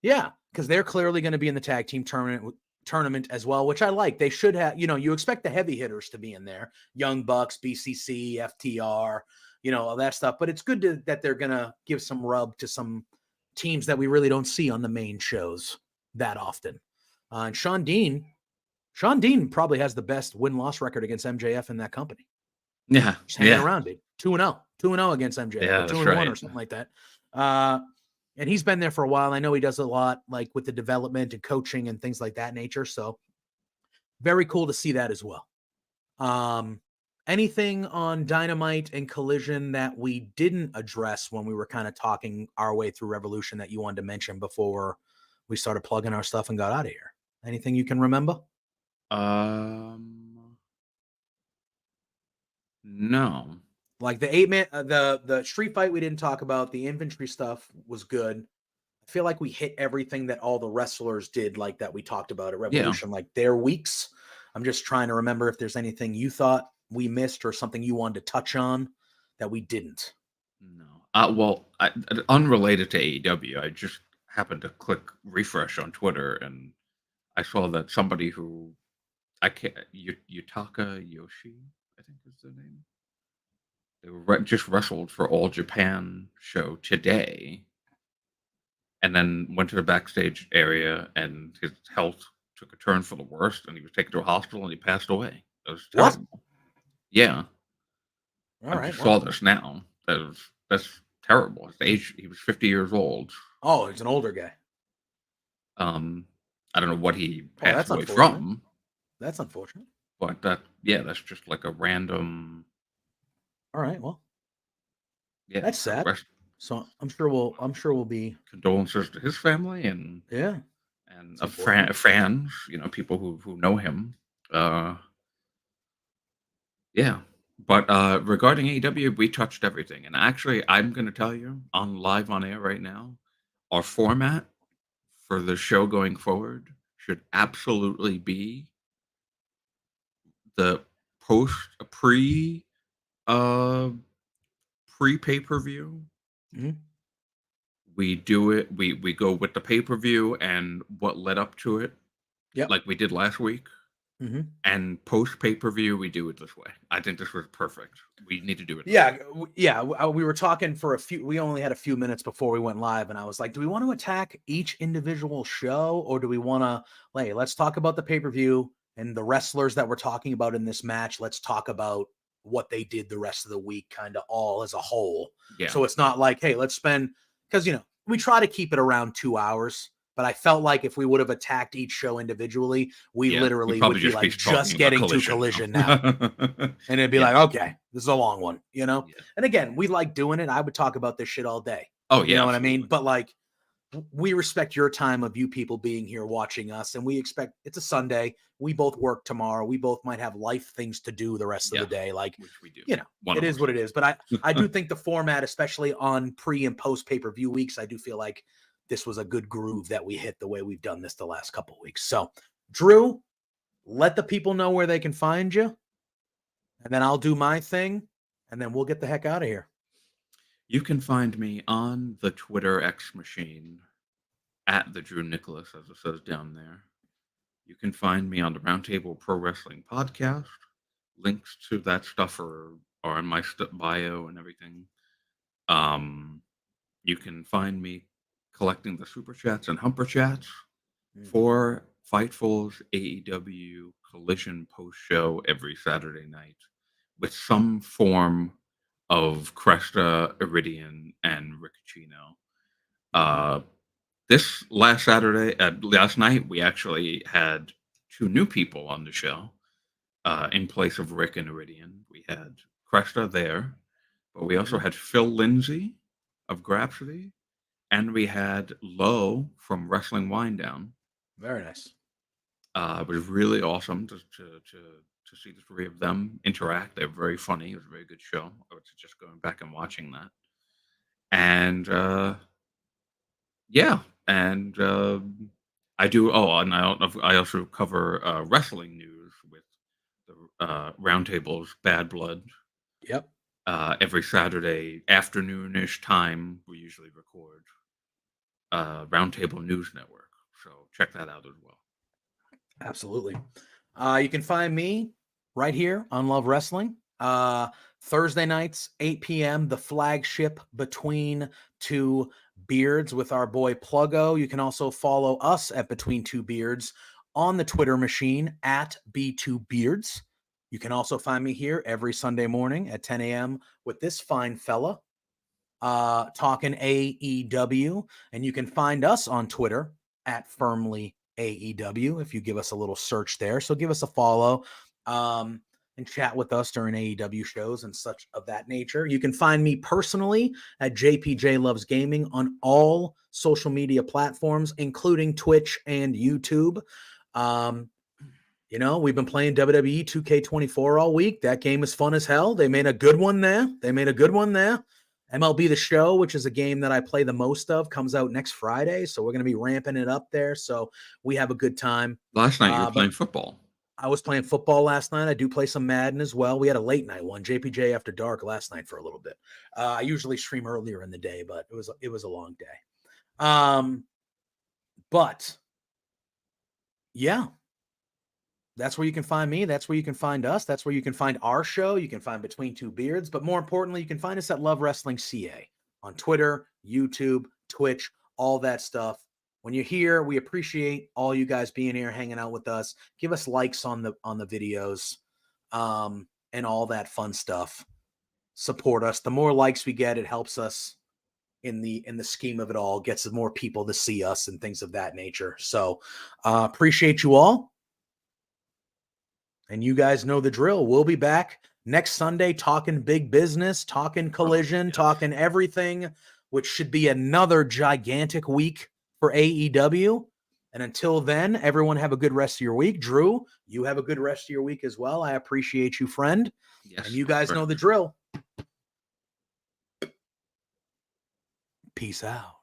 Yeah, because they're clearly going to be in the tag team tournament as well, which I like. They should have, you expect the heavy hitters to be in there. Young Bucks, BCC, FTR, all that stuff. But it's good that they're going to give some rub to some teams that we really don't see on the main shows that often. And Sean Dean probably has the best win-loss record against MJF in that company.
Yeah.
Just hanging around, dude. 2-0 against MJF.
Yeah,
2-1 or something like that. And he's been there for a while. I know he does a lot with the development and coaching and things like that nature. So very cool to see that as well. Anything on Dynamite and Collision that we didn't address when we were kind of talking our way through Revolution that you wanted to mention before we started plugging our stuff and got out of here? Anything you can remember?
No.
Like the 8-man, the street fight we didn't talk about. The infantry stuff was good. I feel like we hit everything that all the wrestlers did, like that we talked about at Revolution, like their weeks. I'm just trying to remember if there's anything you thought we missed or something you wanted to touch on that we didn't.
No. Unrelated to AEW, I just happened to click refresh on Twitter and I saw that somebody who I can't. Yutaka Yoshi, I think is the name. They were just wrestled for All Japan show today, and then went to the backstage area, and his health took a turn for the worst, and he was taken to a hospital, and he passed away. It was terrible.
What?
Yeah.
All right.
Just saw this now. That's terrible. His age, he was 50 years old.
Oh, he's an older guy.
I don't know what he passed away
from. That's unfortunate.
But that's just like a random.
All right. Well,
yeah,
that's sad. So I'm sure we'll be
condolences to his family and fans, people who know him. Yeah. But regarding AEW, we touched everything. And actually, I'm going to tell you live on air right now, our format for the show going forward should absolutely be the pre pay-per-view.
Mm-hmm.
We do it. We go with the pay-per-view and what led up to it.
Yeah,
like we did last week.
Mm-hmm.
And post pay-per-view, we do it this way. I think this was perfect. We need to do it.
We were talking we only had a few minutes before we went live, and I was like, do we want to attack each individual show, or do we want to, let's talk about the pay-per-view and the wrestlers that we're talking about in this match. Let's talk about what they did the rest of the week, kind of all as a whole.
Yeah.
So it's not like, hey, let's spend, because, we try to keep it around 2 hours. But I felt like if we would have attacked each show individually, we literally would be like just getting to Collision now. And it'd be like, okay, this is a long one, Yeah. And again, we like doing it. I would talk about this shit all day.
Oh, yeah.
You know what I mean? But we respect your time of you people being here watching us. And we expect it's a Sunday. We both work tomorrow. We both might have life things to do the rest of the day. Which we do. It is what it is. But I do think the format, especially on pre and post pay-per-view weeks, I do feel like this was a good groove that we hit the way we've done this the last couple of weeks. So, Drew, let the people know where they can find you, and then I'll do my thing, and then we'll get the heck out of here.
You can find me on the Twitter X machine at the Drew Nicholas, as it says down there. You can find me on the Roundtable Pro Wrestling Podcast. Links to that stuff are in my bio and everything. You can find me collecting the super chats and humper chats for Fightful's AEW Collision post show every Saturday night with some form of Cresta, Iridian, and Riccino. This last night, we actually had 2 new people on the show in place of Rick and Iridian. We had Cresta there, but we also had Phil Lindsay of Grapsody. And we had Lowe from Wrestling Wind Down.
Very nice.
It was really awesome to see the 3 of them interact. They're very funny. It was a very good show. I was just going back and watching that. And I do. Oh, and I also cover wrestling news with the Roundtable's Bad Blood.
Yep.
Every Saturday afternoon-ish time, we usually record Roundtable News Network. So check that out as well.
Absolutely. You can find me right here on Love Wrestling. Thursday nights, 8 p.m., the flagship Between Two Beards with our boy Pluggo. You can also follow us at Between Two Beards on the Twitter machine at B2Beards. You can also find me here every Sunday morning at 10 a.m. with this fine fella talking AEW. And you can find us on Twitter at Firmly AEW if you give us a little search there. So give us a follow and chat with us during AEW shows and such of that nature. You can find me personally at JPJ Loves Gaming on all social media platforms, including Twitch and YouTube. We've been playing WWE 2K24 all week. That game is fun as hell. They made a good one there. MLB The Show, which is a game that I play the most of, comes out next Friday. So we're going to be ramping it up there. So we have a good time.
Last night you were playing football.
I was playing football last night. I do play some Madden as well. We had a late night one, JPJ After Dark last night for a little bit. I usually stream earlier in the day, but it was a long day. But yeah, That's where you can find me. That's where you can find us. That's where you can find our show. You can find Between Two Beards. But more importantly, you can find us at Love Wrestling CA on Twitter, YouTube, Twitch, all that stuff. When you're here, we appreciate all you guys being here, hanging out with us. Give us likes on the videos, and all that fun stuff. Support us. The more likes we get, it helps us in the scheme of it all. Gets more people to see us and things of that nature. So appreciate you all. And you guys know the drill. We'll be back next Sunday talking big business, talking Collision, talking everything, which should be another gigantic week for AEW. And until then, everyone have a good rest of your week. Drew, you have a good rest of your week as well. I appreciate you, friend. Yes, and you guys know the drill. Peace out.